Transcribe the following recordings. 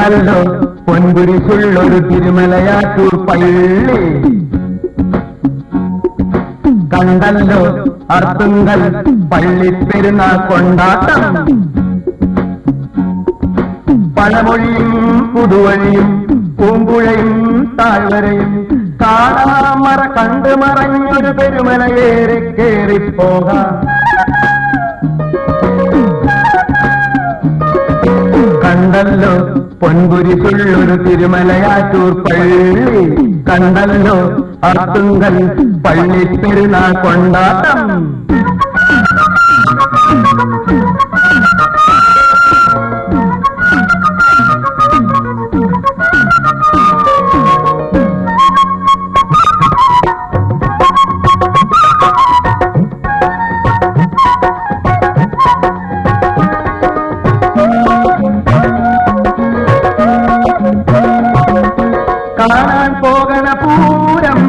കണ്ടല്ലോ പൊൻകുരിശുള്ളൊരു തിരുമലയാറ്റൂർ പള്ളി, കണ്ടല്ലോ അർത്തുങ്കൽ പള്ളിപ്പെരുന്നാൾ കൊണ്ടാട്ടം. പഴമൊഴിയും പുതുവഴിയും പൂമ്പുഴയും താഴ്വരയും കാണാമറ കണ്ടു മറഞ്ഞൊരു പെരുമലയേറി കേറിപ്പോകാം. കണ്ടല്ലോ പൊൻകുരിശുള്ളൊരു തിരുമലയാറ്റൂർ പള്ളി, കണ്ടല്ലോ അർത്തുങ്കൽ പള്ളിപ്പെരുന്നാൾ കൊണ്ടാട്ടം. കാണാൻ പോകണ പൂരം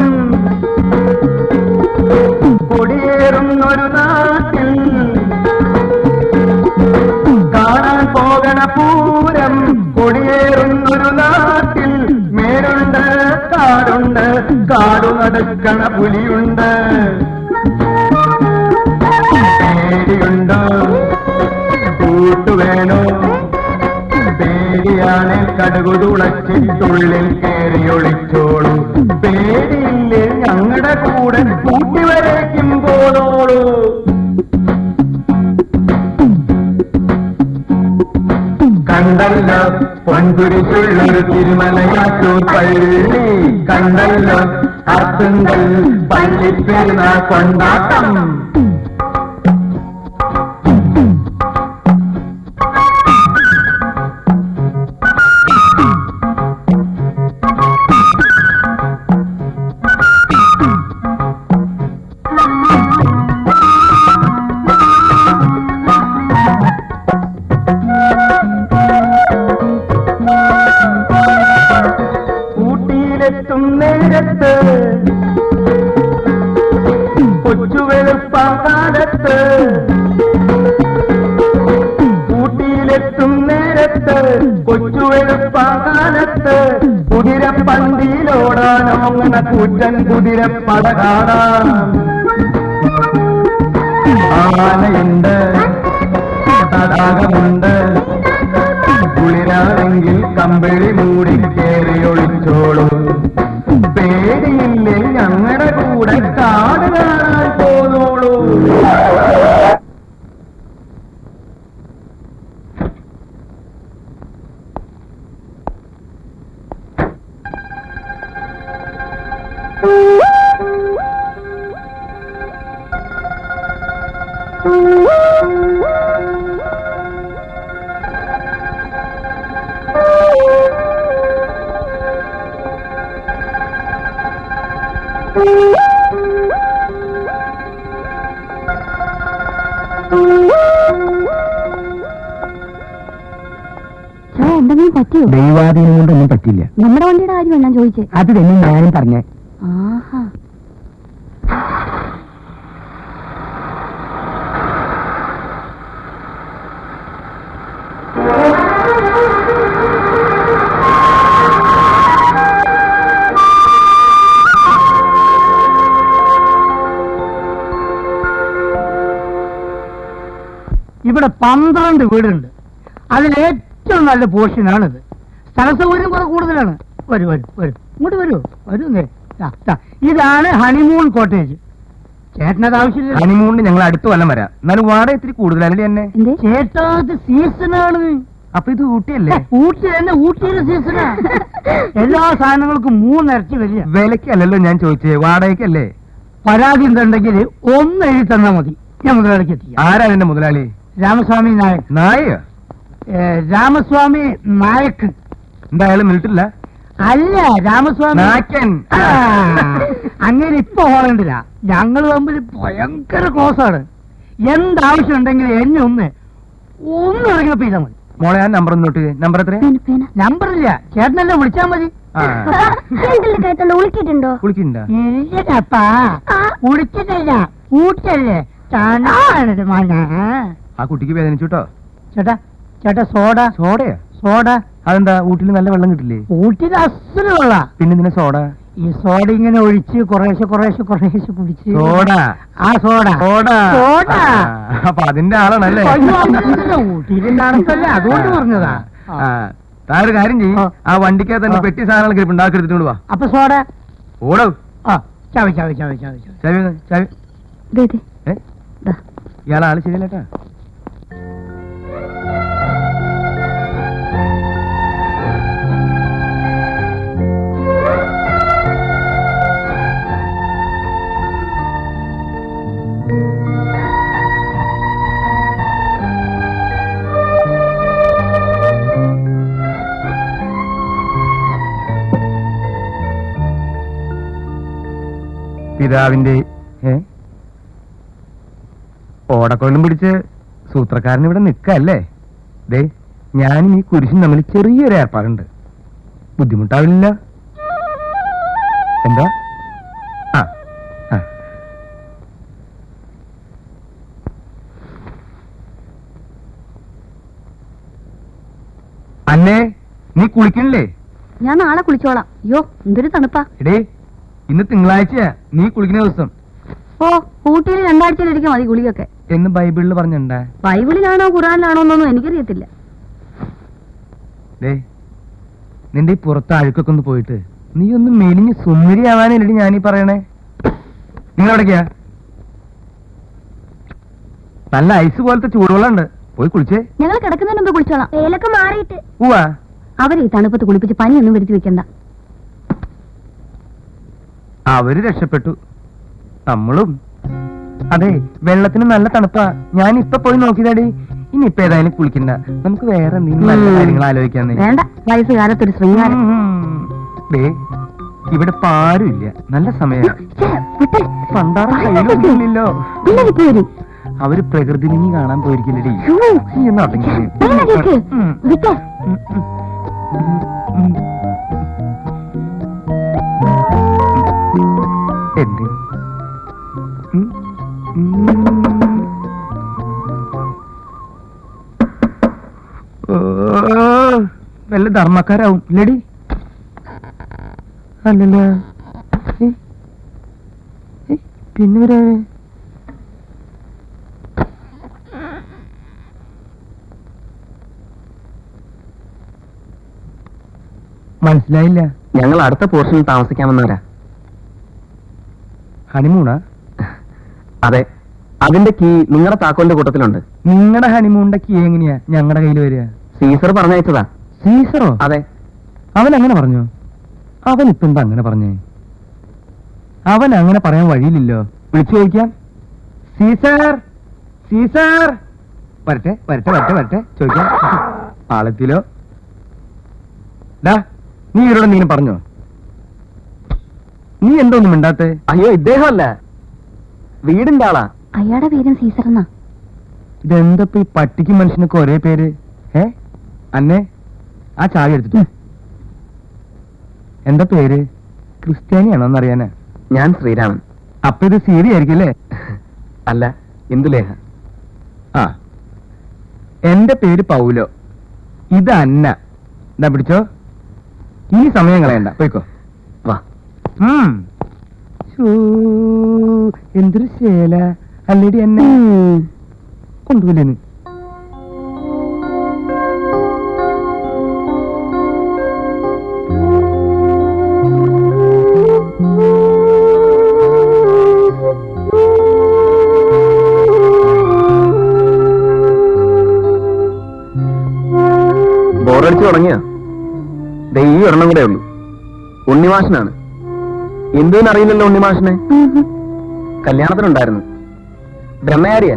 കൊടിയേറുന്നൊരു നാട്ടിൽ, കാണാൻ പോകണ പൂരം കൊടിയേറുന്നൊരു നാട്ടിൽ, മേലുണ്ട് കാടുണ്ട്, കാടു നടക്കണ പുലിയുണ്ട്. പേടിയുണ്ടോ കൂട്ടുവേണോ, പേടിയാണെ കടുകുതുളച്ചിട്ടുള്ളിൽ കയറി ഒളിച്ചോളൂ. പേടിയില്ലേ ഞങ്ങളുടെ കൂടെ കൂട്ടിവരേക്കും പോന്നോളൂ. കണ്ടല്ലോ പൊൻകുരിശുള്ളൊരു തിരുമലയാറ്റൂർ പള്ളി, കണ്ടല്ലോ അർത്തുങ്കൽ പള്ളിപ്പെരുന്നാൾ കൊണ്ടാട്ടം. ൂട്ടിയിലെത്തും നേരത്ത് കൊച്ചുവെളുപ്പാകാലത്ത്, ഊട്ടിയിലെത്തും നേരത്ത് കൊച്ചുവെളുപ്പാകാലത്ത്, കുതിരപ്പന്തിയിലോടാനോങ്ങണ കൂറ്റൻ കുതിരപ്പട കാണാം. ആനയുണ്ട്, തടാകമുണ്ട്, കുളിരാണെങ്കിൽ കമ്പിളി മൂടി കയറി ഒളിച്ചോളൂ. പേടിയില്ലേ ഞങ്ങളുടെ കൂടെ കാട് കാണാൻ പോന്നോളൂ. എന്തെങ്കിലും പറ്റിയോ? ദൈവാധീനം കൊണ്ടൊന്നും പറ്റില്ല. നമ്മുടെ വണ്ടിയുടെ കാര്യം ഞാൻ ചോദിച്ചേ. അത് തന്നെ ഞാനും പറഞ്ഞേ. ആഹാ, ഇവിടെ 12 വീടുണ്ട്. അതിലേറ്റവും നല്ല പോർഷനാണിത്. സ്ഥല സൗകര്യം കുറെ കൂടുതലാണ്. വരൂ വരൂ വരൂ, ഇങ്ങോട്ട് വരൂ വരൂ. ഇതാണ് ഹണിമൂൺ കോട്ടേജ്. ചേട്ടനത് ആവശ്യമില്ല. ഹണിമൂണിന് ഞങ്ങൾ അടുത്ത കൊല്ലം വരാം. എന്നാലും വാടക ഇത്തിരി കൂടുതലല്ലേ എന്നെ? ചേട്ടാ ഇത് സീസണാണ്. അപ്പൊ ഇത് ഊട്ടിയല്ലേ? ഊട്ടി തന്നെ, ഊട്ടിയുടെ സീസണാ. എല്ലാ സാധനങ്ങൾക്കും 3 ഇരട്ടി വരിക. വിലക്കല്ലല്ലോ ഞാൻ ചോദിച്ചേ, വാടകയ്ക്കല്ലേ? പരാതി എന്തുണ്ടെങ്കിൽ 1 എഴുതി തന്നാ മതി, ഞാൻ മുതലാളിക്ക് എത്തിക്കാം. ആരാ എന്റെ മുതലാളി? രാമസ്വാമി നായക്. നായക? രാമസ്വാമി നായക്ക്. എന്തായാലും മിനിറ്റില്ല. അല്ല, രാമസ്വാമി നായക്കൻ. അങ്ങനെ ഇപ്പൊ ഹോളണ്ടില്ല. ഞങ്ങൾ തമ്മിൽ ഭയങ്കര ക്ലോസ് ആണ്. എന്താവശ്യം ഉണ്ടെങ്കിൽ എന്നെ ഒന്ന് ഇറങ്ങിയപ്പോ ചെയ്താൽ മതി. മോളെ ആ നമ്പർ നോട്ട്. നമ്പർ എത്ര? നമ്പറില്ല, ചേട്ടനല്ലേ വിളിച്ചാൽ മതി. വിളിച്ചിട്ടുണ്ടോ? കുളിക്കണ്ട? ഇല്ലപ്പാ, കുളിച്ചിട്ടില്ല. ഊട്ടല്ലേ ആ കുട്ടിക്ക് വേദനിച്ചുട്ടോ. ചേട്ടാ ചേട്ടാ, സോഡ. സോഡയാ? സോഡ. അതെന്താ ഊട്ടിൽ നല്ല വെള്ളം കിട്ടില്ലേ? ഊട്ടിയിൽ അസുര വെള്ള. പിന്നെ ഇതിനെ സോഡ? ഈ സോഡ ഇങ്ങനെ ഒഴിച്ച് കുറേശ്ശെ കുടിച്ച്. സോഡ? ആ സോഡ. സോഡ. അപ്പൊ അതിന്റെ ആളാണല്ലേ? ഊട്ടിയിലെ ആണല്ലേ, അതുകൊണ്ട് പറഞ്ഞതാ. താനൊരു കാര്യം ചെയ്യും, ആ വണ്ടിക്കകത്ത് തന്നെ പെട്ടി സാധനങ്ങൾ കിടപ്പുണ്ട്, ആ എടുത്തിട്ട് വാ. അപ്പൊ സോഡ ഓടോ. ചാവി. ഇയാളാള് ശരിയല്ലേട്ടാ. പിതാവിന്റെ ഓടക്കൊള്ളും പിടിച്ച് സൂത്രക്കാരൻ ഇവിടെ നിൽക്കല്ലേ? ദേ, ഞാനും ഈ കുരിശും തമ്മിൽ ചെറിയൊരു ഏർപ്പാടുണ്ട്. ബുദ്ധിമുട്ടാവില്ല. എന്താ? അന്നേ, നീ കുളിക്കണില്ലേ? ഞാൻ നാളെ കുളിച്ചോളാം. അയ്യോ, എന്തൊരു തണുപ്പാ. എടേ, ഇന്ന് തിങ്കളാഴ്ചയാ, നീ കുളിക്കുന്ന ദിവസം. ഓ, ഊട്ടിയിൽ 2 ആഴ്ചയിലിരിക്കും മതി കുളിയൊക്കെ എന്ന് ബൈബിളിൽ പറഞ്ഞിട്ടുണ്ടേ. ബൈബിളിലാണോ ഖുറാനിലാണോ എന്നൊന്നും എനിക്കറിയത്തില്ല. ദേ, നിന്റെ ഈ പുറത്ത് അഴുക്കൊക്കെ ഒന്ന് പോയിട്ട് നീ ഒന്ന് മെലിഞ്ഞ് സുന്ദരിയാവാനല്ലേ ഞാനീ പറയണേ. നിങ്ങൾ എവിടേക്കാ? നല്ല ഐസ് പോലത്തെ ചൂടുവെള്ളം ഉണ്ട്, പോയി കുളിച്ചേ. ഞങ്ങൾ കിടക്കുന്നതിന് മുമ്പ് കുളിച്ചോളാം. വേലൊക്കെ മാറിയിട്ട്. ഉവാ, അവരെ ഈ തണുപ്പത്ത് കുളിപ്പിച്ച് പനിയൊന്നും വരുത്തി വെക്കണ്ട. അവര് രക്ഷപ്പെട്ടു, നമ്മളും. അതെ, വെള്ളത്തിന് നല്ല തണുപ്പാ. ഞാൻ ഇപ്പൊ പോയി നോക്കിയതാടി. ഇനിയിപ്പൊ ഏതായാലും കുളിക്കണ്ട, നമുക്ക് വേറെ എന്തെങ്കിലും നല്ല കാര്യങ്ങൾ ആലോചിക്കാന്നേ. വേണ്ട, വയസ്സുകാലത്തൊരു ശൃംഗാരം. ദേ, ഇവിടെ പാരും ഇല്ല, നല്ല സമയം. പണ്ടാറില്ലല്ലോ. അവര് പ്രകൃതി ഭംഗി കാണാൻ പോയിരിക്കില്ലടി. നീ ഒന്ന് അടങ്ങി. എന്ത് വല്ല ധർമ്മക്കാരാവും ഇല്ലടി? അല്ലല്ലോ. പിന്നെ വരാ മനസ്സിലായില്ല. ഞങ്ങൾ അടുത്ത പോർഷനിൽ താമസിക്കാമെന്നവരാ. ഹണിമൂണാ? അതെ, അതിന്റെ കീ നിങ്ങളുടെ താക്കോലിന്റെ കൂട്ടത്തിലുണ്ട്. നിങ്ങളുടെ ഹണിമൂണിന്റെ കീ എങ്ങനെയാ ഞങ്ങളുടെ കയ്യിൽ വരിക? സീസർ പറഞ്ഞയച്ചതാ. സീസറോ? അതെ. അവൻ അങ്ങനെ പറഞ്ഞു? അവൻ ഇപ്പൊ എന്താ അങ്ങനെ പറഞ്ഞേ? അവൻ അങ്ങനെ പറയാൻ വഴിയില്ലല്ലോ. വിളിച്ചു ചോദിക്കാം. Caesar, Caesar. വരട്ടെ വരട്ടെ വരട്ടെ വരട്ടെ ചോദിക്കാം. ആളെത്തിലോ? നീ ഇവരോട് നീ പറഞ്ഞോ? നീ എന്തോന്നും മിണ്ടാത്തെ? അയ്യോ, ഇദ്ദേഹമല്ല, വീടിന്റെ ആളാ. അയാളുടെ പേരും സീസർ എന്നാ. ഇതെന്തപ്പോ ഈ പട്ടിക്കും മനുഷ്യനൊക്കെ ഒരേ പേര്? അന്നെ ആ ചാവി എടുത്തിട്ട്. എന്താ പേര്? ക്രിസ്ത്യാനിയാണോന്നറിയാനാ. ഞാൻ ശ്രീരാമൻ. അപ്പൊ ഇത് സീരി ആയിരിക്കും അല്ലേ? അല്ല, ഇന്ദുലേഖ. ആ, എന്റെ പേര് പൗലോ, ഇത് അന്ന. എന്താ പിടിച്ചോ, ഇനി സമയം കളയണ്ട, പോയിക്കോ. വാ. എന്തൊരു ശേല അല്ലേടി എന്നെ കൊണ്ടുപോയില്ലേന്ന്. ബോറടിച്ചു തുടങ്ങിയോ? ഈ ഒരെണ്ണം കൂടെ ഉള്ളൂ. ഉണ്ണിമാഷനാണ്. എന്തുവിനറിയില്ലല്ലോ ഉണ്ണിമാഷിനെ. കല്യാണത്തിനുണ്ടായിരുന്നു. ബ്രഹ്മചാരിയാ.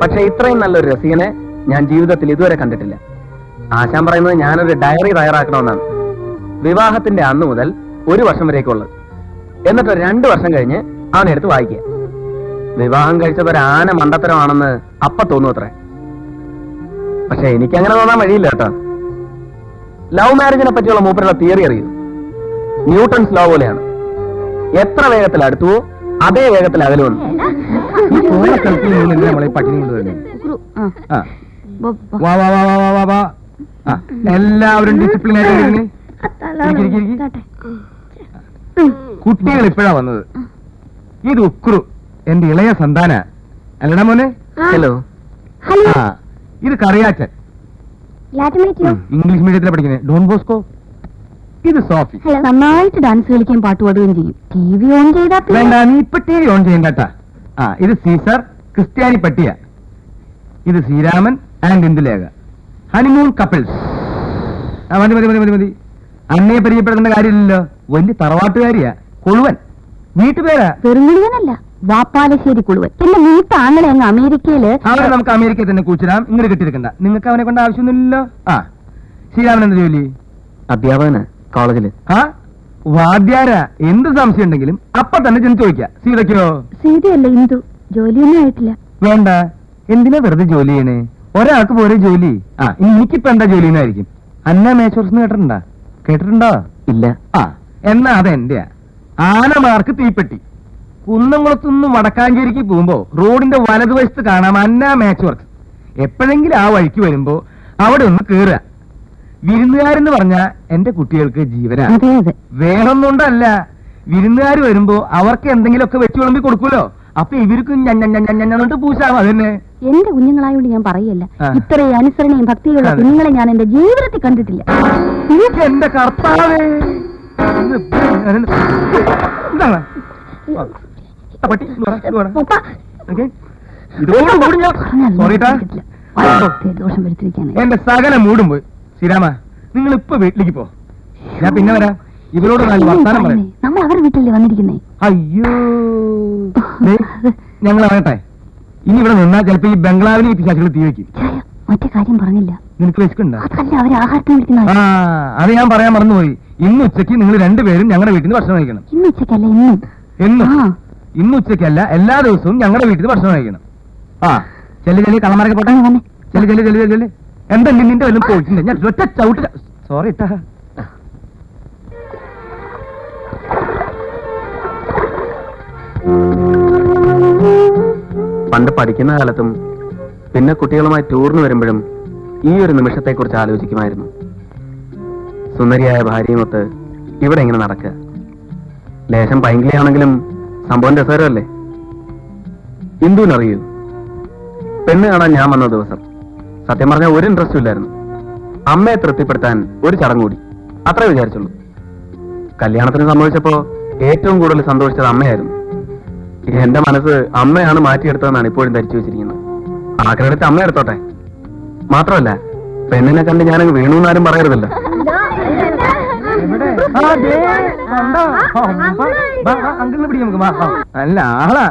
പക്ഷെ ഇത്രയും നല്ലൊരു രസികനെ ഞാൻ ജീവിതത്തിൽ ഇതുവരെ കണ്ടിട്ടില്ല. ആശാൻ പറയുന്നത് ഞാനൊരു ഡയറി തയ്യാറാക്കണമെന്നാണ്. വിവാഹത്തിന്റെ അന്ന് മുതൽ 1 വർഷം വരേക്കുള്ളത്. എന്നിട്ട് 2 വർഷം കഴിഞ്ഞ് അവനെടുത്ത് വായിക്കുക. വിവാഹം കഴിച്ചത് ഒരു ആന മണ്ടത്തരമാണെന്ന് അപ്പ തോന്നുമത്രേ. പക്ഷെ എനിക്കങ്ങനെ തോന്നാൻ വഴിയില്ല കേട്ടോ. ലവ് മാരേജിനെ പറ്റിയുള്ള മൂപ്പരുടെ തിയറി അറിയൂ. ന്യൂട്ടൺസ് ലോ പോലെയാണ്. എത്ര വേഗത്തിൽ അടുത്തുവോ അതേ വേഗത്തിൽ അകലുമെന്ന്. നമ്മളെ പട്ടിണി കൊണ്ടുവരുന്നു. ആ എല്ലാവരും ഡിസിപ്ലിൻ ആയിട്ട് കുട്ടികൾ ഇപ്പോഴാ വന്നത്. ഇത് ഉക്രു, എന്റെ ഇളയ സന്താന. അല്ലടാ മോനെ? ഹലോ. ആ ഇത് കറിയാച്ചൻ, ഇംഗ്ലീഷ് മീഡിയത്തിലാണ് പഠിക്കുന്നത്, ഡോൺ ബോസ്കോ. ഇത് സോഫി. നന്നായിട്ട് ഡാൻസ് കളിക്കുകയും പാട്ട് പാടുകയും ചെയ്യും. TV ഓൺ ചെയ്താ വേണ്ട, നീ ഇപ്പൊ TV ഓൺ ചെയ്യണ്ടാ. ആ ഇത് സീസർ, ക്രിസ്ത്യാനി പട്ടിയ. ഇത് Sreeraman and Indulekha, honeymoon couples. ആ മതി മതി മതി മതി മതി. അന്നയെ പരിചയപ്പെടുത്തേണ്ട കാര്യമില്ലല്ലോ. വലിയ തറവാട്ടുകാരിയാ, കൊളുവൻ. വീട്ടുപേരാ. വെറുങ്ങുളിവനല്ല, വാപ്പാലശ്ശേരി കുളുവൻ. എന്റെ മൂത്ത ആങ്ങളെ അങ്ങ് അമേരിക്കയില്. അവരെ നമുക്ക് അമേരിക്കയിൽ തന്നെ കൂച്ചിടാം, ഇങ്ങോട്ട് കെട്ടിയെടുക്കണ്ട. നിങ്ങൾക്ക് അവനെ കൊണ്ട് ആവശ്യമൊന്നുമില്ലല്ലോ. ആ ശ്രീരാമൻ എന്ത് ജോലി? അധ്യാപകന് കോളേജില്. ആ വാദ്യാര. എന്ത് സംശയം ഉണ്ടെങ്കിലും അപ്പൊ തന്നെ ചെന്ന് ചോദിക്ക. സീതയ്ക്കോ? സീതയല്ല, ഇന്ദു. ജോലിയൊന്നും ആയിട്ടില്ല. വേണ്ട, എന്തിനാ വെറുതെ ജോലി ചെയ്യണേ? ഒരാൾക്ക് പോരെ ജോലി. ആ ഇനി എനിക്കിപ്പോ എന്താ ജോലി എന്നായിരിക്കും. അന്ന മേച്ചോർസ് കേട്ടിട്ടുണ്ടാ? കേട്ടിട്ടുണ്ടോ? ഇല്ല. ആ എന്നാ അതെന്റെയാ. ആനമാർക്ക് തീപ്പെട്ടി. കുന്നംകുളത്തുനിന്ന് വടക്കാഞ്ചേരിക്ക് പോകുമ്പോ റോഡിന്റെ വലതുവശത്ത് കാണാം അന്ന മാച്ച് വർക്ക്. എപ്പോഴെങ്കിലും ആ വഴിക്ക് വരുമ്പോ അവിടെ ഒന്ന് കേറുക. വിരുന്നുകാരെന്ന് പറഞ്ഞ എന്റെ കുട്ടികൾക്ക് ജീവനാ. അതെ അതെ. വേറൊന്നുകൊണ്ടല്ല, വിരുന്നുകാർ വരുമ്പോ അവർക്ക് എന്തെങ്കിലുമൊക്കെ വെച്ച് വിളമ്പി കൊടുക്കൂലോ. അപ്പൊ ഇവർക്കും ഞഞ്ഞിട്ട് പൂശാം. അതന്നെ എന്റെ കുഞ്ഞുങ്ങളായോണ്ട് ഞാൻ പറയല്ല, ആ. ഇത്രയും അനുസരണയും ഭക്തിയുള്ള അതെ. കുഞ്ഞുങ്ങളെ ഞാൻ എന്റെ ജീവിതത്തിൽ കണ്ടിട്ടില്ല. എന്റെ കർത്താവേ. എന്താണ് പട്ടി? പപ്പ, ഇതോടുകൂടി ഞാൻ പറഞ്ഞാൽ സോറിട്ടാ. കേട്ടിട്ടില്ല. വളരെ ദോഷം വരുത്തിരിക്കാനായി. എന്റെ സകല മൂടും പോയി. ശ്രീരാമ, നിങ്ങൾ ഇപ്പൊ വീട്ടിലേക്ക് പോ, ഞാൻ പിന്നെ വരാം. ഇവരോട് നല്ല വർത്താനം പറയാം. നമ്മൾ അവരുടെ വീട്ടിലല്ലേ വന്നിരിക്കുന്നേ. അയ്യോ ദേ, ഞങ്ങൾ അറിയട്ടെ. ഇനി ഇവിടെ നിന്നാ ചിലപ്പോ ഈ ബംഗ്ലാവിൽ ഈ പിശാചുകൾ തീ വെക്കും. ചായ, മറ്റേ കാര്യം പറഞ്ഞില്ല. നിനക്ക് വിശക്കുണ്ടോ? അതല്ല, അവര് ആഹാരത്തിന് വിളിക്കുന്ന ആ അത് ഞാൻ പറയാൻ മറന്നുപോയി. ഇന്ന് ഉച്ചയ്ക്ക് നിങ്ങൾ രണ്ടുപേരും ഞങ്ങളുടെ വീട്ടിൽ നിന്ന് ഭക്ഷണം കഴിക്കണം. ഇന്ന് ഉച്ചക്കല്ല, ഇന്നും. എന്നും? ആ. ഇന്ന് ഉച്ചയ്ക്കല്ല, എല്ലാ ദിവസവും ഞങ്ങളുടെ വീട്ടിൽ നിന്ന് ഭക്ഷണം കഴിക്കണം. ആ ചെല്ലു ചെല്ലി കളമാരൊക്കെ പോട്ടെ. വന്നേ. ചെല്ലു ചെല്ലു ചെല്ലു ചെല്ലു. എന്താ നിന്റെ വല്ലതും പോയിട്ടുണ്ട്? ഞാൻ ഒറ്റ ചവിട്ടില്ല. സോറി ഇട്ടാ. പണ്ട് പഠിക്കുന്ന കാലത്തും പിന്നെ കുട്ടികളുമായി ടൂറിന് വരുമ്പോഴും ഈ ഒരു നിമിഷത്തെക്കുറിച്ച് ആലോചിക്കുമായിരുന്നു. സുന്ദരിയായ ഭാര്യയുമൊത്ത് ഇവിടെ ഇങ്ങനെ നടക്കുക. ലേശം പൈങ്കിളിയാണെങ്കിലും സംഭവം രസകരമല്ലേ? ഇന്ദുവിനറിയൂ, പെണ്ണ് കാണാൻ ഞാൻ വന്ന ദിവസം സത്യം പറഞ്ഞാൽ ഒരു ഇൻട്രസ്റ്റും ഇല്ലായിരുന്നു. അമ്മയെ തൃപ്തിപ്പെടുത്താൻ ഒരു ചടങ്ങ് കൂടി, അത്രേ വിചാരിച്ചുള്ളൂ. കല്യാണത്തിന് സംഭവിച്ചപ്പോ ഏറ്റവും കൂടുതൽ സന്തോഷിച്ചത് അമ്മയായിരുന്നു. എന്റെ മനസ്സ് അമ്മയാണ് മാറ്റിയെടുത്തതെന്നാണ് ഇപ്പോഴും ധരിച്ചു വെച്ചിരിക്കുന്നത്. ആഗ്രഹത്തെ അമ്മ എടുത്തോട്ടെ. മാത്രമല്ല, പെണ്ണിനെ കണ്ട് ഞാനങ്ങ് വീണു എന്നാരും പറയരുതല്ലോ. അങ്കിളിനെ പിടിക്കും നമുക്ക്. നല്ല ആളാ.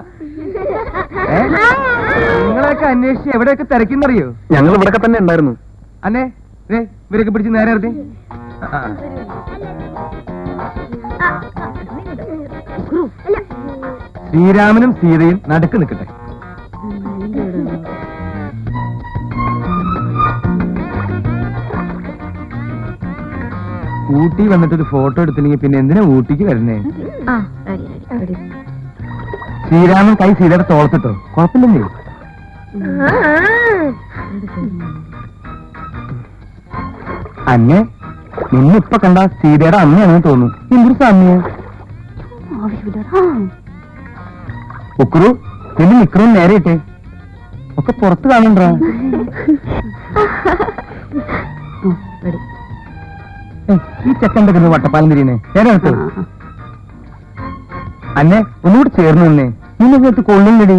നിങ്ങളെയൊക്കെ അന്വേഷിച്ച് എവിടെയൊക്കെ തിരക്കുന്നറിയോ? ഞങ്ങൾ ഇവിടെയൊക്കെ തന്നെ ഉണ്ടായിരുന്നു. അന്നെ ഇവരൊക്കെ പിടിച്ച് നേരെ നിർത്തി. ശ്രീരാമനും സീതയും നടുക്ക് നിൽക്കട്ടെ. ഊട്ടി വന്നിട്ടൊരു ഫോട്ടോ എടുത്തില്ലെങ്കിൽ പിന്നെ എന്തിനാ ഊട്ടിക്ക് വരുന്നേ? ശ്രീരാമൻ കൈ സീതയുടെ തോളത്തിട്ടോ? കുഴപ്പമില്ലേ? അന്നെ നിന്നിപ്പൊ കണ്ട സീതയുടെ അമ്മയാണെന്ന് തോന്നുന്നു. എന്തൊരു സമയ ഉക്രു, നിന്റെ നിക്കറും നേരെ ഇട്ടേ. ഒക്കെ പുറത്ത് കാണണ്ട. ഈ ചെക്കൻ്റെ വട്ടപ്പാലം തിരിയുന്നേ ഏതാ? അന്നെ ഒന്നുകൂടി ചേർന്ന് നിന്നേ. നിന്നെ കൊള്ളുന്നടി.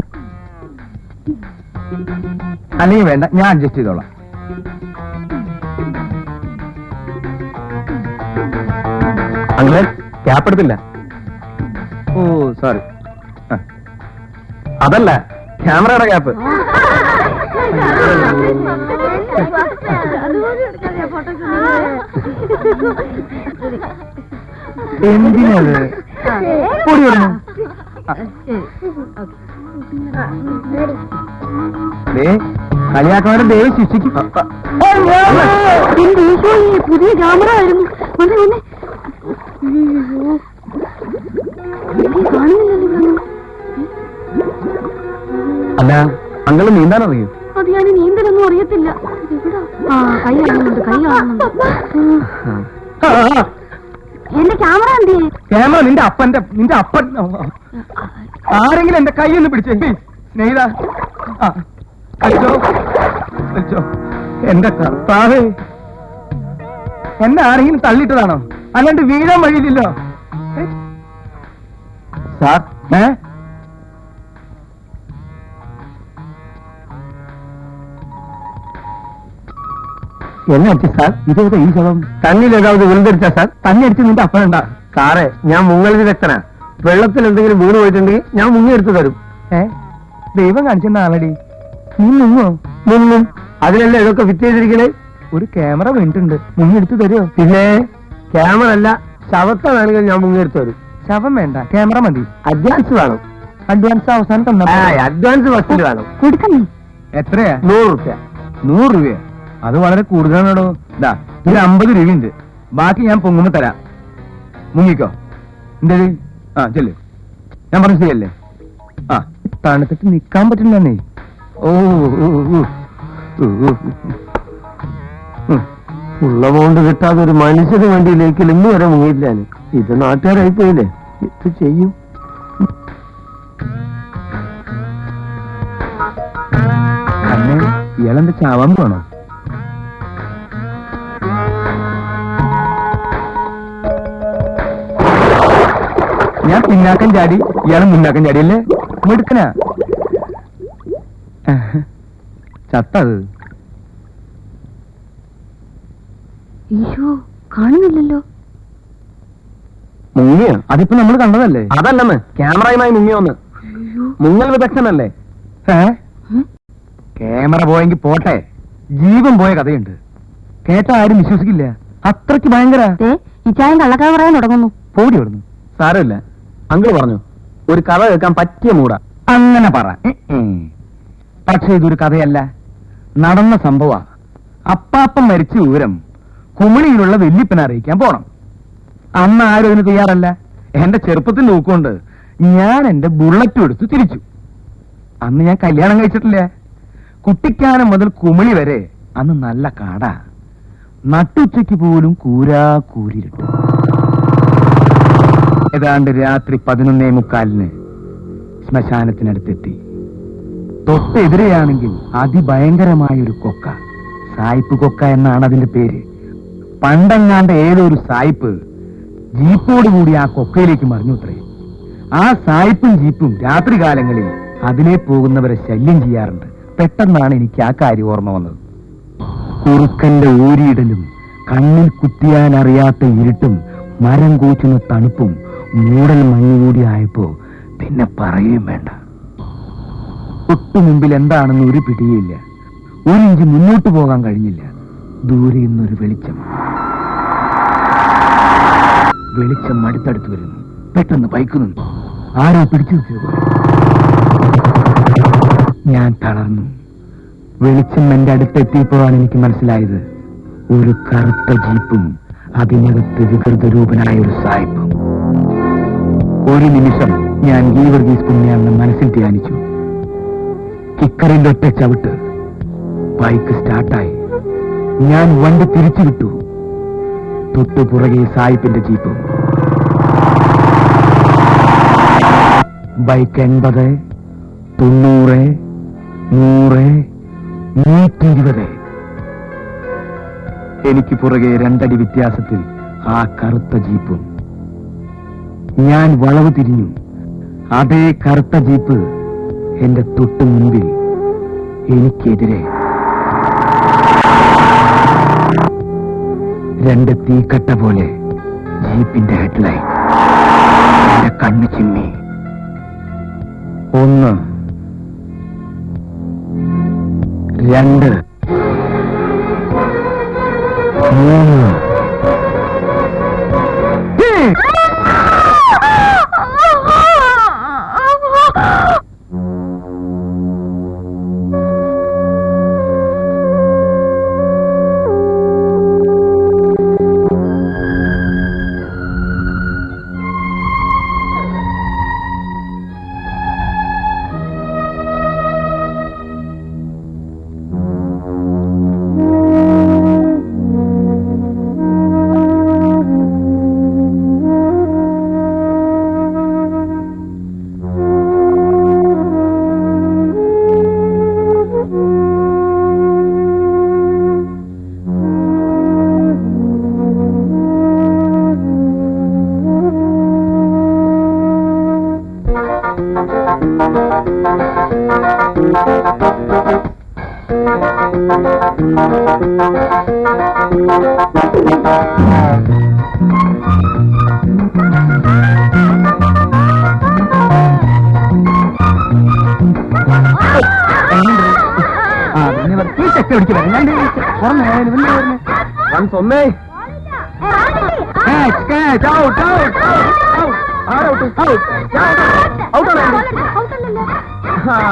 അല്ലെങ്കിൽ വേണ്ട, ഞാൻ അഡ്ജസ്റ്റ് ചെയ്തോളാം. അങ്ങനെ ക്യാപ്പ് എടുത്തില്ല. ഓ സോറി. അതല്ല, ക്യാമറയുടെ ക്യാപ്പ്. എന്തിനത്? കൂടി വരണോ? കളിയാക്കവരെ ദൈവം ശിക്ഷിക്കും. പുതിയ ക്യാമറ ആയിരുന്നു. അല്ല, അങ്ങള് നീന്താൻ അറിയൂ? അത് ഞാൻ നീന്തലൊന്നും അറിയത്തില്ല. ആ കൈ കാണുന്നുണ്ട്, കൈ കാണുന്നുണ്ട്. എന്റെ ക്യാമറ എന്തേ? ക്യാമറ നിന്റെ അപ്പൻ ആരെങ്കിലും എന്റെ കൈ ഒന്ന് പിടിച്ചേ സ്നേഹിത. അച്ചോ എന്റെ കർത്താവേ, എന്നെ ആരെങ്കിലും തള്ളിയിട്ടതാണോ? അല്ലാണ്ട് വീഴാൻ വഴിയില്ലല്ലോ. സാർ എന്നെ അടിച്ചു സാർ? ഇതേതാ ഈ ശവം? തന്നിൽ ഏതാவது വിളുതരിച്ച സാർ? തന്നെ അടിച്ച് നിന്റെ അപ്പനുണ്ടാ? സാറേ, ഞാൻ മുങ്ങൽ വിദഗ്ധനാ. വെള്ളത്തിൽ എന്തെങ്കിലും വീണ് പോയിട്ടുണ്ടെങ്കിൽ ഞാൻ മുങ്ങിയെടുത്ത് തരും. ദൈവം കാണിച്ചെന്ന ആളടി. നീ മുങ്ങും. അതിനല്ലേ ഇതൊക്കെ ഫിറ്റ് ചെയ്തിരിക്കണേ? ഒരു ക്യാമറ വീണിട്ടുണ്ട്, മുങ്ങിയെടുത്ത് തരുമോ? പിന്നെ ക്യാമറ അല്ല, ശവത്തെ വേണമെങ്കിൽ ഞാൻ മുങ്ങിയെടുത്ത് തരും. ശവം വേണ്ട, ക്യാമറ മതി. അഡ്വാൻസ് വേണം. അഡ്വാൻസ് അവസാനം തന്നാ? അഡ്വാൻസ് ഫസ്റ്റിൽ വേണം. കൊടുക്കണേ. എത്രയാ? 100 രൂപ. 100 രൂപ? അത് വളരെ കൂടുതലാണോ? ഇതാ ഒരു 50 രൂപയുണ്ട്, ബാക്കി ഞാൻ പൊങ്ങുമ്പോ തരാം. മുങ്ങിക്കോ. എന്തേ? ചെല്ലു. ഞാൻ പറഞ്ഞു ശരിയല്ലേ? തണുത്തിട്ട് നിക്കാൻ പറ്റില്ലെന്നേ. ഉള്ള കൊണ്ട് കിട്ടാതെ ഒരു മനുഷ്യന് വേണ്ടിയിലേക്ക് ഇന്ന് വരെ മുങ്ങിയില്ല. ഇത് നാട്ടുകാരായി പോയില്ലേ, ഇത് ചെയ്യും. അന്നെ ഇയാളെന്താ ചാവാൻ പോണോ? ഞാൻ പിന്നാക്കം ചാടി, ഇയാള് മുന്നാക്കം ചാടിയല്ലേ? മിടുക്കനാ. ചത്തത് കാണുന്നില്ലല്ലോ. മുങ്ങിയ? അതിപ്പോ നമ്മൾ കണ്ടതല്ലേ? അതല്ലെന്ന്, ക്യാമറയുമായി മുങ്ങിയോന്ന്. മുങ്ങൽ വിദഗ്ധനല്ലേ? ക്യാമറ പോയെങ്കിൽ പോട്ടെ, ജീവൻ പോയ കഥയുണ്ട്. കേട്ട ആരും വിശ്വസിക്കില്ല, അത്രയ്ക്ക് ഭയങ്കര. ഇച്ചായൻ കള്ളക്കഥ പറയാൻ തുടങ്ങുന്നു. പോടി ഓടുന്നു. സാരമില്ല, അങ്കിൾ പറഞ്ഞു ഒരു കഥ കേൾക്കാൻ പറ്റിയ മൂടാ. അങ്ങനെ പറ. പക്ഷെ ഇതൊരു കഥയല്ല, നടന്ന സംഭവ. അപ്പാപ്പൻ മരിച്ച വിവരം കുമളിയിലുള്ള വല്യപ്പനെ അറിയിക്കാൻ പോണം. അന്ന് ആരും അതിന് തയ്യാറല്ല. എന്റെ ചെറുപ്പത്തിൽ നോക്കുകൊണ്ട് ഞാൻ എന്റെ ബുള്ളറ്റും എടുത്ത് തിരിച്ചു. അന്ന് ഞാൻ കല്യാണം കഴിച്ചിട്ടില്ല. കുട്ടിക്കാനം മുതൽ കുമളി വരെ അന്ന് നല്ല കാടാ. നട്ടുച്ചയ്ക്ക് പോലും കൂരിരുട്ട്. ഏതാണ്ട് രാത്രി 11:45 ശ്മശാനത്തിനടുത്തെത്തി. തൊട്ടെതിരെയാണെങ്കിൽ അതിഭയങ്കരമായൊരു കൊക്ക. സായിപ്പ് കൊക്ക എന്നാണ് അതിന്റെ പേര്. പണ്ടെങ്ങാണ്ട് ഏതൊരു സായിപ്പ് ജീപ്പോടുകൂടി ആ കൊക്കയിലേക്ക് മറിഞ്ഞുത്രേ. ആ സായിപ്പും ജീപ്പും രാത്രികാലങ്ങളിൽ അതിലെ പോകുന്നവരെ ശല്യം ചെയ്യാറുണ്ട്. പെട്ടെന്നാണ് എനിക്ക് ആ കാര്യം ഓർമ്മ വന്നത്. കുറുക്കന്റെ ഊരിയിടലും കണ്ണിൽ കുത്തിയാൻ അറിയാത്ത ഇരുട്ടും മരം കൂച്ചുന്ന തണുപ്പും മൂടൽ മഞ്ഞുകൂടി ആയപ്പോ പിന്നെ പറയുകയും വേണ്ട. തൊട്ടു മുമ്പിൽ എന്താണെന്ന് ഒരു പിടിയില്ല. 1 ഇഞ്ച് മുന്നോട്ട് പോകാൻ കഴിഞ്ഞില്ല. ദൂരെ നിന്നൊരു വെളിച്ചം അടുത്തടുത്ത് വരുന്നു. പെട്ടെന്ന് ബൈക്ക് നിന്നു. ആരോ പിടിച്ചു നിർത്തിയത്. ഞാൻ തളർന്നു. വെളിച്ചം എന്റെ അടുത്തെത്തിയപ്പോഴാണ് എനിക്ക് മനസ്സിലായത്, ഒരു കറുത്ത ജീപ്പും അതിനകത്ത് വികൃതരൂപനായ ഒരു സായിപ്പും. ഒരു നിമിഷം ഞാൻ ഗീവർഗീസ് പുണ്യാണെന്ന് മനസ്സിൽ ധ്യാനിച്ചു. കിക്കറിന്റെ ഒറ്റ ചവിട്ട്. ബൈക്ക് സ്റ്റാർട്ടായി. ഞാൻ വണ്ടി തിരിച്ചു വിട്ടു. തൊട്ടുപുറകെ സായിപ്പിന്റെ ജീപ്പും. ബൈക്ക് 80, 90, 100, 120. എനിക്ക് പുറകെ 2 അടി വ്യത്യാസത്തിൽ ആ കറുത്ത ജീപ്പും. ഞാൻ വളവ് തിരിഞ്ഞു. അതേ കറുത്ത ജീപ്പ് എന്റെ തൊട്ടു മുൻപിൽ എനിക്കെതിരെ. 2 തീക്കട്ട പോലെ ജീപ്പിന്റെ ഹെഡ്ലൈൻ. എന്റെ കണ്ണ് ചിമ്മി. 1, 2, 3. ഒന്നേ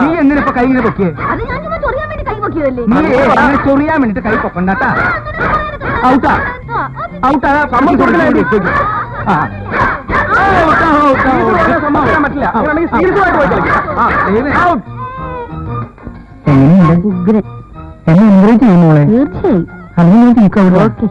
നീ എന്തിനിപ്പോ കൈ ഇങ്ങനെ പൊക്കിയേ? നീ അങ്ങനെ ചൊറിയാൻ വേണ്ടിട്ട് കൈ പൊക്കണ്ടാട്ടാ. ഔട്ടാ ഔട്ടാ ഉഗ്രൻ. എന്നെ എൻകറേജ് ചെയ്യുന്നോളെ. തീർച്ചയായും. അല്ലെങ്കിൽ ഞാൻ തീക്കാവൂല. Okay.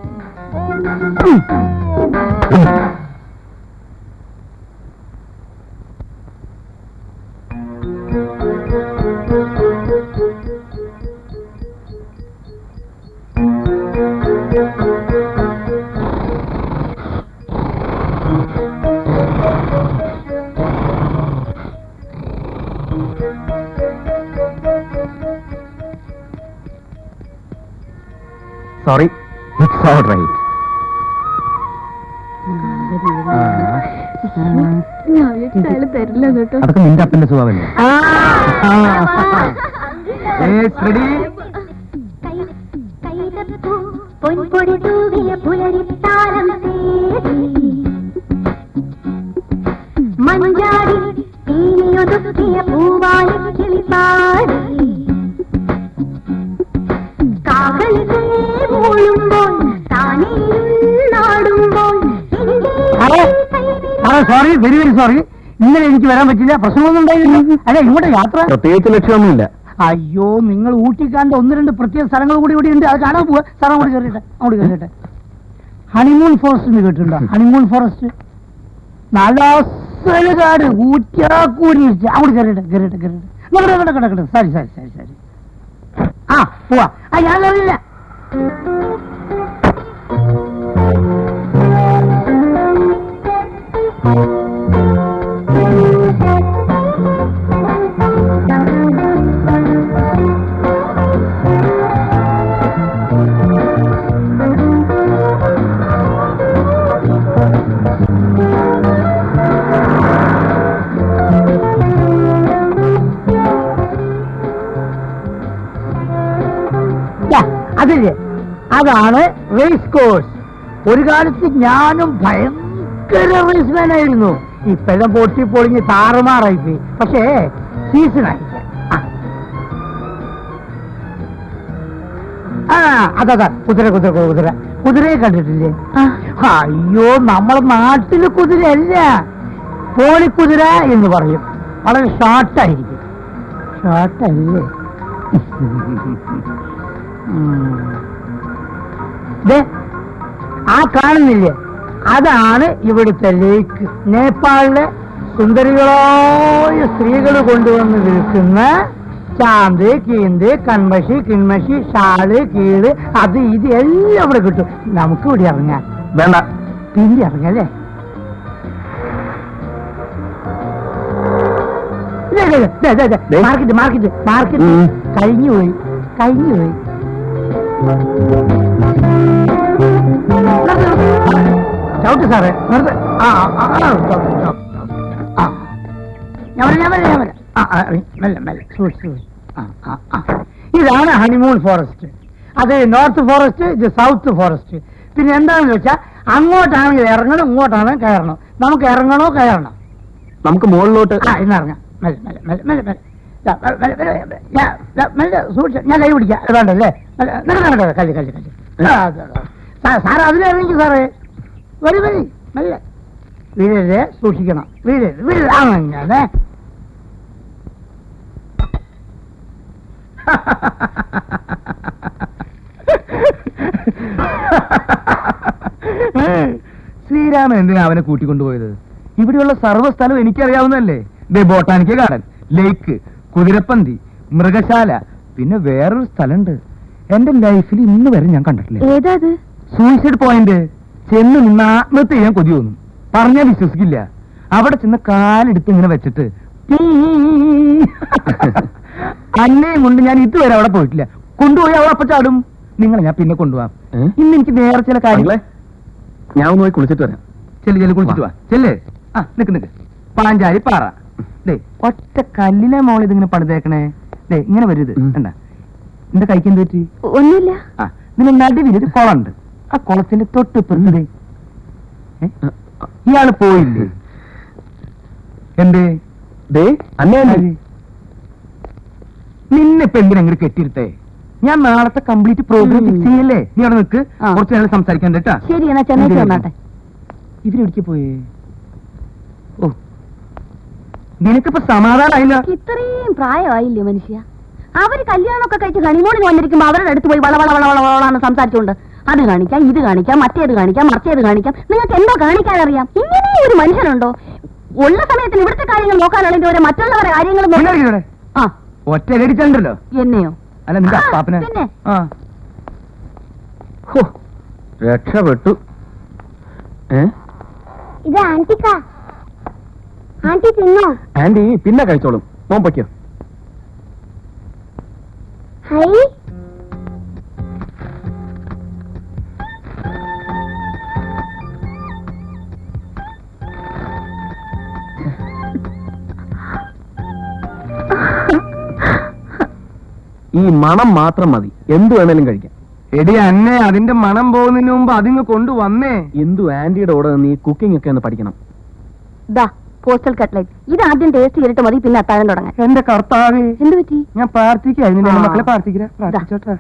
Sorry, it's all right. തരില്ല കേട്ടോ. അതൊക്കെ നിന്റെ അപ്പന്റെ സ്വഭാവല്ലേ? പൊൻപൊടി തൂവിയ പുലരിത്താരം തേടി മഞ്ചാടി തീയൊതുക്കിയ പൂവാലി കിളിപ്പാടി കാവലികൾ മൂളുമ്പോൾ താനേ നാടുമ്പോൾ സോറി, വെരി വെരി സോറി. ഇന്നലെ എനിക്ക് വരാൻ പറ്റില്ല, പ്രശ്നമൊന്നും ഉണ്ടായില്ല. അല്ല, ഇങ്ങോട്ട് യാത്ര പ്രത്യേകിച്ച് ലക്ഷ്യമൊന്നുമില്ല. അയ്യോ, നിങ്ങൾ ഊട്ടിക്കാണ്ട് ഒന്ന് രണ്ട് പ്രത്യേക സ്ഥലങ്ങൾ കൂടി ഇവിടെ ഉണ്ട്, അത് കാണാൻ പോവാ. സ്ഥലം കൂടി കയറിട്ടെ, അങ്ങോട്ട് കയറിട്ടെ. ഹണിമൂൺ ഫോറസ്റ്റ് എന്ന് കേട്ടിട്ടുണ്ടോ? ഹണിമൂൺ ഫോറസ്റ്റ് നല്ല കാട് ഊറ്റാക്കൂരി അങ്ങോട്ട് കയറിട്ടെ കയറിട്ടെ കയറിട്ടെ കിടക്കട്ടെ. സരി സരി സരി സരി. ആ പോവാ. ഞാൻ കയറിയില്ല. അതില്ലേ, അതാണ് റേസ് കോഴ്സ്. ഒരു കാലത്ത് ഞാനും ഭയങ്കര റേസ്മാൻ ആയിരുന്നു. ഇപ്പെല്ലാം പൊട്ടി പൊളിഞ്ഞ് താറുമാറായി പോയി. പക്ഷേ സീസൺ ആയില്ല. അതാ കുതിര കുതിര കുതിര കുതിരയെ കണ്ടിട്ടില്ലേ? അയ്യോ, നമ്മളെ നാട്ടില് കുതിരയല്ല, പോളിക്കുതിര എന്ന് പറയും. വളരെ ഷോർട്ടായിരിക്കും. ഷോർട്ടല്ലേ? ആ കാണുന്നില്ലേ, അതാണ് ഇവിടുത്തെ ലേക്ക്. നേപ്പാളിലെ സുന്ദരികളായ സ്ത്രീകൾ കൊണ്ടുവന്ന് വിൽക്കുന്ന ചാന്ത്, കീന്ത്, കൺമഷി, കിൺമഷി, ഷാള്, കീള്, അത് ഇത് എല്ലാം ഇവിടെ കിട്ടും. നമുക്ക് ഇവിടെ ഇറങ്ങാം. വേണ്ട, പിന്നെ ഇറങ്ങല്ലേ? മാർക്കറ്റ് മാർക്കറ്റ് മാർക്കറ്റ് കഴിഞ്ഞുപോയി. ചവിട്ട് സാറേ, ഇതാണ് ഹണിമൂൺ ഫോറസ്റ്റ്. അത് നോർത്ത് ഫോറസ്റ്റ്, ഇത് സൗത്ത് ഫോറസ്റ്റ്. പിന്നെ എന്താണെന്ന് വെച്ചാൽ അങ്ങോട്ടാണെങ്കിൽ ഇറങ്ങണം, ഇങ്ങോട്ടാണെങ്കിൽ കയറണം. നമുക്ക് ഇറങ്ങണോ കയറണം? നമുക്ക് മുകളിലോട്ട് ഇന്നിറങ്ങാം. മെല്ലെ മെല്ലെ മെല്ലെ മെല്ലെ മെല്ലെ മെല്ലെ സൂക്ഷിച്ച്. ഞാൻ കൈ പിടിക്കാം. വേണ്ടല്ലേ? കല്ല് കല്ല് കല്ല്. സാറ് അതിലിറങ്ങി സാറേ. വരി വരി മെല്ലെ. വീഴരുതേ, സൂക്ഷിക്കണം. വീഴരുത് വീഴരുത്. അങ്ങനെ ശ്രീരാമൻ എന്തിനാ അവനെ കൂട്ടിക്കൊണ്ടുപോയത്? ഇവിടെയുള്ള സർവ്വസ്ഥലവും എനിക്കറിയാവുന്നതല്ലേ. ബൊട്ടാനിക്കൽ ഗാർഡൻ, ലേക്ക്, കുതിരപ്പന്തി, മൃഗശാല, പിന്നെ വേറൊരു സ്ഥലമുണ്ട് എന്റെ ലൈഫിൽ ഇന്ന് വരെ ഞാൻ കണ്ടിട്ടില്ല. ഏതാത്? Suicide point. ചെന്ന് നിന്ന് ആത്മഹത്യ ചെയ്യാൻ കൊതി തോന്നും. പറഞ്ഞാൽ വിശ്വസിക്കില്ല. അവിടെ ചെന്ന് കാലെടുത്ത് ഇങ്ങനെ വെച്ചിട്ട് അന്നേയും കൊണ്ട് ഞാൻ ഇതുവരെ അവിടെ പോയിട്ടില്ല. കൊണ്ടുപോയി അവൾ അപ്പ ചാടും. നിങ്ങളെ ഞാൻ പിന്നെ കൊണ്ടുപോവാം. ഇന്ന് എനിക്ക് വേറെ ചില കാര്യങ്ങളെ ഞാൻ ഒന്ന് പോയി കുളിച്ചിട്ട് വരാം. ചെല്ലു ചെല്ലു കുളിച്ചിട്ട് വാ. ചെല്ലേ. ആ നിക്ക് പാഞ്ചാലി പാറ. ദേ ഒറ്റ കല്ലിലെ മോൾ ഇതിങ്ങനെ പണിതേക്കണേ. ദേ ഇങ്ങനെ വരരുത്. കണ്ട എന്റെ കൈക്ക് എന്ത് പറ്റി? ഒന്നുമില്ല. ആ നിന്റെ നടുവിലൊരു കുളമുണ്ട്. ആ കുളത്തിന്റെ തൊട്ടിപ്പുറത്തേ ഇയാള് പോയില്ലേ? എന്തേ? ദേ അന്നേ നിന്നിപ്പോ എന്തിനെങ്ങനെ കെട്ടിയിരുത്തേ? ഞാൻ നാളത്തെ കംപ്ലീറ്റ് പ്രോഗ്രാം ഫിക്സ് ചെയ്യല്ലേ? നീ അവിടെ നിൽക്ക്. ആ. കുറച്ച് നേരം സംസാരിക്കാൻ കേട്ടാ. ശരി, എന്നാ ചെന്നൈക്ക് വന്നാട്ടെ. ഇവരെവിടേക്ക് പോയേ? ഓ നിനക്കിപ്പോ സമാധാനമായില്ല. ഇത്രയും പ്രായമായില്ലേ മനുഷ്യ? അവര് കല്യാണമൊക്കെ കഴിച്ച് ഹണിമൂണിന് വന്നിരിക്കുമ്പോ അവരുടെ അടുത്ത് പോയി വളവളവളവളാണ് സംസാരിച്ചുകൊണ്ട് അത് കാണിക്കാം, ഇത് കാണിക്കാം, മറ്റേത് കാണിക്കാം, മറിച്ചേത് കാണിക്കാം. നിങ്ങൾക്ക് എന്തോ കാണിക്കാനറിയാം? ഇങ്ങനെ ഒരു മനുഷ്യനുണ്ടോ? ഉള്ള സമയത്തിന് ഇവിടുത്തെ കാര്യങ്ങൾ നോക്കാനാണെങ്കിൽ അവരെ മറ്റുള്ളവരുടെ കാര്യങ്ങൾ ഇവിടെ ആ ഒറ്റ അടിച്ചല്ലോ. എന്നെയോ? അല്ല നിന്റെ അപ്പാപ്പനെ. പിന്നെ ആ ഹോ, രക്ഷപ്പെട്ടു. ഇത് ആന്റിക്കാ. ആന്റി തിന്നോ? ആന്റി പിന്നെ കഴിച്ചോളും. മോൻ പൊയ്ക്കോ. ഹൈ ഈ മണം മാത്രം മതി, എന്തു വേണേലും കഴിക്കാം. എടി അന്നെ അതിന്റെ മണം പോകുന്നതിന് മുമ്പ് അതിങ്ങ് കൊണ്ടുവന്നേ. എന്തു ആന്റിയുടെ കൂടെ നീ കുക്കിംഗ് ഒക്കെ ഒന്ന് പഠിക്കണം. ദാ പോസ്റ്റൽ കട്ട്ലറ്റ്. ഇത് ആദ്യം ടേസ്റ്റ് ചെയ്തിട്ട് മതി, പിന്നെ അത്താഴം തുടങ്ങാൻ. എന്റെ കർത്താവേ, എന്ത് പറ്റി? ഞാൻ പ്രാർത്ഥിക്കായിരുന്നു. എന്റെ ആ. മക്കളെ പ്രാർത്ഥിച്ചോട്ടെ.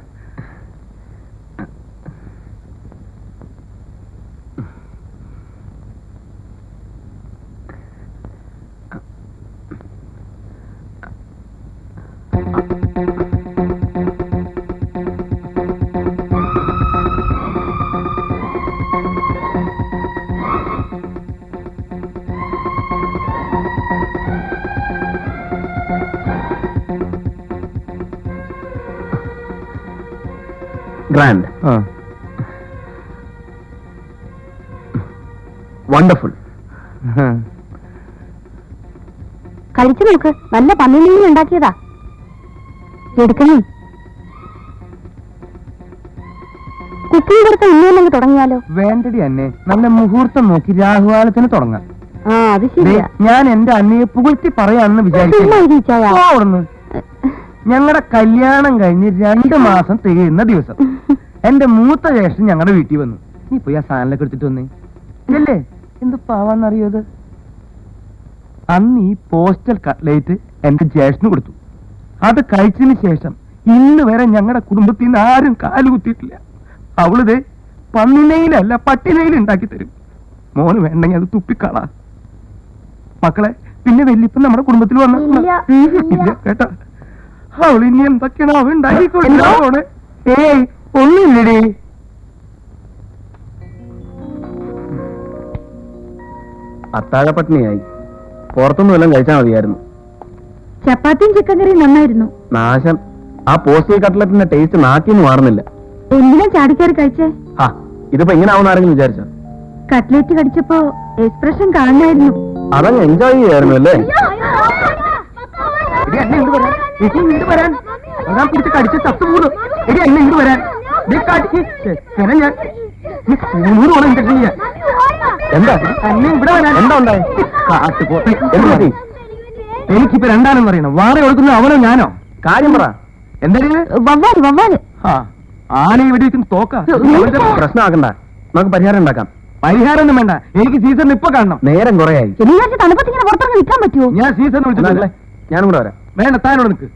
Grand, wonderful. കഴിച്ചു നോക്ക്, നല്ല പന്നിമീൻ ഉണ്ടാക്കിയതാ. എടുക്കണേ. കുക്കിംഗ് കൊടുത്ത ഇന്നേലെങ്കിൽ തുടങ്ങിയാലോ? വേണ്ടടി അന്നെ, നല്ല മുഹൂർത്തം നോക്കി രാഹുകാലത്തിന് തുടങ്ങാം. ആ അത് ദേ, ശരിയാ. ഞാൻ എന്റെ അന്നയെ പുകഴ്ത്തി പറയാന്ന് വിചാരിക്കുന്നു. ഞങ്ങളുടെ കല്യാണം കഴിഞ്ഞ് 2 മാസം തികയുന്ന ദിവസം എന്റെ മൂത്ത ജ്യേഷ്ഠൻ ഞങ്ങളുടെ വീട്ടിൽ വന്നു. നീ പോയി ആ സാധനങ്ങളൊക്കെ എടുത്തിട്ട് വന്നേ. അല്ലേ എന്ത് പാവാന്നറിയത്? അന്ന് ഈ പോസ്റ്റൽ കട്ട്ലേറ്റ് എന്റെ ജ്യേഷ്ഠന് കൊടുത്തു. അത് കഴിച്ചതിന് ശേഷം ഇന്ന് വരെ ഞങ്ങളുടെ കുടുംബത്തിൽ നിന്ന് ആരും കാലുകുത്തിയിട്ടില്ല. അവളിത് പന്നിനെയിലല്ല പട്ടിനെയിൽ ഉണ്ടാക്കി തരും. മോന് വേണ്ടെങ്കിൽ അത് തുപ്പിക്കളാ. മക്കളെ, പിന്നെ വല്യപ്പൻ നമ്മുടെ കുടുംബത്തിൽ വന്ന ഇല്ല കേട്ടാ. അവൾ ഇനി എന്തൊക്കെയാണ് അവ ഉണ്ടാക്കിക്കൊണ്ടേ? ഏയ് ഒന്നുമില്ലടി. അത്താഴപ്പട്ടിണിയായി. പുറത്തൊന്നും എല്ലാം കഴിച്ചാൽ മതിയായിരുന്നു. ചപ്പാത്തിയും ചിക്കൻ കറിയും നന്നായിരുന്നു. നാശം, ആ പോസ്റ്റൽ കട്ട്ലറ്റിന്റെ ടേസ്റ്റ് നാക്കിന്ന് മാറുന്നില്ല. എന്തിനാ ചാടിക്കറി കഴിച്ചേ? ആ ഇതിപ്പോ ഇങ്ങനെ ആവുന്ന ആരെങ്കിലും വിചാരിച്ചോ? കട്ട്ലേറ്റ് കടിച്ചപ്പോ എക്സ്പ്രഷൻ കാണായിരുന്നു. അതങ്ങ് എൻജോയ് ചെയ്യായിരുന്നു അല്ലേ? എടി എന്നെ ഇങ്ങോട്ട് വരാൻ. എടി ഇങ്ങോട്ട് വരാൻ. ഞാൻ പിടിച്ച് കടിച്ച് ചത്തുപോകും. എടി എന്നെ ഇങ്ങോട്ട് വരാൻ. നീ കാട്ടിക്ക് ഞാൻ നീ 100 ഇൻജക്ഷൻ ചെയ്യാൻ. എന്താ എന്നെ ഇവിടെ വരാൻ. എന്താ ഉണ്ടായി? കാട്ടുപോട്ടെ. എന്ത് പറ്റി? എനിക്കിപ്പോ രണ്ടാണെന്ന് പറയണം. വാറ കൊടുക്കുന്ന അവനോ ഞാനോ? കാര്യം പറ. എന്തായാലും വവ്വാല് വവ്വാല്. ആന ഇവിടെ ഇരിക്കും തോക്ക. പ്രശ്നമാക്കണ്ട, നമുക്ക് പരിഹാരം ഉണ്ടാക്കാം. പരിഹാരം ഒന്നും വേണ്ട. എനിക്ക് സീസൺ ഇപ്പൊ കാണണം. നേരം കുറയായി. എനിക്ക് തണുപ്പത്തിങ്ങനെ പുറത്തിറങ്ങി നിൽക്കാൻ പറ്റുമോ? ഞാൻ സീസൺ വിളിച്ചിട്ടില്ല. ഞാനും കൂടെ വരാം. വേണ്ട, താനോട് നിൽക്ക്.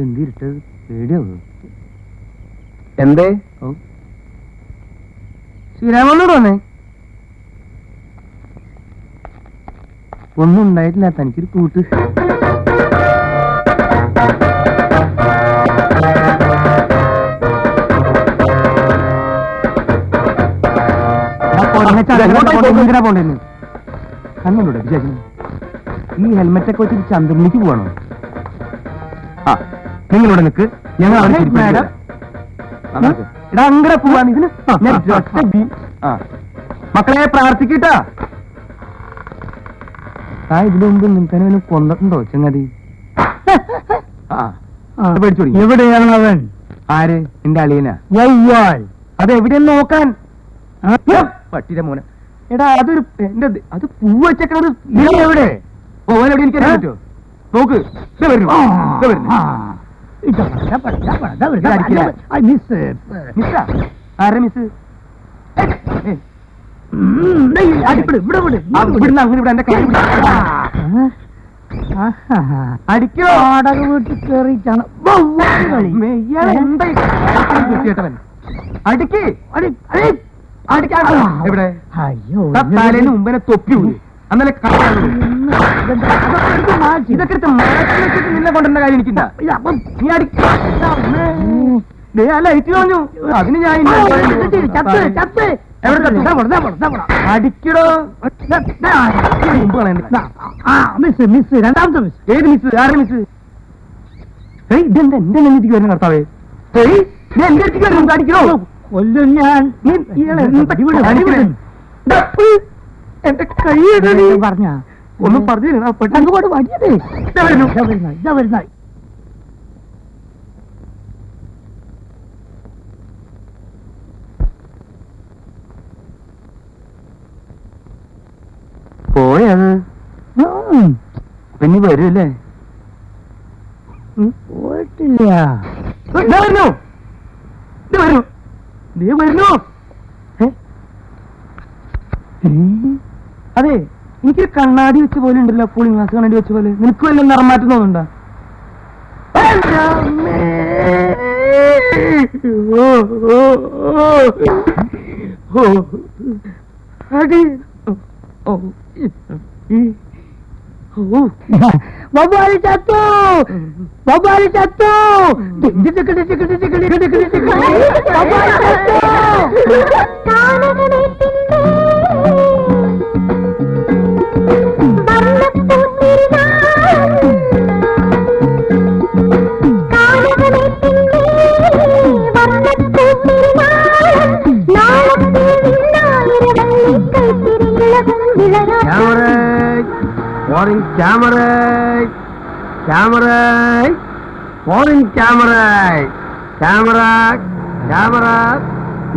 എന്തിരിട്ടത് പേടിയാവോ? എന്തേ? ശ്രീരാമനോട് വന്നേ. ഒന്നും ഉണ്ടായിട്ടില്ല. തനിക്കൊരു കൂട്ട്. പോണ്ടേന്ന് കണ്ണൂടെ വിചാരിക്കുന്നു. ഈ ഹെൽമെറ്റൊക്കെ വെച്ചിട്ട് ചന്ദ്രനിലേക്ക് പോവാണോ? ആ നിങ്ങളിവിടെ നിൽക്ക്. ഞങ്ങൾ അവിടെ മാഡം. എടാ അങ്ങനെ പോവാൻ ഇതിന് മക്കളെ പ്രാർത്ഥിക്കട്ടാ. ആ ഇതിനു മുമ്പ് നിനക്കനെ കൊന്നിട്ടുണ്ടോ ചങ്ങാതി? ആ പേടിച്ചു തുടങ്ങി. എവിടെയാണ് അവൻ? ആര്? എന്റെ അളിയനാ. വവ്വാൽ. അതെവിടെയെന്ന് നോക്കാൻ. പട്ടിയുടെ മോനെ. എടാ അതൊരു എന്റെ അത് പൂവ് വെച്ചേക്കണത്. നീ എവിടെ? ഓൻ എവിടെ എനിക്കറിയാൻ പറ്റുമോ? നോക്ക്. ദേ വരുന്നു. ദേ വരുന്നു. മിസ്സാ? ആരാ മിസ്? ഇവിടുന്ന് അങ്ങനെ ഇവിടെ എന്റെ കൈ അടിക്കോ. വാടക വീട്ടിൽ കയറിയിട്ടാണ് കേട്ടവൻ. അടിക്ക്. എവിടെ? അയ്യോ തലേന്ന് മുമ്പേ തൊപ്പി പോയി. അന്നലെ ഇതൊക്കെ എടുത്ത് മാറ്റി വെച്ചിട്ട് നിന്നെ കൊണ്ടുവന്ന കാര്യം എനിക്കില്ല. നീ ലൈറ്റ് കളഞ്ഞു. അതിന് ഞാൻ അടിക്കടോ. മിസ് മിസ് രണ്ടാമത്തെ മിസ്. ഏത് മിസ്? ആരുടെ മിസ്? ഇതെന്താ എന്റെ നെഞ്ഞിക്ക് വരുന്ന കർത്താവേ? എന്റെ അടുത്തേക്ക് വരുന്നു. അടിക്കണോ? കൊല്ലും ഞാൻ. എന്റെ കൈ പറഞ്ഞ ഒന്നും പറഞ്ഞു പെട്ടെന്ന് പാട് വടിയതേ. ഇതാ വരുന്ന പോയത്. പിന്നെ വരൂല്ലേ? പോയിട്ടില്ല. വരുന്നു. അതെ, എനിക്കൊരു കണ്ണാടി വെച്ച പോലെ ഉണ്ടല്ലോ. കൂളിംഗ് ഗ്ലാസ് കണ്ണാടി വെച്ച പോലെ. നിനക്ക് വല്ല നിറം മാറ്റം തോന്നുന്നുണ്ടോ? ബൊബ്ബാലി ചത്തു. ബൊബ്ബാലി ചത്തു.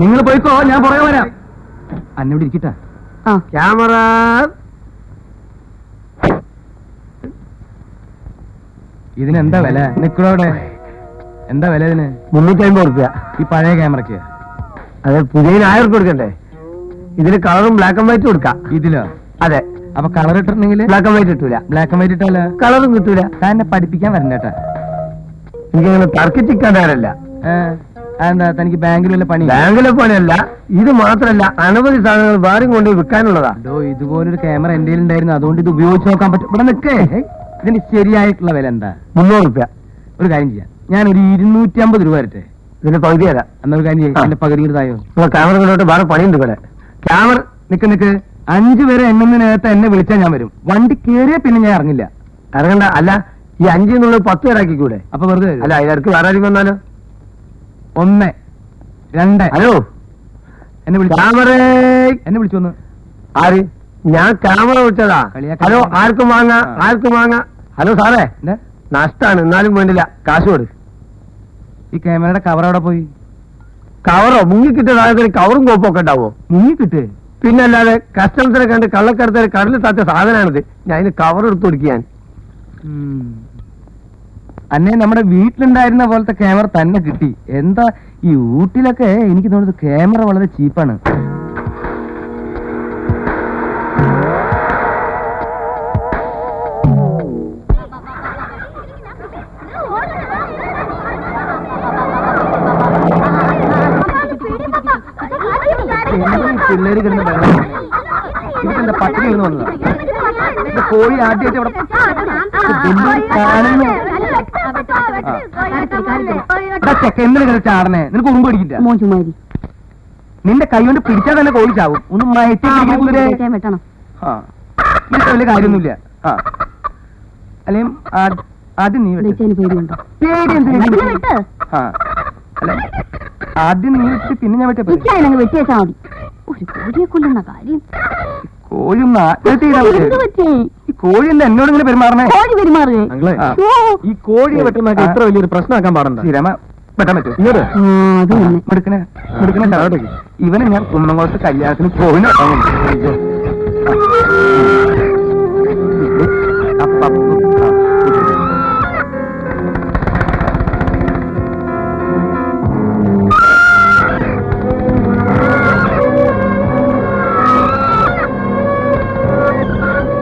നിങ്ങൾ പോയിക്കോ, ഞാൻ പുറകെ വരാം. അന്നോട് ഇരിക്കട്ടാ. ക്യാമറ. ഇതിനെന്താ വില? നിക്കടോടെ എന്താ വില ഇതിന്? 350 റുപ്യ. ഈ പഴയ ക്യാമറയ്ക്ക്. അതെ, പുതിയ 1000 റുപ്യ കൊടുക്കണ്ടേ? ഇതിന് കളറും ബ്ലാക്ക് ആൻഡ് വൈറ്റും കൊടുക്കാം. ഇതിലോ? അതെ. അപ്പൊ കളർ ഇട്ടിട്ടുണ്ടെങ്കിൽ ബ്ലാക്ക് ആൻഡ് വൈറ്റ് കിട്ടൂല. ബ്ലാക്ക് ആൻഡ് വൈറ്റ് ഇട്ടല്ല കളറും കിട്ടൂല. താൻ എന്നെ പഠിപ്പിക്കാൻ വരണ്ടേട്ടാ. എനിക്കങ്ങനെ തർക്കിച്ചിക്കാനല്ല. അതെന്താ തനിക്ക് ബാങ്കിൽ വല്ല പണി? ബാങ്കിലെ പണിയല്ല, ഇത് മാത്രല്ല അനവധി സാധനങ്ങൾ വേറെ കൊണ്ട് വിൽക്കാനുള്ളതാ. ഇതുപോലൊരു ക്യാമറ എന്റെ ഉണ്ടായിരുന്നു, അതുകൊണ്ട് ഇത് ഉപയോഗിച്ച് നോക്കാൻ പറ്റും. ഇവിടെ നിൽക്കേ. ഇതിന് ശരിയായിട്ടുള്ള വില എന്താ? 300 റുപ്യ. ഒരു കാര്യം ചെയ്യാം, ഞാനൊരു 250 രൂപ വരട്ടെ. ഇതിന്റെ പകുതി തരാം. എന്നൊരു കാര്യം ചെയ്യാം, എന്റെ പകുതി തായോ. ക്യാമറ കൊണ്ടോട്ട് വേറെ പണിയുണ്ട് ഇവിടെ. ക്യാമറ നിക്ക് 5 പേരെ എണ്ണുന്നതിനകത്ത് എന്നെ വിളിച്ചാൽ ഞാൻ വരും. വണ്ടി കേറിയ പിന്നെ ഞാൻ ഇറങ്ങില്ല. ഇറങ്ങണ്ട. അല്ല, ഈ 5 എന്നുള്ളത് 10 പേരാക്കിക്കൂടെ? അപ്പൊ വെറുതെ അല്ല, അതിനിടക്ക് വേറെ ആരും വന്നാലോ? 1 2. ഹലോ, എന്നെ വിളിച്ചു. ക്യാമറ എന്നെ വിളിച്ചു വന്ന്. ആര്? ഞാൻ ക്യാമറ വിളിച്ചതാ. ഹലോ, ആർക്കും വാങ്ങാ. ഹലോ സാറേ, നഷ്ടാണ്, എന്നാലും വേണ്ടില്ല, കാശ് കൊടു. ഈ ക്യാമറയുടെ കവർ അവിടെ പോയി. കവറോ? മുങ്ങിക്കിട്ട കവറും കോപ്പൊക്കെ ഉണ്ടാവോ? മുങ്ങിക്കിട്ട് പിന്നല്ലാതെ കസ്റ്റംസിനെ കണ്ട് കള്ളക്കടത്ത് കടലിൽ താത്ത സാധനമാണിത്. ഞാൻ അതിന് കവർ എടുത്തു കൊടുക്കാൻ. അന്നെ നമ്മുടെ വീട്ടിലുണ്ടായിരുന്ന പോലത്തെ ക്യാമറ തന്നെ കിട്ടി. എന്താ ഈ ഊട്ടിലൊക്കെ എനിക്ക് തോന്നുന്നത് ക്യാമറ വളരെ ചീപ്പാണ്. പിള്ളേര് കിടന്ന് ഇതെന്താ പട്ടിണി എന്ന് വന്നതാ? കോഴി ആദ്യമായിട്ട് ഇവിടെ എന്തിനു കളിച്ച ആടനെ? നിനക്ക് ഉറുമ്പ് പിടിക്കില്ല. നിന്റെ കൈ കൊണ്ട് പിടിച്ചാൽ തന്നെ കോഴി ചാവും. ഒന്ന് മയറ്റി വെട്ടണം. ഇതൊക്കെ വലിയ കാര്യമൊന്നുമില്ല. അല്ലെങ്കിൽ ആദ്യം നീ പേടിയുണ്ടോ? പേടി എന്തിനാ? അല്ല, ആദ്യം നീ വെച്ച് പിന്നെ ഞാൻ വെട്ടിയാ വെട്ടിയേച്ചാ മതി. ഒരു കോഴിയെ കൊല്ലുന്ന കാര്യം. കോഴി ഒന്ന് ആത്മഹത്യ ചെയ്താൽ മതി. എന്ത് പറ്റി? ഈ കോഴി എന്താ എന്നോട് ഇങ്ങനെ പെരുമാറണേ? കോഴി പെരുമാറുകയെ അങ്ങളെ ആ. ഈ കോഴിയെ വെട്ടുന്നൊക്കെ ഇത്ര വലിയൊരു പ്രശ്നമാക്കാൻ പാടണ്ട. ശ്രീരാമ വെട്ടാൻ പറ്റുമോ? അത് തന്നെ. എടുക്കണേ ഇവനെ ഞാൻ കുന്നംകുളത്ത് കല്യാണത്തിന് കോഴിനെ വെട്ടാൻ കൊണ്ടുപോയി.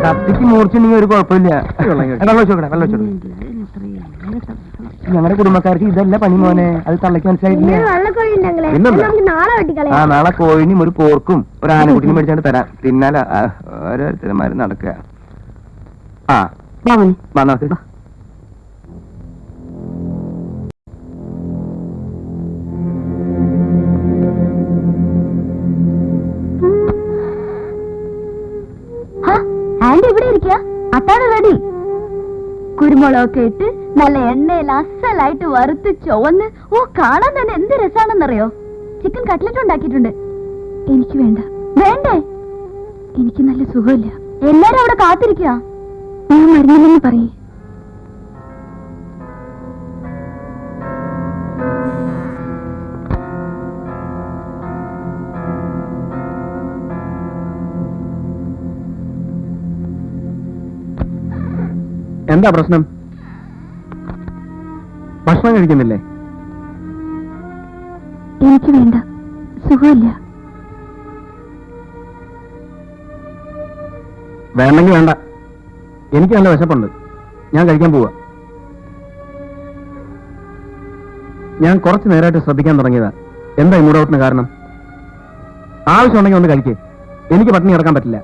കത്തിക്ക് മൂർച്ചുണ്ടെങ്കിൽ ഒരു കുഴപ്പമില്ല. വെള്ളം വെച്ചോക്കണേ. ഞങ്ങളുടെ കുടുംബക്കാർക്ക് ഇതല്ല പണി മോനെ, അത് തള്ളക്ക് മനസ്സിലായിട്ടില്ല. ആ നാളെ കോഴിനും ഒരു പോർക്കും ഒരു ആനക്കുട്ടിനും മേടിച്ചാണ്ട് തരാം. തിന്നാല ഓരോരുത്തരന്മാര് നടക്കുക. ആ വാ നോക്ക്. ആന്റി ഇവിടെ ഇരിക്കുക. അത്താഴം റെഡി. കുരുമുളകൊക്കെ ഇട്ട് നല്ല എണ്ണയിൽ അസലായിട്ട് വറുത്ത് ചുവന്ന് കാണാൻ തന്നെ എന്ത് രസാണെന്നറിയോ. ചിക്കൻ കട്ട്ലറ്റ് ഉണ്ടാക്കിയിട്ടുണ്ട്. എനിക്ക് വേണ്ട. വേണ്ടേ? എനിക്ക് നല്ല സുഖമില്ല. എല്ലാരും അവിടെ കാത്തിരിക്കുക. ഞാൻ മരുന്നില്ലെന്ന് പറയേ. എന്താ പ്രശ്നം? ഭക്ഷണം കഴിക്കുന്നില്ലേ? എനിക്ക് വേണ്ട. സുഖമില്ല. വേണ്ടെങ്കിൽ വേണ്ട. എനിക്ക് നല്ല വിശപ്പുണ്ട്. ഞാൻ കഴിക്കാൻ പോവാ. ഞാൻ കുറച്ച് നേരമായിട്ട് ശ്രദ്ധിക്കാൻ തുടങ്ങിയതാ. എന്താ ഈ മൂടൗട്ടിന് കാരണം? ആവശ്യമുണ്ടെങ്കിൽ ഒന്ന് കഴിക്കേ. എനിക്ക് പട്ടിണി കിടക്കാൻ പറ്റില്ല.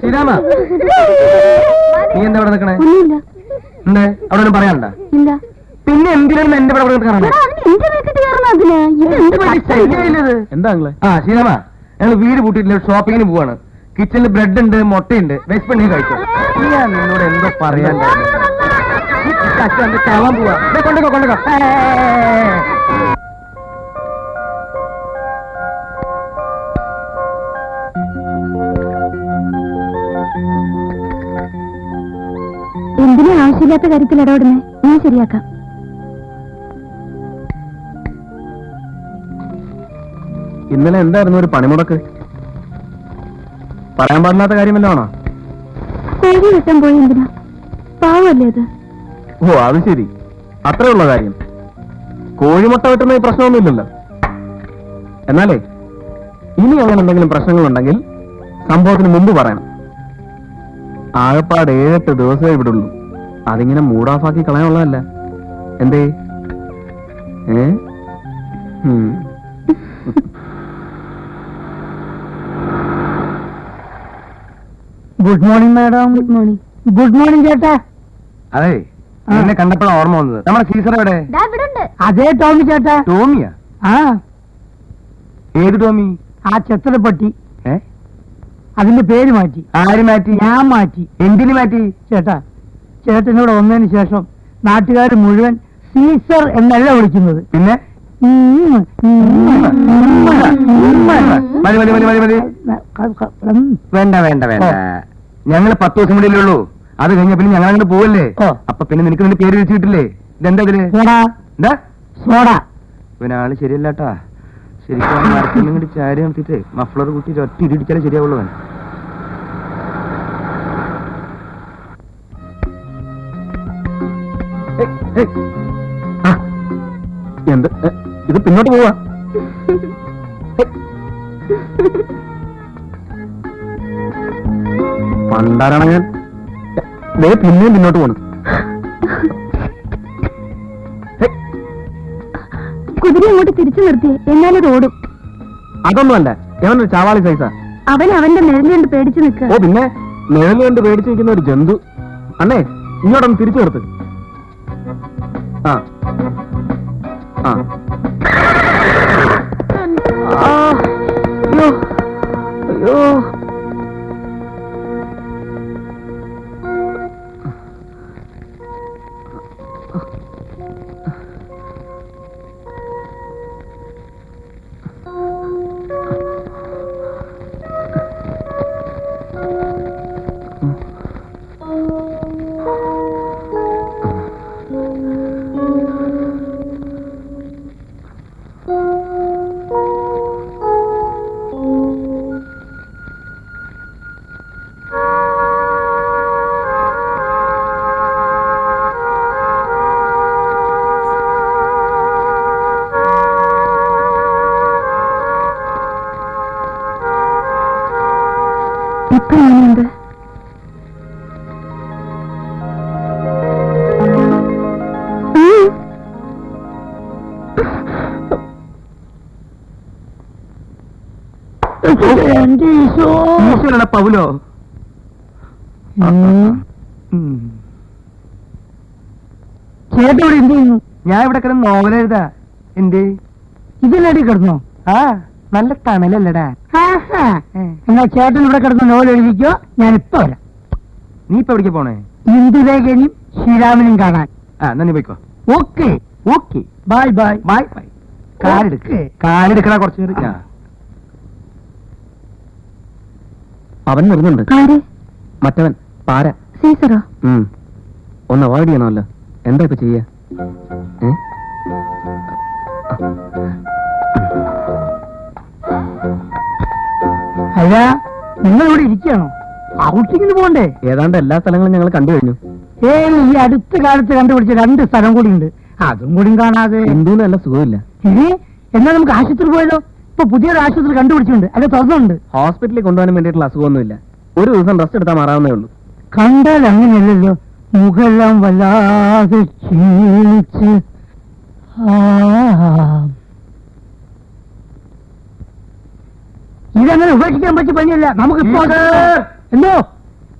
ശ്രീരാമ, നീ എന്താ അവിടെ നിൽക്കണേ? എന്തേ അവിടെ ഒന്നും പറയാനുണ്ട? പിന്നെ എന്തിനാണ് എന്റെ ഇവിടെ കാണാൻ? എന്താ ആ ശ്രീരാമ, ഞങ്ങൾ വീട് പൂട്ടിയിട്ടില്ല, ഷോപ്പിങ്ങിന് പോവാണ്. കിച്ചണിൽ ബ്രെഡ് ഉണ്ട്, മുട്ടയുണ്ട്. വെസ്റ്റ് പണി കഴിച്ചോ. ഞാൻ നിന്നോട് എന്തോ പറയാൻ ചാവാൻ പോവാ. കൊണ്ടുക്കോ. എന്തിനാ ആവശ്യമില്ലാത്ത കാര്യത്തിൽ ഇടപെടുന്നേ? ഞാൻ ശരിയാക്കാം. ഇന്നലെ എന്തായിരുന്നു ഒരു പണിമുടക്ക്? പറയാൻ പാടില്ലാത്ത കാര്യമല്ലോ ആണോ? കോഴി വെട്ടാൻ പോയി. എന്തിനാ? പാവല്ലേ അത്? ഓ അത് ശരി, അത്രയുള്ള കാര്യം. കോഴിമുട്ട വെട്ടുന്ന ഈ പ്രശ്നമൊന്നുമില്ലല്ലോ. എന്നാലേ ഇനി അങ്ങനെ എന്തെങ്കിലും പ്രശ്നങ്ങളുണ്ടെങ്കിൽ സംഭവത്തിന് മുമ്പ് പറയണം. ആകപ്പാട് 7-8 ദിവസമേ ഇവിടെ ഉള്ളൂ. അതിങ്ങനെ മൂഡ് ഓഫ് ആക്കി കളയാനുള്ളതല്ല. എന്തേ? Good morning madam. Good morning. Good morning ചേട്ടാ. അതെ, എന്നെ കണ്ടപ്പോഴാണ് ഓർമ്മ വന്നത്. നമ്മുടെ സീസർ എവിടെ? അതേ ടോമി ചേട്ടാ. ടോമിയാ? ആ, ഏത് ടോമി? ആ ചെത്തലപ്പട്ടി. അതിന്റെ പേര് മാറ്റി. ആര് മാറ്റി? ഞാൻ മാറ്റി. എന്തിനു മാറ്റി? ചേട്ടാ, ചേട്ടനോട് വന്നതിന് ശേഷം നാട്ടുകാർ മുഴുവൻ സീസർ എന്നല്ല വിളിക്കുന്നത്. പിന്നെ വേണ്ട. ഞങ്ങൾ 10 ദിവസം കൂടെ ഉള്ളൂ. അത് കഴിഞ്ഞ പിന്നെ ഞങ്ങൾ അങ്ങോട്ട് പോവല്ലേ. അപ്പൊ പിന്നെ നിനക്ക് നിന്റെ പേര് വെച്ച് കിട്ടില്ലേ? ഇതെന്താ ഇതില്? എന്താ സോഡ? പിന്നെ ആള് ശരിയല്ലാട്ടാ. ശരിക്കും മരത്തിനും കൂടി ചാരി നിർത്തിട്ട് മഫ്ലർ കൂട്ടി ഒറ്റ ഇടിച്ചാലേ ശരിയാവുള്ളൂ. എന്ത് ഇത് പിന്നോട്ട് പോവാ. പണ്ടാരാണ് ഞാൻ പിന്നെയും പിന്നോട്ട് പോണു. കുതിര അങ്ങോട്ട് തിരിച്ചു നിർത്തി, എന്നാലും ഓടും. അതൊന്നുമല്ല, ഞാനൊരു ചാവാളി സൈസാ. അവൻ അവന്റെ നിഴല് കണ്ട് പേടിച്ചു നിൽക്കുക. ഓ പിന്നെ നിഴല് കൊണ്ട് പേടിച്ചു നിൽക്കുന്ന ഒരു ജന്തു. അണ്ണേ ഇങ്ങോട്ടൊന്ന് തിരിച്ചു നിർത്ത്. ആ ആ അയ്യോ അയ്യോ. ഇപ്പൊ ഞാനുണ്ട്. ഈശ്വരടാ പൗലോ. ചേട്ടൻ ഇവിടെ എന്ത് ചെയ്യുന്നു? ഞാൻ ഇവിടെ കിടന്ന് നോവൽ എഴുതാ. എന്തേ ഇതിലടി കിടന്നോ? ആ നല്ല തണലല്ലടാ. എന്നാ ചേട്ടൻ ഇവിടെ കിടന്ന് നോവൽ എഴുതിക്കോ, ഞാനിപ്പോ വരാം. നീ ഇപ്പൊ എവിടേക്ക് പോണേ? ഇന്ദുലേഖനും ശ്രീരാമനും കാണാൻ. ആ എന്നാ നീ പോയിക്കോ. Okay okay bye bye. Bye bye. കാലെടുക്ക Okay. കാലെടുക്കണ കുറച്ച് നേരം. ആ. അവൻ വരുന്നുണ്ട്. ആര്? മറ്റവൻ പാര. സീസറോ? ഒന്ന് അവോയ്ഡ് ചെയ്യണമല്ലോ. എന്താ ഇപ്പൊ ചെയ്യാ? അല്ല, നിങ്ങൾ ഇവിടെ ഇരിക്കുകയാണോ? ഔട്ടിങ്ങിന് പോകണ്ടേ? ഏതാണ്ട് എല്ലാ സ്ഥലങ്ങളും ഞങ്ങൾ കണ്ടു കഴിഞ്ഞു. ഈ അടുത്ത കാലത്ത് കണ്ടുപിടിച്ച 2 സ്ഥലം കൂടി ഉണ്ട്, അതും കൂടി കാണാതെ. എന്തിനും നല്ല സുഖമില്ല. എന്നാ നമുക്ക് ആശുപത്രി പോയാലോ? ഇപ്പൊ പുതിയൊരു ആശുപത്രി കണ്ടുപിടിച്ചിട്ടുണ്ട്, അത് തുറന്നുണ്ട്. ഹോസ്പിറ്റലിൽ കൊണ്ടുപോകാൻ വേണ്ടിയിട്ടുള്ള അസുഖമൊന്നുമില്ല. ഒരു ദിവസം റെസ്റ്റ് എടുത്താൽ മാറാവുന്നേ ഉള്ളൂ. കണ്ടാൽ അങ്ങനെയല്ലല്ലോ, മുഖെല്ലാം വല്ലാതെ ക്ഷീണിച്ച്. ഇതങ്ങനെ ഉപേക്ഷിക്കാൻ പറ്റിയ പണിയല്ല. നമുക്കിപ്പോ എന്തോ,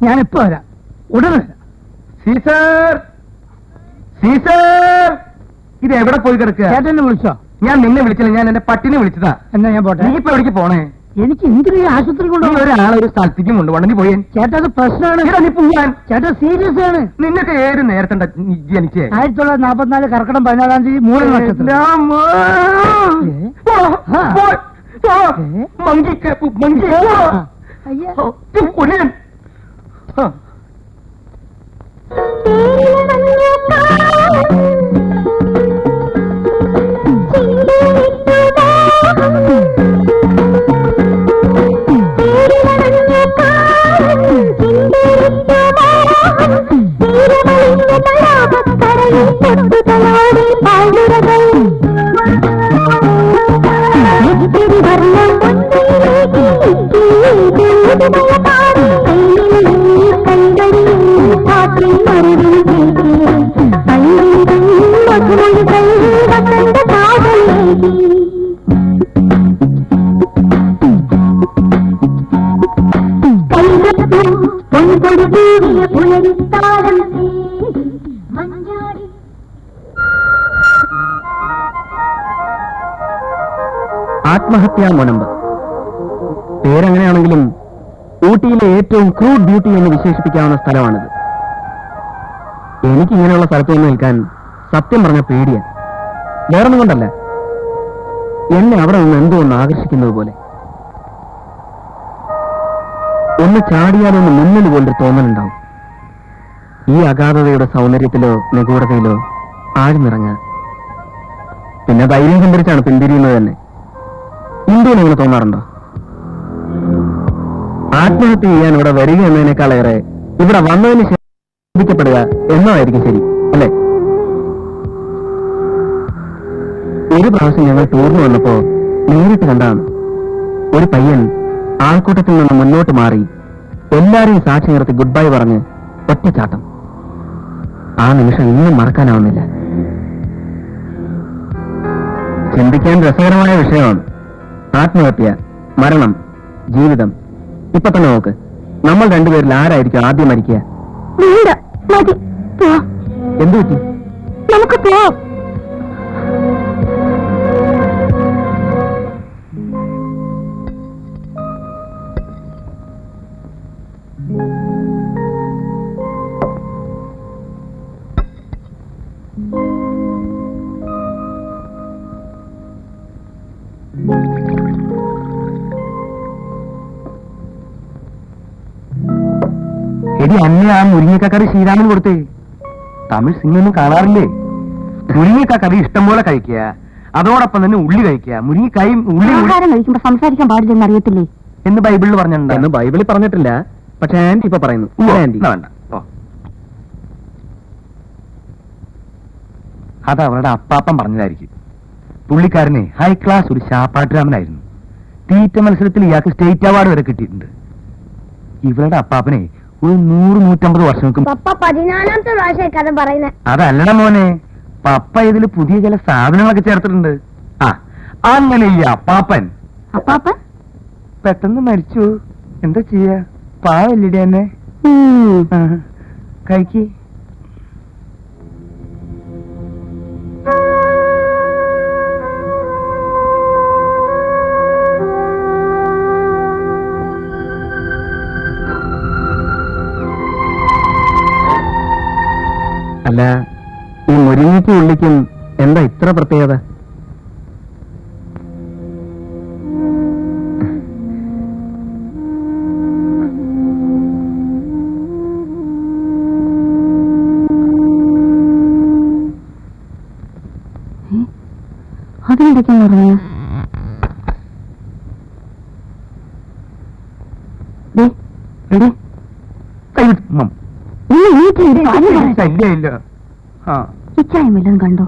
ഞാനിപ്പോ വരാം, ഉടനെ വരാം. സീസർ, സീസർ, ഇത് എവിടെ പോയി കിടക്കുക? ചേട്ടനെ വിളിച്ചോ? ഞാൻ നിന്നെ വിളിച്ചില്ല, ഞാൻ എന്റെ പട്ടിനെ വിളിച്ചതാ. എന്നാ ഞാൻ പോട്ടെ. നീ ഇപ്പൊ എവിടേക്ക് പോണേ? എനിക്ക് എന്തിനു ഈ ആശുപത്രി നീ കൊണ്ടുപോകും? ഒരാളെ ഒരു സ്ഥലത്തേക്കും കൊണ്ടുപോകണം. നീ പോയേ. ചേട്ടാ, അത് പ്രശ്നമാണ്. നീ പോവാൻ. ചേട്ടാ സീരിയസ് ആണ്. നിന്നൊക്കെ ഏത് നേരത്തെ ജനിച്ചേ? 1944 കർക്കിടകം 14 തീയതി 3 നക്ഷത്രം. മങ്കിക്കപ്പ് മങ്കി. അയ്യ. കൊല്ലൻ. ആത്മഹത്യാ മുനമ്പ് പേരെങ്ങനെയാണെങ്കിലും ഊട്ടിയിലെ ഏറ്റവും ക്രൂഡ് ബ്യൂട്ടി എന്ന് വിശേഷിപ്പിക്കാവുന്ന സ്ഥലമാണിത്. എനിക്ക് ഇങ്ങനെയുള്ള സ്ഥലത്ത് നിന്ന് നിൽക്കാൻ സത്യം പറഞ്ഞ പേടിയാ. വേറൊന്നും കൊണ്ടല്ല, എന്നെ അവിടെ നിന്ന് എന്തോ ഒന്ന് ആകർഷിക്കുന്നത് പോലെ. ഒന്ന് ചാടിയാലൊന്ന് മുന്നിൽ പോലൊരു തോന്നലുണ്ടാവും. ഈ അഗാധതയുടെ സൗന്ദര്യത്തിലോ നിഗൂഢതയിലോ ആഴ്ന്നിറങ്ങാൻ. പിന്നെ ധൈര്യം സംഭരിച്ചാണ് പിന്തിരിയുന്നത് തന്നെ. ഇന്ത്യയിൽ അങ്ങനെ തോന്നാറുണ്ടോ? ആത്മഹത്യ ചെയ്യാൻ ഇവിടെ വരിക എന്നതിനേക്കാളേറെ ഇവിടെ വന്നതിന് ശേഷം എന്നതായിരിക്കും ശരി, അല്ലേ? ഒരു പ്രാവശ്യം ഞങ്ങൾ ടൂറിന് വന്നപ്പോ നേരിട്ട് കണ്ടതാണ്. ഒരു പയ്യൻ ആൾക്കൂട്ടത്തിൽ നിന്ന് മുന്നോട്ട് മാറി എല്ലാരെയും സാക്ഷി നിർത്തി ഗുഡ് ബൈ പറഞ്ഞ് ഒറ്റച്ചാട്ടം. ആ നിമിഷം ഇന്നും മറക്കാനാവുന്നില്ല. ചിന്തിക്കാൻ രസകരമായ വിഷയമാണ്. ആത്മഹത്യ, മരണം, ജീവിതം. ഇപ്പൊ തന്നെ നോക്ക്, നമ്മൾ രണ്ടുപേരിൽ ആരായിരിക്കും ആദ്യം മരിക്കുക? വേണ്ട, മതി, പോ. എന്തു പറ്റി? നമുക്ക് പോ. എടി അന്ന് ആ മുരിങ്ങക്കറി ശ്രീരാമൻ കൊടുത്തേ. തമിഴ് സിനിമയൊന്നും കാണാറില്ലേ? മുരിങ്ങക്കറി ഇഷ്ടം പോലെ കഴിക്കുക, അതോടൊപ്പം തന്നെ ഉള്ളി കഴിക്കുക. മുരിങ്ങക്കായും ഉള്ളി ആഹാരം കഴിക്കുമ്പോ സംസാരിക്കാൻ പാടില്ലെന്ന് അറിയത്തില്ലേ? എന്ന് ബൈബിളിൽ പറഞ്ഞിട്ടുണ്ട്. എന്ന് ബൈബിളിൽ പറഞ്ഞിട്ടില്ല, പക്ഷെ ആന്റി ഇപ്പൊ പറയുന്നു. ആന്റി വേണ്ട, അത് അവരുടെ അപ്പാപ്പൻ പറഞ്ഞതായിരിക്കും. പുള്ളിക്കാരനെ ഹൈ ക്ലാസ് ഒരു ശാപ്പാട്ടുരാമനായിരുന്നു. തീറ്റ മത്സരത്തിൽ ഇയാൾക്ക് സ്റ്റേറ്റ് അവാർഡ് വരെ കിട്ടിയിട്ടുണ്ട്. ഇവരുടെ അപ്പാപ്പനെ ഒരു 100-150 വർഷങ്ങൾക്ക് പപ്പ 14ാമത്തെ പ്രാവശ്യം കഥ പറയുന്നത്. അതല്ലട മോനെ, പപ്പ ഇതിൽ പുതിയ ചില സാധനങ്ങളൊക്കെ ചേർത്തിട്ടുണ്ട്. ആ അങ്ങനെ ഈ അപ്പാപ്പൻ പെട്ടെന്ന് മരിച്ചു. എന്താ ചെയ്യാ? പാവല്ലിടെ എന്നെ കഴിക്ക്. അല്ല, ഈ മുരിങ്ങയ്ക്കും ഉള്ളിക്കും എന്താ ഇത്ര പ്രത്യേകത? അതിനെന്തൊക്കെയാ പറഞ്ഞു? ഇച്ചായ്മല്ലെന്ന് കണ്ടോ?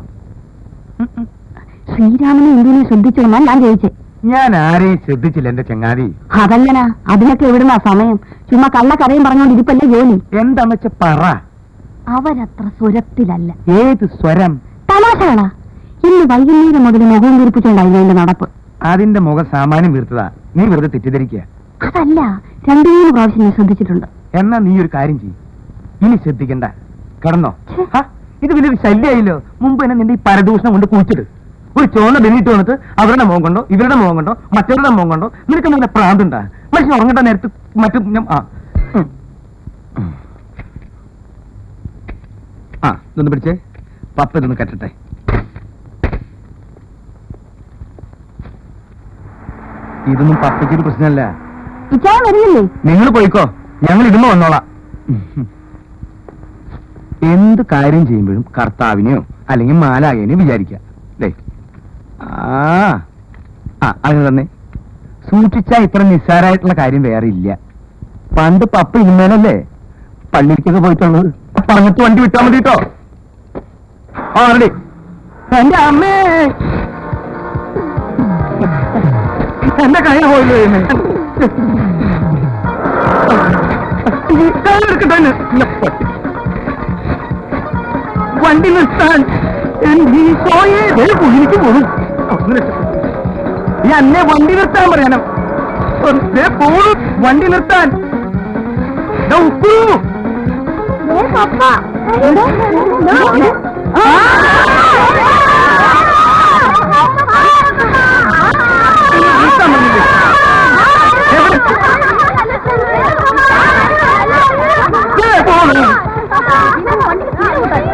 ശ്രീരാമനെ എന്തിനെ ശ്രദ്ധിച്ചോന്നാ ഞാൻ ചോദിച്ചേ. ഞാൻ ആരെയും ശ്രദ്ധിച്ചില്ല എന്റെ ചങ്ങാതി. അതല്ലനാ, അതിനൊക്കെ എവിടുന്നാ സമയം? ചുമ്മാ കള്ളക്കഥയും പറഞ്ഞോണ്ട് ഇരിപ്പല്ലേ ജോലി. എന്താന്ന് വെച്ച പറ. അവരത്ര സ്വരത്തിലല്ല. ഏത് സ്വരം? തമാശകളാ. ഇന്ന് വൈകുന്നേരം മുതൽ മുഖം വീർപ്പിച്ചോണ്ടായിരുന്നു എന്റെ നടപ്പ്. അതിന്റെ മുഖം സാമാന്യം വീർത്തതാ. നീ വെറുതെ തെറ്റിദ്ധരിക്കുക. അതല്ല, 2-3 പ്രാവശ്യം ഞാൻ ശ്രദ്ധിച്ചിട്ടുണ്ട്. എന്നാ നീ ഒരു കാര്യം ചെയ്യും, ഇനി ശ്രദ്ധിക്കണ്ട, കിടന്നോ. ഇത് വലിയൊരു ശല്യായില്ലോ. മുമ്പ് തന്നെ നിന്റെ ഈ പരദൂഷണം കൊണ്ട് കുഴിച്ചിട്. ഒരു ചോന്ന ബെന്നിട്ട് വന്നിട്ട് അവരുടെ മുഖം കൊണ്ടോ ഇവരുടെ മുഖം കൊണ്ടോ മറ്റവരുടെ മുഖം കൊണ്ടോ നിനക്ക് നിന്റെ പ്രാന്തുണ്ടാ? മനുഷ്യൻ ഉറങ്ങേണ്ട നേരത്ത് മറ്റു ഇതൊന്ന് പിടിച്ചേ. പപ്പ ഇതൊന്ന് കെട്ടട്ടെ. ഇതൊന്നും പപ്പയ്ക്കൊരു പ്രശ്നമല്ല. ഇച്ചായ വരില്ലേ? നിങ്ങൾ പോയിക്കോ, ഞങ്ങൾ ഇടുമ്പോ വന്നോളാം. എന്ത് കാര്യം ചെയ്യുമ്പോഴും കർത്താവിനെയോ അല്ലെങ്കിൽ മാലാകേനെയോ വിചാരിക്കാം. അങ്ങനെ തന്നെ സൂക്ഷിച്ചാ ഇത്ര നിസ്സാരമായിട്ടുള്ള കാര്യം വേറെ ഇല്ല. പണ്ട് പപ്പ ഇന്നലല്ലേ പള്ളിക്കൊക്കെ പോയിട്ടുള്ളത്. പറഞ്ഞിട്ട് വണ്ടി വിട്ടാ മതി കേട്ടോ. റെഡി. എന്റെ അമ്മേ, എന്റെ കൈ പോയില്ലേ? കൈയെടുക്കട്ടെ. വണ്ടി നിർത്താൻ കുഴിക്ക് പോകും. ഈ അന്നെ വണ്ടി നിർത്താൻ പറയാനും പോണു. വണ്ടി നിർത്താൻ ഉപ്പു.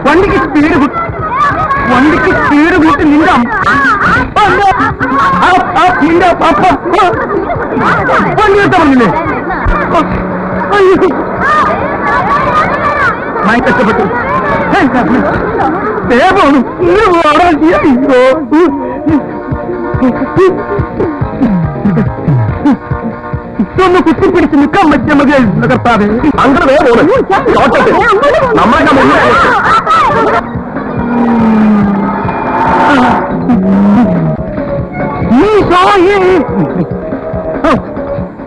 വണ്ടിക്ക് സ്പീഡ് കൂട്ടി നിന്റെ നിന്റെ പപ്പ വണ്ടി നിർത്താൻ പറഞ്ഞില്ലേ? മായി കഷ്ടപ്പെട്ടു. പോണു ഇതൊന്ന് കുത്തിപ്പിടിച്ച് നിൽക്കാൻ പറ്റിയ മതിയായിരുന്നു കർത്താവേ. അങ്ങനെ വേറെ നമ്മളെ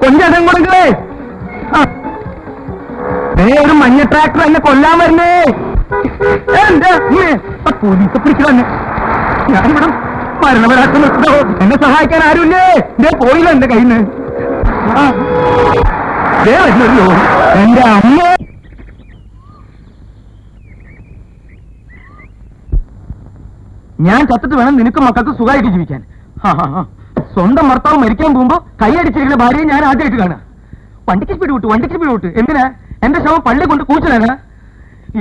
കൊഞ്ചം കൊടുക്കേ. ഒരു മഞ്ഞ ട്രാക്ടർ എന്നെ കൊല്ലാൻ വരുന്നേ. എന്റെ പോലീസ് പിടിച്ചു തന്നെ. ഞാനിവിടെ മരണവരാക്കം നിർത്തോ. എന്നെ സഹായിക്കാൻ ആരുമില്ലേ? ഇതേ പോയില്ല എന്റെ കയ്യിൽ നിന്ന്. വരുന്നല്ലോ എന്റെ അമ്മ. ഞാൻ ചത്തിട്ട് വേണം നിനക്ക് മക്കൾക്ക് സുഖമായിട്ട് ജീവിക്കാൻ. സ്വന്തം ഭർത്താവ് മരിക്കാൻ പോകുമ്പോ കൈയടിച്ചിരിക്കുന്ന ഭാര്യയെ ഞാൻ ആദ്യമായിട്ട് കാണാം. വണ്ടിക്ക് സ്പീഡ് വിട്ടു. എന്തിനാ? എന്റെ ശവം പള്ളി കൊണ്ട് കൂച്ചലാണ്.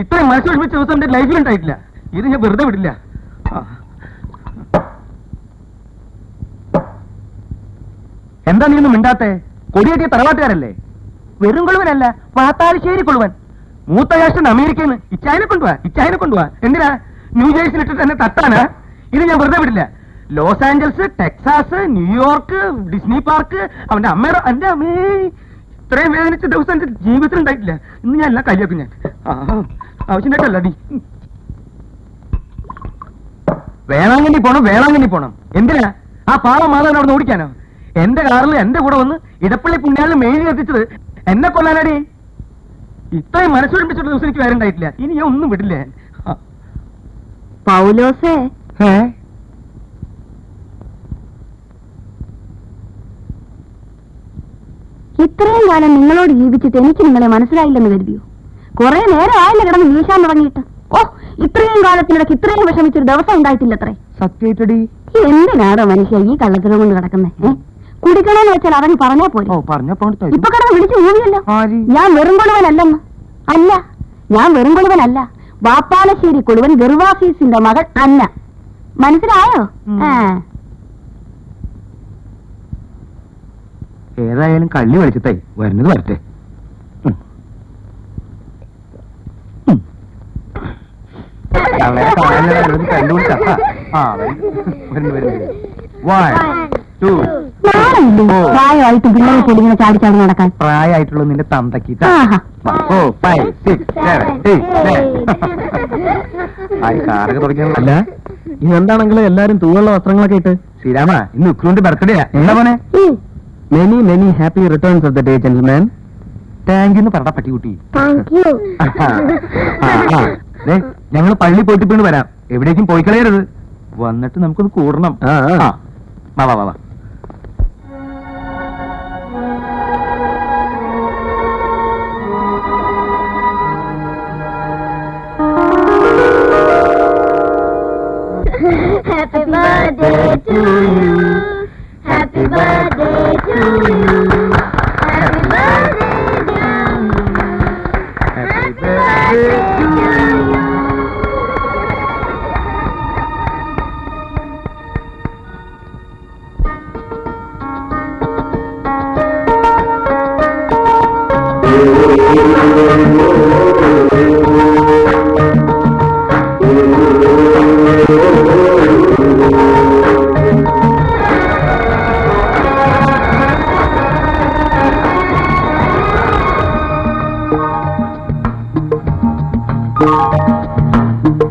ഇത്രയും മനസ്സ് വിഷമിച്ച ദിവസം എന്റെ ലൈഫിലുണ്ടായിട്ടില്ല. ഇത് ഞാൻ വെറുതെ വിടില്ല. എന്താ നീ ഒന്നും മിണ്ടാത്തെ? കൊടിയേറ്റിയ തറവാട്ടുകാരല്ലേ? വെറും കൊള്ളുവനല്ല, പാത്താലശ്ശേരി കൊള്ളുവൻ. മൂത്ത ജ്യേഷ്ഠൻ അമേരിക്കയിൽ നിന്ന് ഇച്ചായനെ കൊണ്ടുപോവാ. എന്തിനാ? ന്യൂജേഴ്സിലിട്ടിട്ട് എന്നെ തട്ടാനാ? ഇത് ഞാൻ വെറുതെ വിടില്ല. Los Angeles, Texas, New York, Disney park, അവന്റെ അമ്മയുടെ എന്റെ അമ്മേ ഇത്രയും വേദനിച്ച ദിവസം എന്റെ ജീവിതത്തിൽ ഉണ്ടായിട്ടില്ല. ഇന്ന് ഞാൻ എല്ലാം കയ്യാക്കും. ഞാൻ ആവശ്യമായിട്ടല്ല ഡി. വേളാങ്കണ്ണി പോണം. എന്തിനാ? ആ പാവം മാധവൻ അവിടെ ഓടിക്കാനോ? എന്റെ കാറിൽ എന്റെ കൂടെ വന്ന് ഇടപ്പള്ളി പുണ്യാളിൽ മെഴുകി എത്തിച്ചത് എന്നെ കൊല്ലാനാടി. ഇത്രയും മനസ്സൊഴിപ്പിച്ചിട്ട് ദിവസം എനിക്ക് വേറെ ഉണ്ടായിട്ടില്ല. ഇനി ഞാൻ ഒന്നും വിടില്ല. പൗലോസേ, ഇത്രയും കാലം നിങ്ങളോട് ജീവിച്ചിട്ട് എനിക്ക് നിങ്ങളെ മനസ്സിലായില്ലെന്ന് കരുതിയോ? കുറെ നേരം ആയില്ല കിടന്ന് വീശാൻ തുടങ്ങിയിട്ട്. ഓ, ഇത്രയും കാലത്തിനിടയ്ക്ക് ഇത്രയും വിഷമിച്ചൊരു ദിവസം ഉണ്ടായിട്ടില്ലത്രേ. സത്യായിട്ടടി. എന്തിനാണോ മനുഷ്യ ഈ കള്ളത്തിനും കൊണ്ട് കിടക്കുന്നേ? കുടിക്കണമെന്ന് വെച്ചാൽ അവൻ പറഞ്ഞാ പോരെ. ഇപ്പൊ കിടന്ന് വിളിച്ചു ഊവിയല്ലോ. ഞാൻ വെറും കൊളുവനല്ലെന്ന്. അല്ല, ഞാൻ വെറും കൊളുവനല്ല. വാപ്പാലശ്ശേരി കൊളുവൻ ഗർവാസീസിന്റെ മകൾ അന്ന. മനസ്സിലായോ? ഏതായാലും കള്ളി വലിച്ചത്തായി. വരുന്നത് വരട്ടെ. പ്രായമായിട്ട് പിള്ളേരെ പോലും ഇങ്ങനെ ചാടിച്ചാടി നടക്കാൻ. പ്രായമായിട്ടുള്ള നിന്റെ തന്തക്കി. അല്ല, ഇതെന്താണെങ്കിലും എല്ലാരും തൂവുള്ള വസ്ത്രങ്ങളൊക്കെ ഇട്ട്. ശ്രീരാമ, ഇന്ന് ഉക്രൂന്റെ ബർത്ത്ഡേ. എന്താ മോനെ? Many happy returns of the day gentleman. Thank you പറടാ പട്ടിക്കുട്ടി. ഞങ്ങൾ പള്ളി പോയിട്ട് പിന്നെ വരാം. എവിടേക്കും പോയി കളയരുത്. വന്നിട്ട് നമുക്കൊന്ന് കൂടണം. വാ. Happy birthday to you. Happy birthday to you. Happy birthday dear. Happy birthday to you.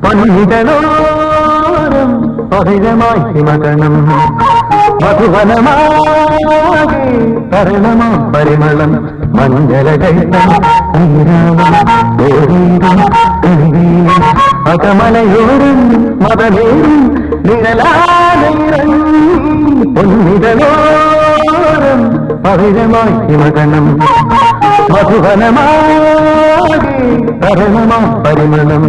പന്നിതളോരം പവിഴമായി മകണം മധുവനമാകെ തരണമാം പരിമളം മഞ്ജലകൈതം അകമലയോടും മതമേറും നിഴലാനയിറങ്ങി പൊന്നിതളോരം പവിഴമായി മകണം മധുവനമാകെ തരണമാം പരിമളം.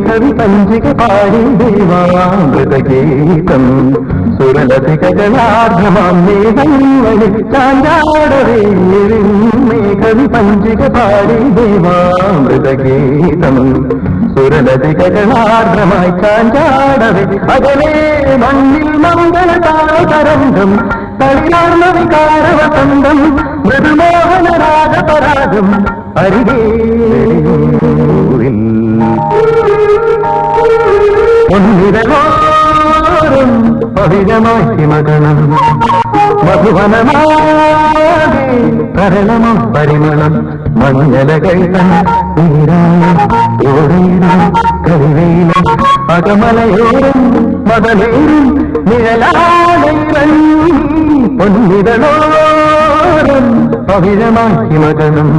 കവി പഞ്ചിക പാടി ദേവാമൃതഗീതം സുരലതികജനാർദ്രമാം മേഘങ്ങളിൽ ചാഞ്ചാടവേ. കവി പഞ്ചിക പാടി ദേവാമൃതഗീതം സുരലതികജനാർദ്രമായി ചാഞ്ചാടവേ. അകലേ മണ്ണിൽ മംഗളതാരതരംഗം തളിയാർന്ന വികാരവസന്തം മൃദുമോഹന രാഗപരാഗം അരികേ പൊന്നിതലോരം പവിഴമായി മകണം മധുവനമാകെ കരളമം പരിമളം മഞ്ഞലകൾ നീരാളം ഓടയിലും കരിവയിലും അകമലയോരം മതലേറും നിഴലാടയിലും പൊന്നിതലോരം പവിഴമായി മകണം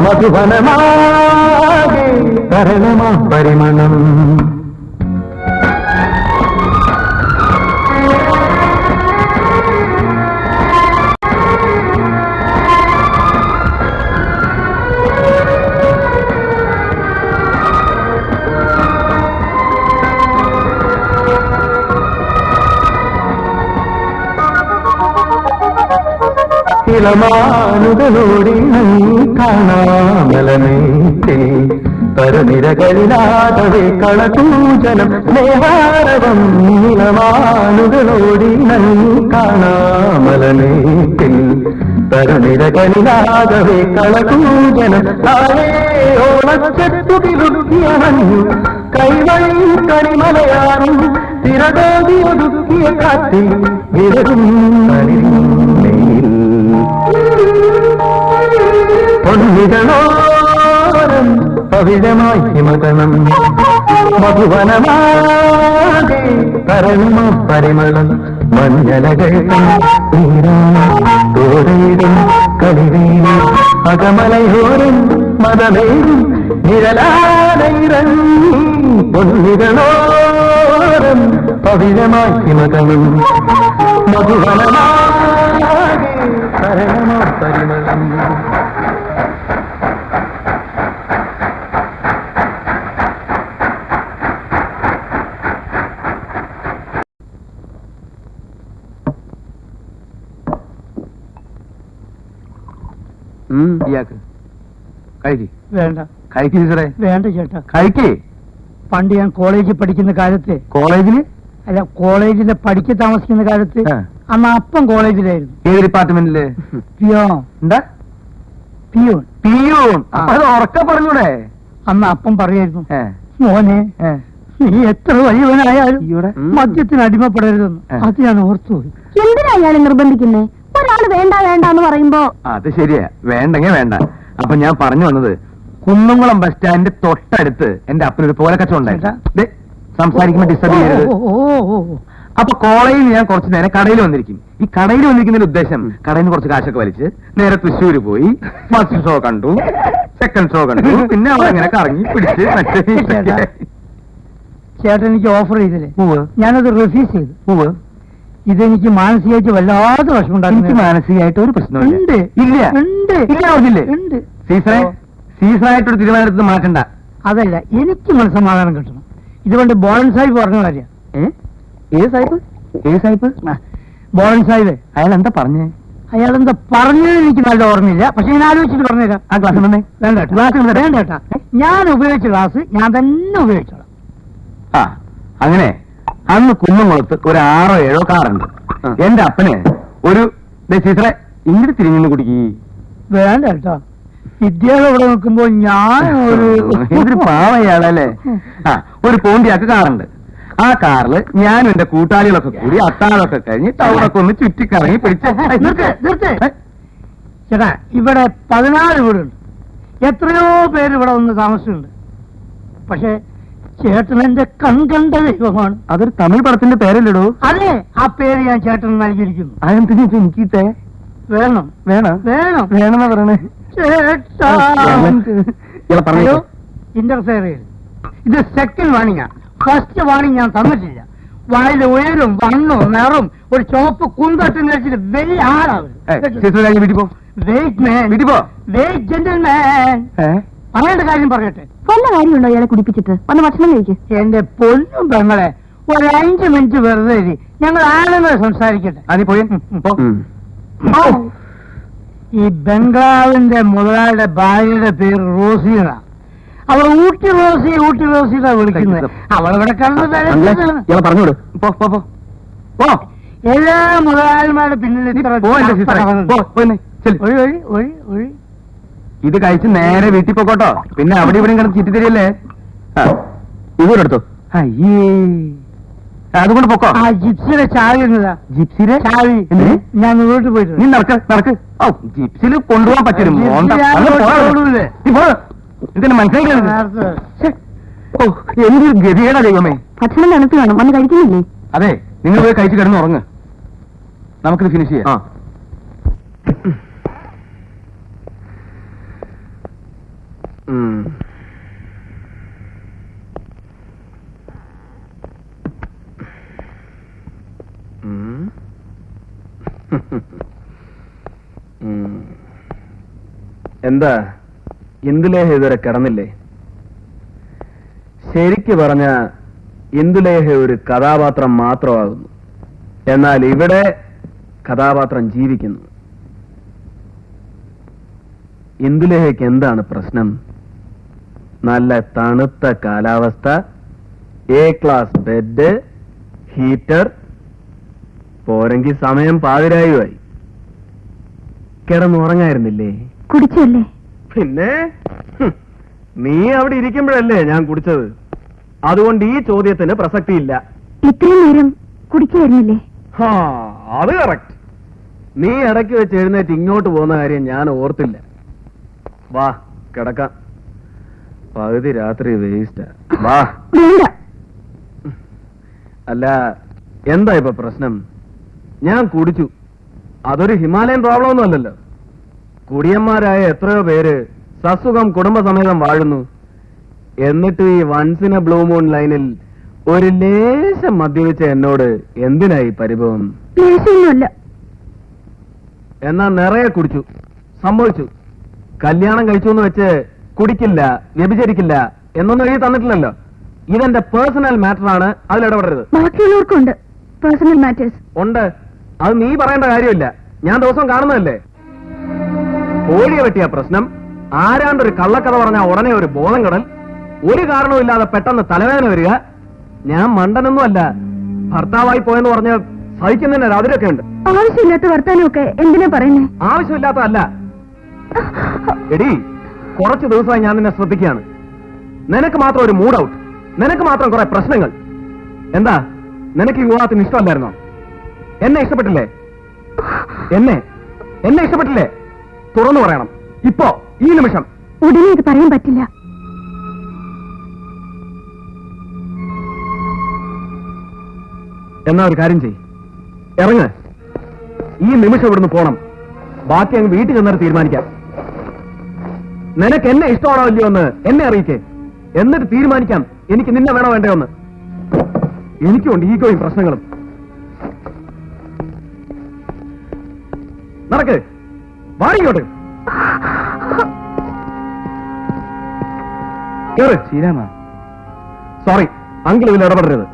മധുവനമാകെ കരളമം പരിമളം. ഇളമാനുകളോടി കാണാമലമേറ്റിൽ പരനിരകളിലാകവേ കളകൂജനം സ്നേഹാരവം. ഇളമാനുകളോടി കാണാമലമേറ്റിൽ പരനിരകളിലാകവേ കളകൂജനം താഴെ ഓണച്ചെത്തുകിലുക്കിയണഞ്ഞു കൈവഴി കണിമലയാറും തിരകോതി ഒതുക്കിയ കാറ്റിൽ വിരകും പൊന്നിതളോരം പവിഴമായി മകണം മധുവനമാകെ കരളുമ പരിമളം മഞ്ഞലകൾ തോടയിലും കളിവീലും അകമലയോരം മതമേറും നിഴലാടയിറങ്ങി പൊന്നിതളോരം പവിഴമായി മകണം മധുവനമാകെ കരളുമ പരിമളം. ഇയാൾക്ക് കഴിക്ക് വേണ്ട കഴിക്ക് ടീച്ചറെ വേണ്ട ചേട്ടാ. കഴിക്കേ. പണ്ട് ഞാൻ കോളേജിൽ പഠിക്കുന്ന കാലത്ത്, കോളേജില് അല്ല കോളേജിലെ പഠിക്ക് താമസിക്കുന്ന കാലത്ത്, ആ. അന്ന് അപ്പം കോളേജിലായിരുന്നു. ഏത് ഡിപ്പാർട്ട്മെന്റില്? പിയോൺ എന്താ പിയൂൺ. പിയൂൺ? അപ്പൊ അത് ഉറക്കെ പറഞ്ഞൂടെ? അന്ന് അപ്പം പറയായിരുന്നു, ഏ, മോനെ ഏ. നീ എത്ര വലിയവനായാലും ഈയോടെ? മദ്യത്തിന് അടിമപ്പെടരുതെന്ന്. ആ. അത് ഞാൻ ഓർത്തുപോയി. എന്തിനാ അയാളെ നിർബന്ധിക്കുന്നേ? ഒരാള് വേണ്ട വേണ്ട എന്ന് പറയുമ്പോ അത് ശരിയാ, വേണ്ടെങ്കിൽ വേണ്ട. അപ്പൊ ഞാൻ പറഞ്ഞു വന്നത്, കുന്നംകുളം ബസ് സ്റ്റാൻഡ് തൊട്ടടുത്ത് എന്റെ അപ്പനൊരു പോലക്കച്ചവടം ഉണ്ടായിരുന്നു. സംസാരിക്കുമ്പോ ഡിസ്റ്റർബ് ചെയ്യരുത്. ഓ, ഓ, ഓ, ഓ. അപ്പൊ കോളേജിൽ ഞാൻ കുറച്ച് നേരം കടയിൽ വന്നിരിക്കും. ഈ കടയിൽ വന്നിരിക്കുന്നതിന്റെ ഉദ്ദേശം കടയിൽ നിന്ന് കുറച്ച് കാശൊക്കെ വലിച്ച് നേരെ തൃശ്ശൂര് പോയി ഫസ്റ്റ് ഷോ കണ്ടു, സെക്കൻഡ് ഷോ കണ്ടു, പിന്നെ അവിടെ ഇങ്ങനെ കറങ്ങി പിടിച്ച് മറ്റേ ചേട്ടൻ എനിക്ക് ഓഫർ ചെയ്തില്ലേ, ഉവ്വ്, ഞാനത് റിഫ്യൂസ് ചെയ്തു. ഉവ്വ്. ഇതെനിക്ക് മാനസികമായിട്ട് വല്ലാതെ എനിക്ക് വിഷമുണ്ടാക്കുന്നു. മാനസികമായിട്ട് ഒരു പ്രശ്നമില്ല. ഉണ്ട്. ഇല്ല. ഉണ്ട്. ഇല്ല, പറഞ്ഞില്ലേ? ഉണ്ട്. സീസറെ, സീസറായിട്ടൊരു തീരുമാനമെടുത്ത് മാറ്റണ്ട. അതല്ല, എനിക്ക് മനസ്സമാധാനം കിട്ടണം. ഇതുകൊണ്ട് ബോളൻ സാഹിബ് പറഞ്ഞ കാര്യം. ഏത് സാഹിബ്? ഏത് സാഹിബ്? ബോളൻ സാഹിബ് അയാൾ എന്താ പറഞ്ഞേ? അയാളെന്താ പറഞ്ഞത് എനിക്ക് നല്ല ഓർമ്മയില്ല, പക്ഷെ ഞാൻ ആലോചിച്ചിട്ട് പറഞ്ഞുതരാം. ആ ക്ലാസ് ഉണ്ടെന്നേ? വേണ്ട കേട്ടോ. വേണ്ട കേട്ടാ, ഞാൻ ഉപയോഗിച്ച ക്ലാസ് ഞാൻ തന്നെ ഉപയോഗിച്ചോളാം. ആ, അങ്ങനെ അന്ന് കുന്നംകുളത്ത് ഒരു 6 or 7 കാറുണ്ട്. എന്റെ അപ്പന് ഒരു സീസറെ ഇങ്ങോട്ട് തിരിഞ്ഞു കുടിക്കി. വേണ്ട കേട്ടോ, വിദ്യാലയം ഇവിടെ നിൽക്കുമ്പോ ഞാൻ എന്തൊരു പാവയാളല്ലേ. ആ, ഒരു പോണ്ടിയാക്ക് കാറുണ്ട്. ആ കാറില് ഞാനും എന്റെ കൂട്ടാളികളൊക്കെ കൂടി അത്താഴമൊക്കെ കഴിഞ്ഞ് ടൗണൊക്കെ ഒന്ന് ചുറ്റിക്കറങ്ങി പിടിച്ച് ചേട്ടാ, ഇവിടെ 14 വീടുണ്ട്. എത്രയോ പേര് ഇവിടെ വന്ന് താമസിച്ചിട്ടുണ്ട്. പക്ഷെ ചേട്ടൻ എന്റെ കൺകണ്ട ദൈവമാണ്. അതൊരു തമിഴ് പടത്തിന്റെ പേരല്ലടോ. അതെ, ആ പേര് ഞാൻ ചേട്ടന് നൽകിയിരിക്കുന്നു. അതെന്തിനാ എനിക്കിട്ടേ? വേണം വേണം വേണം വേണമെന്നാ പറയണേ. ചേട്ടാ. പറഞ്ഞു ഇന്റർഫെയർ ചെയ്ത് ഇത് സെക്കൻഡ് വാണിംഗാ. ഫസ്റ്റ് വാണിംഗ് ഞാൻ തന്നിട്ടില്ല. വായിലെ ഉയരും വണ്ണും നിറവും ഒരു ചുവപ്പ് കുന്തട്ടും കഴിച്ചിട്ട് വലിയ ആളാവും. വീട്ടിൽ പോ. വെയിറ്റ് മാൻ, വീട്ടിൽ പോ. Wait gentleman. പറയേണ്ട കാര്യം പറയട്ടെ. വല്ല കാര്യമുണ്ടോ ഇയാളെ കുടിപ്പിച്ചിട്ട്? വന്ന് ഭക്ഷണം കഴിക്ക്. എന്റെ പൊന്നും പെങ്ങളെ, ഒരു 5 മിനിറ്റ് വെറുതെ ഇരി. ഞങ്ങൾ ആളുകൾ സംസാരിക്കട്ടെ. അത് പോയി പോ. ഈ ബംഗ്ലാവിന്റെ മുതലാളിയുടെ ഭാര്യയുടെ പേര് റോസിന. അവൾ ഊട്ടി റോസി ഊട്ടി റോസിന്നാ വിളിക്കുന്നത്. അവളിവിടെ പറഞ്ഞോട് പോ പോ പോ പോ. എല്ലാ മുതലാളിമാരുടെ പിന്നിൽ ഇത്ര പോ എന്റെ സീസറെ. പോ, പോയിന്നെ. ചെല്ല്. ഒഴി ഒഴി ഒഴി ഒഴി. ഇത് കഴിച്ച് നേരെ വീട്ടിൽ പോക്കോട്ടോ. പിന്നെ അവിടെ ഇവിടെ കിടന്ന് ചുറ്റി തരികയല്ലേ. ഇതുകൂടെ എടുത്തു. അയ്യേ അതുകൊണ്ട് പൊക്കോ. ആ ജിപ്സിയുടെ ചാവി എന്നതാ. ജിപ്സിയുടെ ചാവി എന്തിന്? ഞാൻ വീട്ടിൽ പോയിട്ട് നീ നടക്ക്. ഓ ജിപ്സിൽ കൊണ്ടുപോകാൻ പറ്റും. ഇതിന് മനസ്സിലായില്ല. ഓ എന്തൊരു ഗതികേടാ ദൈവമേ. ഭക്ഷണം തണുത്ത് കാണും, വന്ന് കഴിക്കുന്നില്ലേ? അതെ, നിങ്ങൾ പോയി കഴിച്ച് കിടന്ന് ഉറങ്ങ്. നമുക്കിത് ഫിനിഷ് ചെയ്യാം. ആ. ഉം. ഉം. ഉം. എന്താ ഇന്ദുലേഹ ഇതുവരെ കിടന്നില്ലേ? ശരിക്ക് പറഞ്ഞ ഇന്ദുലേഹ ഒരു കഥാപാത്രം മാത്രമാകുന്നു. എന്നാൽ ഇവിടെ കഥാപാത്രം ജീവിക്കുന്നു. ഇന്ദുലേഹയ്ക്ക് എന്താണ് പ്രശ്നം? നല്ല തണുത്ത കാലാവസ്ഥ, എ ക്ലാസ് ബെഡ്, ഹീറ്റർ, പോരെങ്കിൽ സമയം പാതിരായുമായി. കിടന്നുറങ്ങായിരുന്നില്ലേ? കുടിച്ചല്ലേ? പിന്നെ നീ അവിടെ ഇരിക്കുമ്പോഴല്ലേ ഞാൻ കുടിച്ചത്. അതുകൊണ്ട് ഈ ചോദ്യത്തിന് പ്രസക്തിയില്ല. ഇത്രയും നേരം കുടിക്കായിരുന്നില്ലേ? അത് കറക്റ്റ്. നീ ഇടയ്ക്ക് വെച്ച് എഴുന്നേറ്റ് ഇങ്ങോട്ട് പോകുന്ന കാര്യം ഞാൻ ഓർത്തില്ല. വാ കിടക്കാം. പകുതി രാത്രി വേസ്റ്റാ. വാ. വേണ്ട. അല്ല എന്താ ഇപ്പൊ പ്രശ്നം? ഞാൻ കുടിച്ചു. അതൊരു ഹിമാലയൻ പ്രോബ്ലം ഒന്നും അല്ലല്ലോ. കുടിയന്മാരായ എത്രയോ പേര് സസുഖം കുടുംബസമേതം വാഴുന്നു. എന്നിട്ട് ഈ once in a blue moon ലൈനിൽ ഒരു ലേശം മദ്യപിച്ച എന്നോട് എന്തിനായി പരിഭവം? ലേശമൊന്നുമല്ല. എന്നാ നിറയെ കുടിച്ചു, സംഭവിച്ചു. കല്യാണം കഴിച്ചു എന്ന് വെച്ച് കുടിക്കില്ല, വ്യഭിചരിക്കില്ല എന്നൊന്നും എഴുതി തന്നിട്ടില്ലല്ലോ. ഇതെന്റെ പേഴ്സണൽ മാറ്റർ ആണ്, അതിലിടപെടരുത്. ബാക്കിയുള്ളവർക്കുണ്ട് പേഴ്സണൽ മാറ്റേഴ്സ്. ഉണ്ട്, അത് നീ പറയേണ്ട കാര്യമില്ല. ഞാൻ ദിവസം കാണുന്നതല്ലേ. കോഴിയെ വെട്ടിയ പ്രശ്നം, ആരാണ്ടൊരു കള്ളക്കഥ പറഞ്ഞ ഉടനെ ഒരു ബോധം കടൽ, ഒരു കാരണവുമില്ലാതെ പെട്ടെന്ന് തലവേദന വരിക. ഞാൻ മണ്ടനൊന്നും അല്ല. ഭർത്താവായി പോയെന്ന് പറഞ്ഞ് സഹിക്കുന്നതിന് അതിരൊക്കെ ഉണ്ട്. ആവശ്യമില്ലാത്ത വർത്താനമൊക്കെ എന്തിനാ പറയുന്നേ? ആവശ്യമില്ലാത്തതല്ല എടി. കുറച്ച് ദിവസമായി ഞാൻ നിന്നെ ശ്രദ്ധിക്കുകയാണ്. നിനക്ക് മാത്രം ഒരു മൂഡ് ഔട്ട്, നിനക്ക് മാത്രം കുറെ പ്രശ്നങ്ങൾ. എന്താ നിനക്ക് ഈ വിവാഹത്തിന് ഇഷ്ടമല്ലായിരുന്നോ? എന്നെ ഇഷ്ടപ്പെട്ടില്ലേ? എന്നെ ഇഷ്ടപ്പെട്ടില്ലേ? തുറന്നു പറയണം ഇപ്പോ, ഈ നിമിഷം. ഉടനെ ഇത് പറയാൻ പറ്റില്ല. എന്നാ ഒരു കാര്യം ചെയ്, ഇറങ്ങ്. ഈ നിമിഷം ഇവിടുന്ന് പോണം. ബാക്കി അങ്ങ് വീട്ടിൽ ചെന്നിട്ട് തീരുമാനിക്കാം. നിനക്ക് എന്നെ ഇഷ്ടമാണോ ഇല്ലയോ എന്ന് എന്നെ അറിയിക്കേ. എന്നിട്ട് തീരുമാനിക്കാം എനിക്ക് നിന്നെ വേണോ വേണ്ടയോ എന്ന്. എനിക്കുണ്ട് ഈഗോയും പ്രശ്നങ്ങളും. നടക്ക്, വാടിക്കോട്ട്. ശ്രീരാമ, സോറി അങ്കിൾ, ഇതിൽ ഇടപെടരുത്.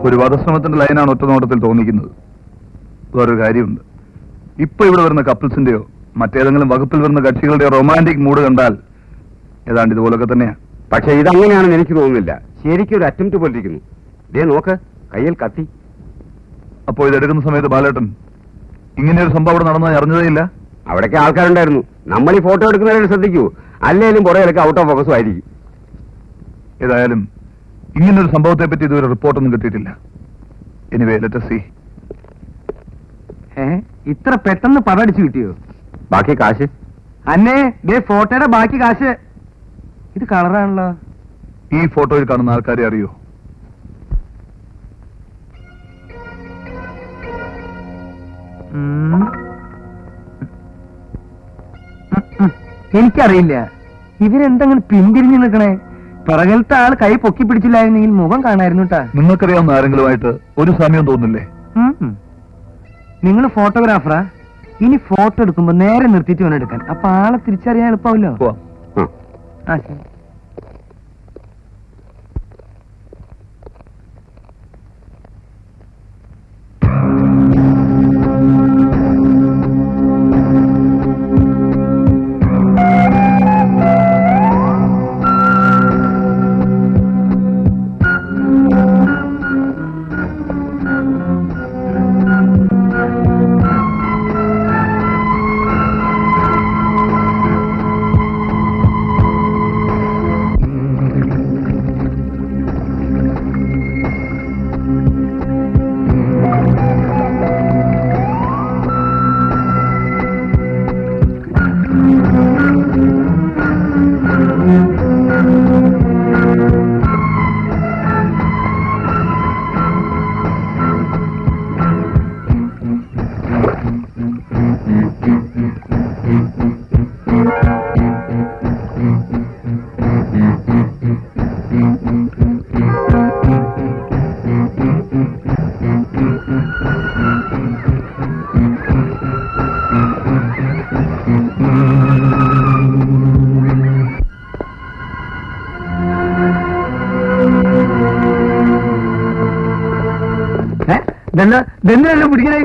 ഒരു വധശ്രമത്തിന്റെ ലൈനാണ് ഒറ്റ നോട്ടത്തിൽ തോന്നിക്കുന്നത്. വേറൊരു കാര്യമുണ്ട്. ഇപ്പൊ ഇവിടെ വരുന്ന കപ്പിൾസിന്റെയോ മറ്റേതെങ്കിലും വകുപ്പിൽ വരുന്ന കക്ഷികളുടെയോ റൊമാൻറ്റിക് മൂഡ് കണ്ടാൽ ഏതാണ്ട് ഇതുപോലൊക്കെ തന്നെയാ. പക്ഷെ ഇതങ്ങനെയാണെന്ന് എനിക്ക് തോന്നുന്നില്ല. ശരിക്കും ഒരു അറ്റംപ്റ്റ് പോലിരിക്കുന്നു. ദേ നോക്ക്, കയ്യിൽ കത്തി. അപ്പോ ഇതെടുക്കുന്ന സമയത്ത് ബാലേട്ടൻ ഇങ്ങനെ ഒരു സംഭവം അവിടെ നടന്നതായി അറിഞ്ഞതേ ഇല്ല? അവിടേക്ക് ആൾക്കാരുണ്ടായിരുന്നു. നമ്മൾ ഈ ഫോട്ടോ എടുക്കുന്നവരെ ശ്രദ്ധിക്കൂ, അല്ലേലും പുറകിലൊക്കെ ഔട്ട് ഓഫ് ഫോക്കസും ആയിരിക്കും. ഏതായാലും ഇങ്ങനൊരു സംഭവത്തെ പറ്റി ഇതുവരെ റിപ്പോർട്ടൊന്നും കിട്ടിയിട്ടില്ല. Anyway let us see. ഇത്ര പെട്ടെന്ന് പടടിച്ചു കിട്ടിയോ? ബാക്കി കാശ് അന്നേ ദേ ഫോട്ടോയുടെ ബാക്കി കാശ്. ഇത് കളറാണല്ലോ. ഈ ഫോട്ടോയിൽ കാണുന്ന ആൾക്കാരെ അറിയോ? എനിക്കറിയില്ല. ഇവരെന്തെങ്കിലും പിന്തിരിഞ്ഞു നിൽക്കണേ. പിറകിലത്തെ ആൾ കൈ പൊക്കി പിടിച്ചില്ലായിരുന്നെങ്കിൽ മുഖം കാണായിരുന്നു കേട്ടാ. നിങ്ങൾക്കറിയാവുന്ന ആരെങ്കിലുമായിട്ട് ഒരു സമയം തോന്നില്ലേ? നിങ്ങൾ ഫോട്ടോഗ്രാഫറാ? ഇനി ഫോട്ടോ എടുക്കുമ്പോ നേരെ നിർത്തിയിട്ട് വേണം എടുക്കാൻ. അപ്പൊ ആളെ തിരിച്ചറിയാൻ എളുപ്പമല്ലോ. പോവാം. ആ ശരി. ഇതെന്താ പിടിക്കണേ?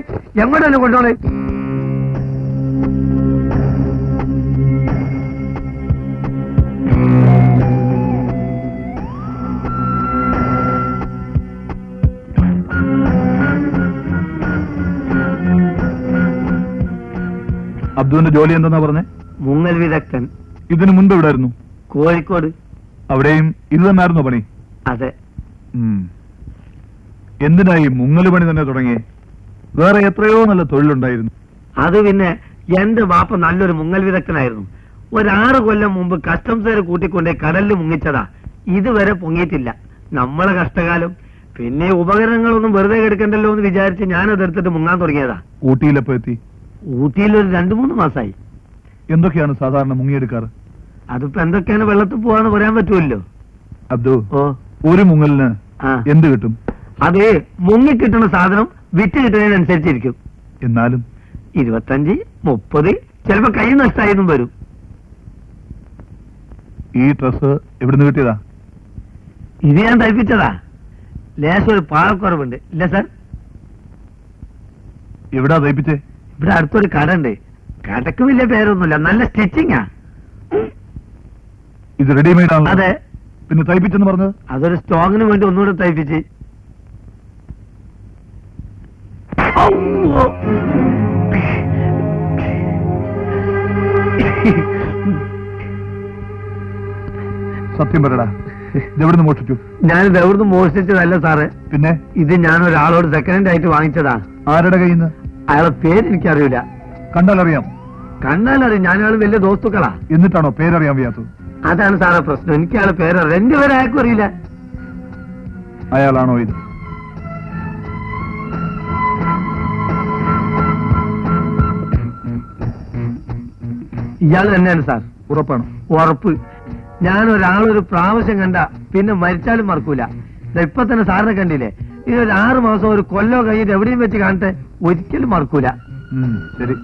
എങ്ങോട്ടല്ലേ കൊണ്ടുപോണേ? അബ്ദുവിന്റെ ജോലി എന്തെന്നാ പറഞ്ഞേ? മുങ്ങൽ വിദഗ്ധൻ. ഇതിനു മുൻപ് എവിടായിരുന്നു? കോഴിക്കോട്. അവിടെയും ഇത് തന്നെയായിരുന്നോ പണി? അതെ. എന്തിനായി മുങ്ങല് പണി തന്നെ തുടങ്ങിയേ? വേറെ എത്രയോ നല്ല തൊഴിലുണ്ടായിരുന്നു. അത് പിന്നെ എന്റെ ബാപ്പ നല്ലൊരു മുങ്ങൽ വിദഗ്ധനായിരുന്നു. 6 കൊല്ലം മുമ്പ് കസ്റ്റംസുകാരെ കൂട്ടിക്കൊണ്ടേ കടലിൽ മുങ്ങിച്ചതാ. ഇതുവരെ പൊങ്ങിയിട്ടില്ല. നമ്മളെ കഷ്ടകാലം. പിന്നെ ഉപകരണങ്ങളൊന്നും വെറുതെ കിടക്കണ്ടല്ലോ എന്ന് വിചാരിച്ച് ഞാൻ അതെടുത്തിട്ട് മുങ്ങാൻ തുടങ്ങിയതാ. ഊട്ടിയിലെപ്പോ എത്തി? ഊട്ടിയിൽ ഒരു 2-3 മാസമായി. എന്തൊക്കെയാണ് സാധാരണ മുങ്ങിയെടുക്കാറ്? അതിപ്പോ എന്തൊക്കെയാണ് വെള്ളത്തിൽ പോവാന്ന് പറയാൻ പറ്റുമല്ലോ. അബ്ദു, ഓ, ഒരു മുങ്ങലിന് എന്ത് കിട്ടും? അത് മുങ്ങി കിട്ടുന്ന സാധനം വിറ്റ് കിട്ടുന്നതിനനുസരിച്ചിരിക്കും. എന്നാലും 25, 30, ചിലപ്പോ കൈ നഷ്ടമായതും വരും. ഈ ഡ്രസ് എവിടുന്ന് കിട്ടിയതാ? ഇത് ഞാൻ തയ്പ്പിച്ചതാ. ലേശം ഒരു പാഴക്കുറവുണ്ട് ഇല്ല സാർ? എവിടാ തയ്പ്പിച്ചേ? ഇവിടെ അടുത്തൊരു കട ഉണ്ട്. കടക്ക് വലിയ പേരൊന്നുമില്ല, നല്ല സ്റ്റിച്ചിങ്ങാ. ഇത് റെഡിമെയ്ഡ് ആണ്? അതെ. പിന്നെ തയ്പ്പിച്ചെന്ന് പറഞ്ഞത്? അതൊരു സ്റ്റോങ്ങിന് വേണ്ടി ഒന്നുകൂടെ തയ്പ്പിച്ച്. സത്യം പറയടാ, ഇതെവിടുന്ന് മോഷിച്ചു? ഞാനിത് എവിടുന്ന് മോഷ്ടിച്ചതല്ല സാറ്. പിന്നെ ഇത് ഞാൻ ഒരാളോട് സെക്കൻഡ് ആയിട്ട് വാങ്ങിച്ചതാ. ആരുടെ കയ്യിൽ നിന്ന്? അയാളെ പേര് എനിക്കറിയില്ല. കണ്ടാലറിയാം. കണ്ടാലറിയാം, ഞാനയാൾ വലിയ ദോസ്തുക്കളാ. എന്നിട്ടാണോ പേരറിയാൻ വയ്യാത്തത്? അതാണ് സാറേ പ്രശ്നം. എനിക്ക് അയാളെ പേരറിയാം. എന്റെ പേര് അയാൾക്കും അറിയില്ല. അയാളാണോ ഇത്? ഇയാൾ തന്നെയാണ് സാർ. ഉറപ്പാണോ? ഉറപ്പ്. ഞാൻ ഒരാളൊരു പ്രാവശ്യം കണ്ട പിന്നെ മരിച്ചാലും മറക്കൂല. ഇപ്പൊ തന്നെ സാറിനെ കണ്ടില്ലേ? ഇനി ഒരു 6 മാസം ഒരു കൊല്ലോ കഴിഞ്ഞിട്ട് എവിടെയും വെച്ച് കാണട്ടെ, ഒരിക്കലും മറക്കൂല. ശരി.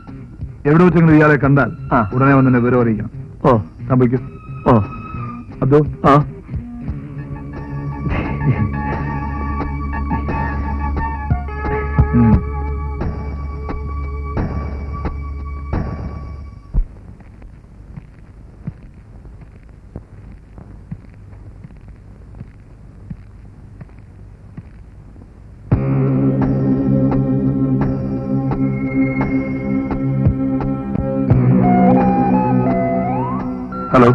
എവിടെ വെച്ചെങ്കിലും ഇയാളെ കണ്ടാൽ ഉടനെ വന്നെ വിവരം അറിയിക്കണം. ഓ സംഭവിക്കും. ഓ അതോ ആ ഹലോ,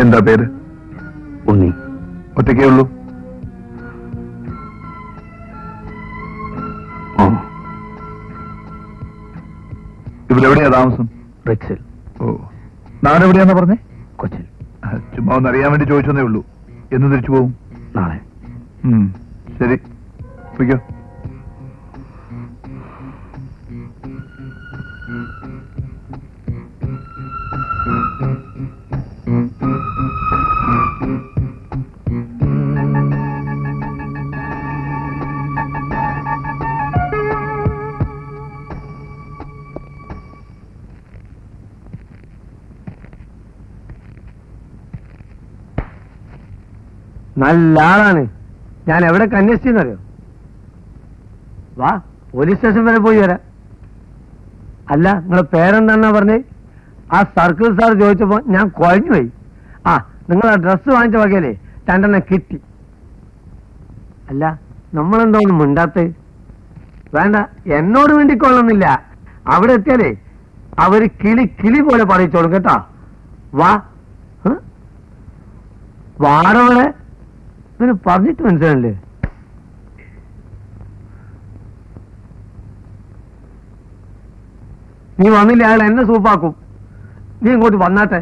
എന്താ പേര്? ഉണ്ണി. ഒറ്റയ്ക്കേ ഉള്ളൂ? ഇവരെവിടെയാ താമസം? റിക്സിൽ. ഓ, നാടെവിടെയാന്നാ പറഞ്ഞേ? കൊച്ചിൻ. ചുമ്മാ ഒന്ന് അറിയാൻ വേണ്ടി ചോദിച്ചതേ ഉള്ളൂ. എന്ന് തിരിച്ചു പോകും? നാളെ. ശരി, പോയിക്കോ. നല്ല ആളാണ്. ഞാൻ എവിടെ അന്വേഷിച്ചെന്നറിയോ? വാ, പോലീസ് സ്റ്റേഷൻ വരെ പോയി വരാം. അല്ല, നിങ്ങളെ പേരെന്താന്നാ പറഞ്ഞേ? ആ സർക്കിൾ സാർ ചോദിച്ചപ്പോ ഞാൻ കുഴഞ്ഞു പോയി. ആ, നിങ്ങൾ ആ ഡ്രസ്സ് വാങ്ങിച്ച വകയല്ലേ 2 കിട്ടി. അല്ല, നമ്മളെന്തോ ഒന്നും മിണ്ടാത്ത? വേണ്ട, എന്നോട് വേണ്ടിക്കൊള്ളുന്നില്ല. അവിടെ എത്തിയാലേ അവര് കിളി പോലെ പറയിച്ചോളും കേട്ടാ. വാ, വാടവിടെ ഇവന് പറഞ്ഞിട്ട് മനസ്സിലല്ലേ? നീ വന്നില്ല, അയാൾ എന്നെ സൂപ്പാക്കും. നീ ഇങ്ങോട്ട് വന്നാട്ടെ.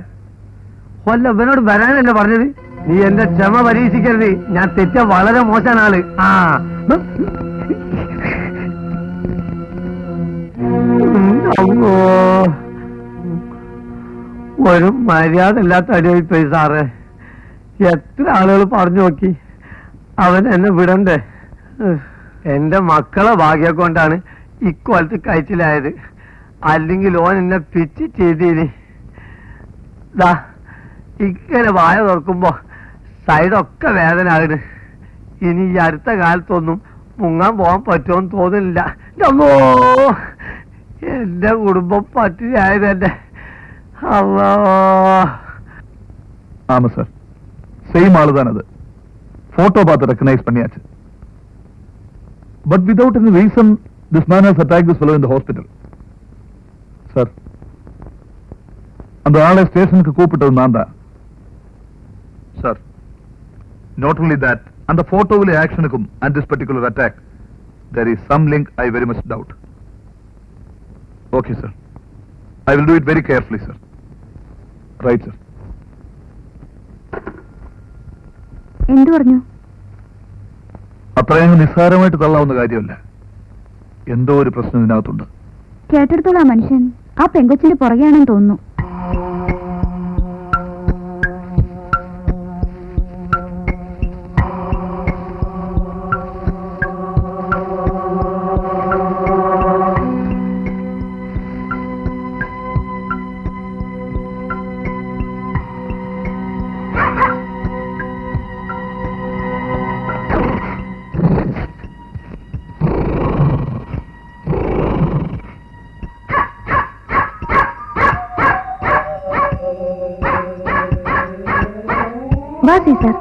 കൊല്ല, ഇവനോട് വരാനല്ലേ പറഞ്ഞത്? നീ എന്റെ ക്ഷമ പരീക്ഷിക്കരുത്. ഞാൻ തെറ്റ വളരെ മോശമാണ് ആള്. ആ, ഒരു മര്യാദ ഇല്ലാത്ത അടിയായിപ്പോയി സാറേ. എത്ര ആളുകൾ പറഞ്ഞു നോക്കി, അവൻ എന്നെ വിടണ്ടേ? എന്റെ മക്കളെ ഭാഗ്യം കൊണ്ടാണ് ഇക്കൊലത്ത് കഴിച്ചിലായത്. അല്ലെങ്കിൽ ഓൻ എന്നെ പിച്ച് ചെയ്തീനി. ഇങ്ങനെ വായ തുറക്കുമ്പോ സൈഡൊക്കെ വേദന ആകുന്നു. ഇനി ഈ അടുത്ത കാലത്തൊന്നും മുങ്ങാൻ പോകാൻ പറ്റുമെന്ന് തോന്നുന്നില്ല. അമ്മോ, എന്റെ കുടുംബം പറ്റിയായതല്ലേ. അല്ലോ. ஆமா சார், சேம் ஆளு தான் அது. போட்டோ பார்த்து ரெக்கனைஸ் பண்ணியாச்சு. But without any reason, this man has attacked this fellow in the hospital. Sir, அந்த ஆளை ஸ்டேஷனுக்கு கூப்பிட்டது நான் தான். Sir, not only that, அந்த போட்டோவிலே ஆக்ஷனுக்கும் and this particular attack, there is some link I very much doubt. Okay, sir. I will do it very carefully, sir. Right, sir. എന്തു പറഞ്ഞു? അത്രയും നിസ്സാരമായിട്ട് തള്ളാവുന്ന കാര്യമല്ല. എന്തോ ഒരു പ്രശ്നം ഇതിനകത്തുണ്ട്. കേട്ടെടുത്തോളാം, മനുഷ്യൻ ആ പെങ്കൊച്ചിന്റെ പുറകെയാണെന്ന് തോന്നുന്നു. വാ സീസർ.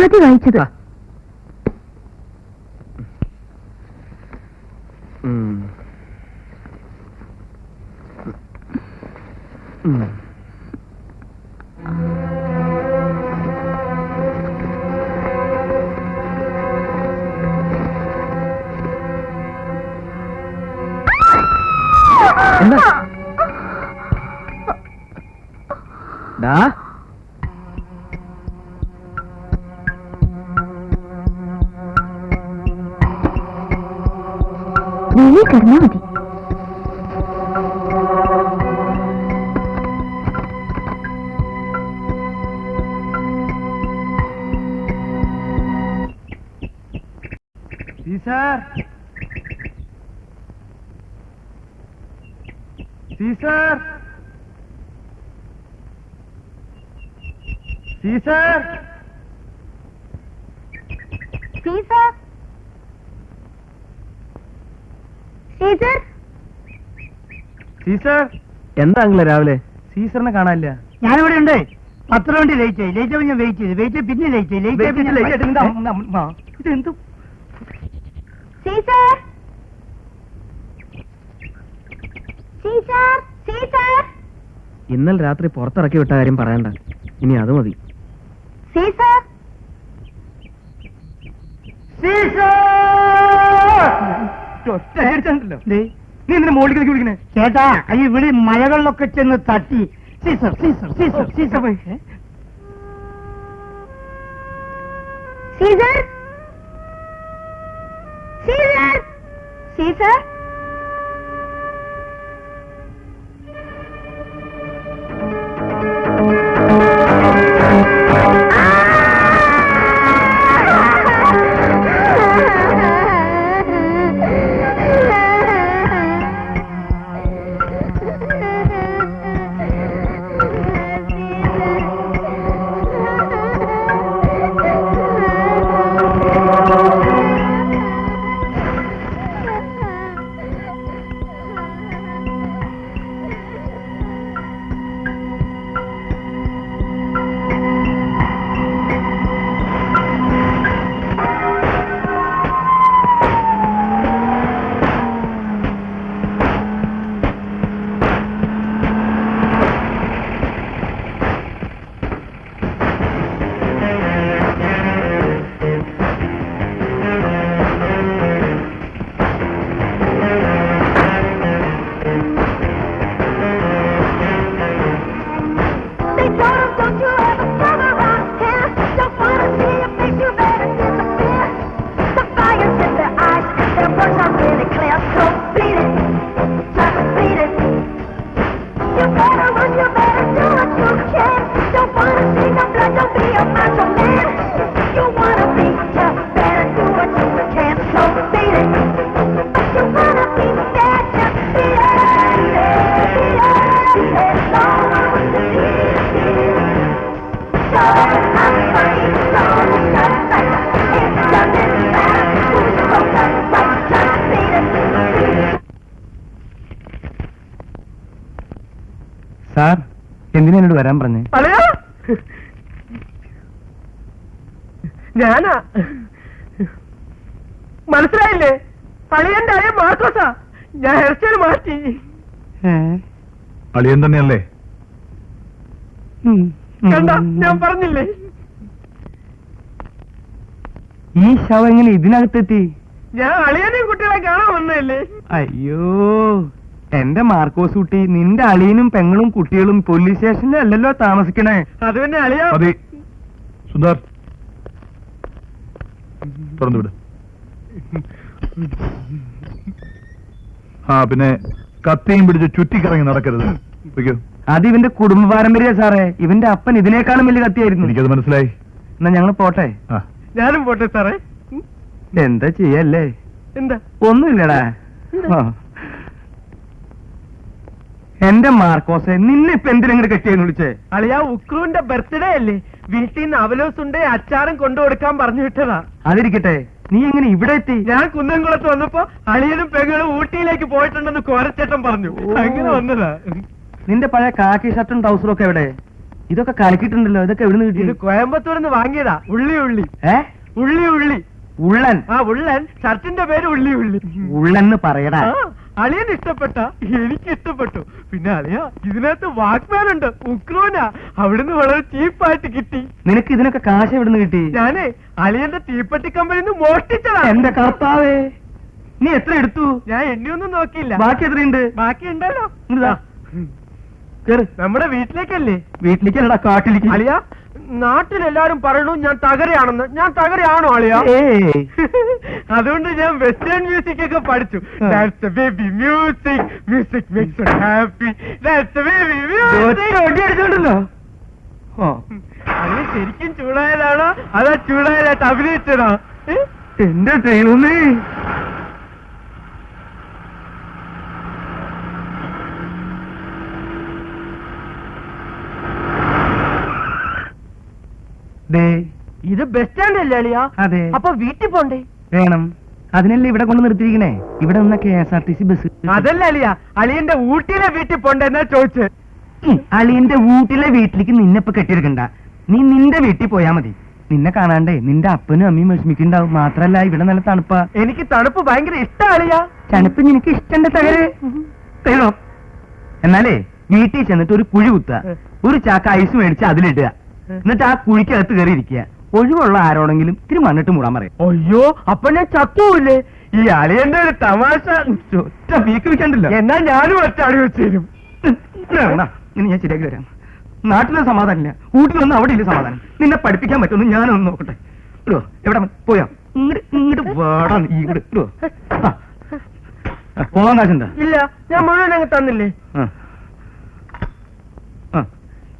ആദ്യം വായിച്ചത്. എന്താ ഡാ വെളിയിൽ കിടന്നാ മതി. Caesar Caesar Caesar Caesar Caesar Caesar എന്താ അങ്കിളെ രാവിലെ സീസറിനെ കാണാനില്ല. ഞാനിവിടെ ഉണ്ട്. 10 വണ്ടി ലേറ്റ് ആയി. ലേറ്റ് ആയി ഞാൻ വെയിറ്റ് ചെയ്ത് പിന്നെ ലേറ്റ് ആയി. ഇതെന്ത് സീസർ സീസർ സീസർ ഇന്നലെ രാത്രി പുറത്തിറക്കി വിട്ട കാര്യം പറയണ്ട, ഇനി അത് മതി. സീസർ നീ എന്തിനാ മോളിലേക്ക് വിളിക്കണേ? ചേട്ടാ ഇവിടെ മഴകളിലൊക്കെ ചെന്ന് തട്ടി Caesar Caesar Caesar Caesar Caesar Caesar Caesar sir എന്തിനാ എന്നോട് വരാൻ പറഞ്ഞേ? ഞാനാ മനസ്സിലായില്ലേ? അളിയന്റെ അളിയൻ മാർക്കോസാ. ഞാൻ ഹെയർ സ്റ്റൈൽ മാറ്റി. അളിയൻ തന്നെയല്ലേ? കണ്ട ഞാൻ പറഞ്ഞില്ലേ? ഈ ശവം എങ്ങനെ ഇതിനകത്തെത്തി? ഞാൻ അളിയനെയും കുട്ടികളെ കാണാൻ വന്നതല്ലേ. അയ്യോ എന്റെ മാർക്കോസ് കുട്ടി, നിന്റെ അളിയനും പെങ്ങളും കുട്ടികളും പോലീസ് സ്റ്റേഷനിൽ അല്ലല്ലോ താമസിക്കണേ. അത് പിന്നെ അളിയാ. മതി സുന്ദർ, തുറന്നു വിട്. ആ പിന്നെ കത്തിയും പിടിച്ച് ചുറ്റിക്കറങ്ങി നടക്കരുത്. വയ്ക്കോ. അത് ഇവന്റെ കുടുംബ പാരമ്പര്യ സാറേ. ഇവന്റെ അപ്പൻ ഇതിനേക്കാളും വലിയ കത്തിയായിരുന്നു. എനിക്കത് മനസ്സിലായി. എന്നാ ഞങ്ങൾ പോട്ടെ. ആ ഞാനും പോട്ടെ സാറേ. എന്താ ചെയ്യല്ലേ? എന്താ? ഒന്നുമില്ലടാ. ആ. എന്റെ മാർക്കോസെ, നിന്നെ ഇപ്പൊ എന്തിനെങ്ങനെ കെട്ടിയെന്ന് വിളിച്ചേ? അളിയാ ഉക്രുവിന്റെ ബർത്ത്ഡേ അല്ലേ, വീട്ടിൽ നിന്ന് അവലോസുണ്ട് അച്ചാറും കൊണ്ടുകൊടുക്കാൻ പറഞ്ഞു വിട്ടതാ. അതിരിക്കട്ടെ, നീ എങ്ങനെ ഇവിടെ എത്തി? ഞാൻ കുന്നംകുളത്ത് വന്നപ്പോ അളിയനും പെങ്ങളും ഊട്ടിയിലേക്ക് പോയിട്ടുണ്ടെന്ന് കോരച്ചേട്ടൻ പറഞ്ഞു. അങ്ങനെ വന്നതാ. നിന്റെ പഴയ കാക്കി ഷർട്ടും ട്രൗസറും ഒക്കെ എവിടെ? ഇതൊക്കെ കലക്കിട്ടുണ്ടല്ലോ, ഇതൊക്കെ എവിടെ നിന്ന് ഇത് കോയമ്പത്തൂരിൽ നിന്ന് വാങ്ങിയതാ. ഉള്ളി ഉള്ളി ഉള്ളി ഉള്ളി ഉള്ളൻ. ആ ഉള്ളൻ. ഷർട്ടിന്റെ പേര് ഉള്ളി ഉള്ളി. ഉള്ളെന്ന് പറയടാ. അളിയൻ ഇഷ്ടപ്പെട്ട, എനിക്ക് ഇഷ്ടപ്പെട്ടു. പിന്നെ അളിയ ഇതിനകത്ത് വാക്മാൻ ഉണ്ട്, ഉക്രോനാ. അവിടുന്ന് വളരെ ചീപ്പായിട്ട് കിട്ടി. നിനക്ക് ഇതിനൊക്കെ കാശ് എവിടുന്ന് കിട്ടി? ഞാനേ അളിയന്റെ തീപ്പെട്ടി കമ്പനിന്ന് മോഷ്ടിച്ചതാ. എന്റെ കർത്താവേ, നീ എത്ര എടുത്തു? ഞാൻ എണ്ണിയൊന്നും നോക്കിയില്ല. ബാക്കി എത്രയുണ്ട്? ബാക്കി ഉണ്ടല്ലോ. ഇതാ. കേറ്. നമ്മുടെ വീട്ടിലേക്കല്ലേ? വീട്ടിലേക്കല്ലടാ, കാട്ടിലേക്ക്. അളിയ, നാട്ടിലെല്ലാരും പറയണു ഞാൻ തകരയാണെന്ന്. ഞാൻ തകരയാണോ അളിയ? ഏയ്. അതുകൊണ്ട് ഞാൻ വെസ്റ്റേൺ മ്യൂസിക് ഒക്കെ പഠിച്ചു. That's the baby music. Music makes us happy. That's the baby music. അടിച്ചോണ്ടല്ലോ. അളിയ ശരിക്കും ചൂടായതാണോ അതാ ചൂടായതായിട്ട് അഭിനയിച്ചതാ? എന്റെ ദൈവമേ. ഇത് ബസ് സ്റ്റാൻഡ് അല്ലേ അളിയ? അതെ. അപ്പൊ വീട്ടിൽ പോണ്ടേ? വേണം. അതിനല്ലേ ഇവിടെ കൊണ്ട് നിർത്തിയിരിക്കണേ. ഇവിടെ നിന്ന KSRTC ബസ്. അതല്ല അളിയ, അളിയന്റെ ഊട്ടിയിലെ വീട്ടിൽ പോണ്ടേ എന്നാ ചോദിച്ചത്. അളിയന്റെ വീട്ടിലെ വീട്ടിലേക്ക് നിന്നെ ഇപ്പൊ കെട്ടിയെടുക്കണ്ട. നീ നിന്റെ വീട്ടിൽ പോയാ മതി. നിന്നെ കാണാണ്ടേ നിന്റെ അപ്പനും അമ്മയും വിഷമിക്കുണ്ടാവും. മാത്രല്ല ഇവിടെ നല്ല തണുപ്പാ. എനിക്ക് തണുപ്പ് ഭയങ്കര ഇഷ്ടാ അളിയ. തണുപ്പ് നിനക്ക് ഇഷ്ടണ്ട തകര്. തരോ. എന്നാലേ വീട്ടിൽ ചെന്നിട്ട് ഒരു കുഴി കുത്തുക, ഒരു ചാക്ക ഐസ് മേടിച്ച് അതിലിടുക. എന്നിട്ട് ആ കുഴിക്കകത്ത് കയറി ഇരിക്കുക. ഒഴിവുള്ള ആരോടെങ്കിലും ഇത്തിരി മണ്ണിട്ട് മൂടാൻ പറയും. അയ്യോ, അപ്പൊ ഞാൻ ചക്കൂല്ലേ? ഈ അളിയന്റെ ഒരു തമാശ. ഒറ്റ വീക്ക് വെക്കണ്ടല്ലോ. എന്നാ ഞാനും ഒറ്റ അടി വെച്ച് തരും. ഇനി ഞാൻ ശരിയാക്കി തരാം. നാട്ടിലെ സമാധാനമില്ല, വീട്ടിലൊന്നും അവിടെ ഇല്ല സമാധാനം. നിന്നെ പഠിപ്പിക്കാൻ പറ്റുമെന്ന് ഞാനൊന്ന് നോക്കട്ടെ. ഇടോ, എവിടെ പോയാ? ഇങ്ങോട്ട് വേടാ നീ. ഇവിടെ ഇടോ. പോകാൻ കാശുണ്ടോ? ഇല്ല, ഞാൻ മുഴുവൻ അങ്ങ് തന്നില്ലേ.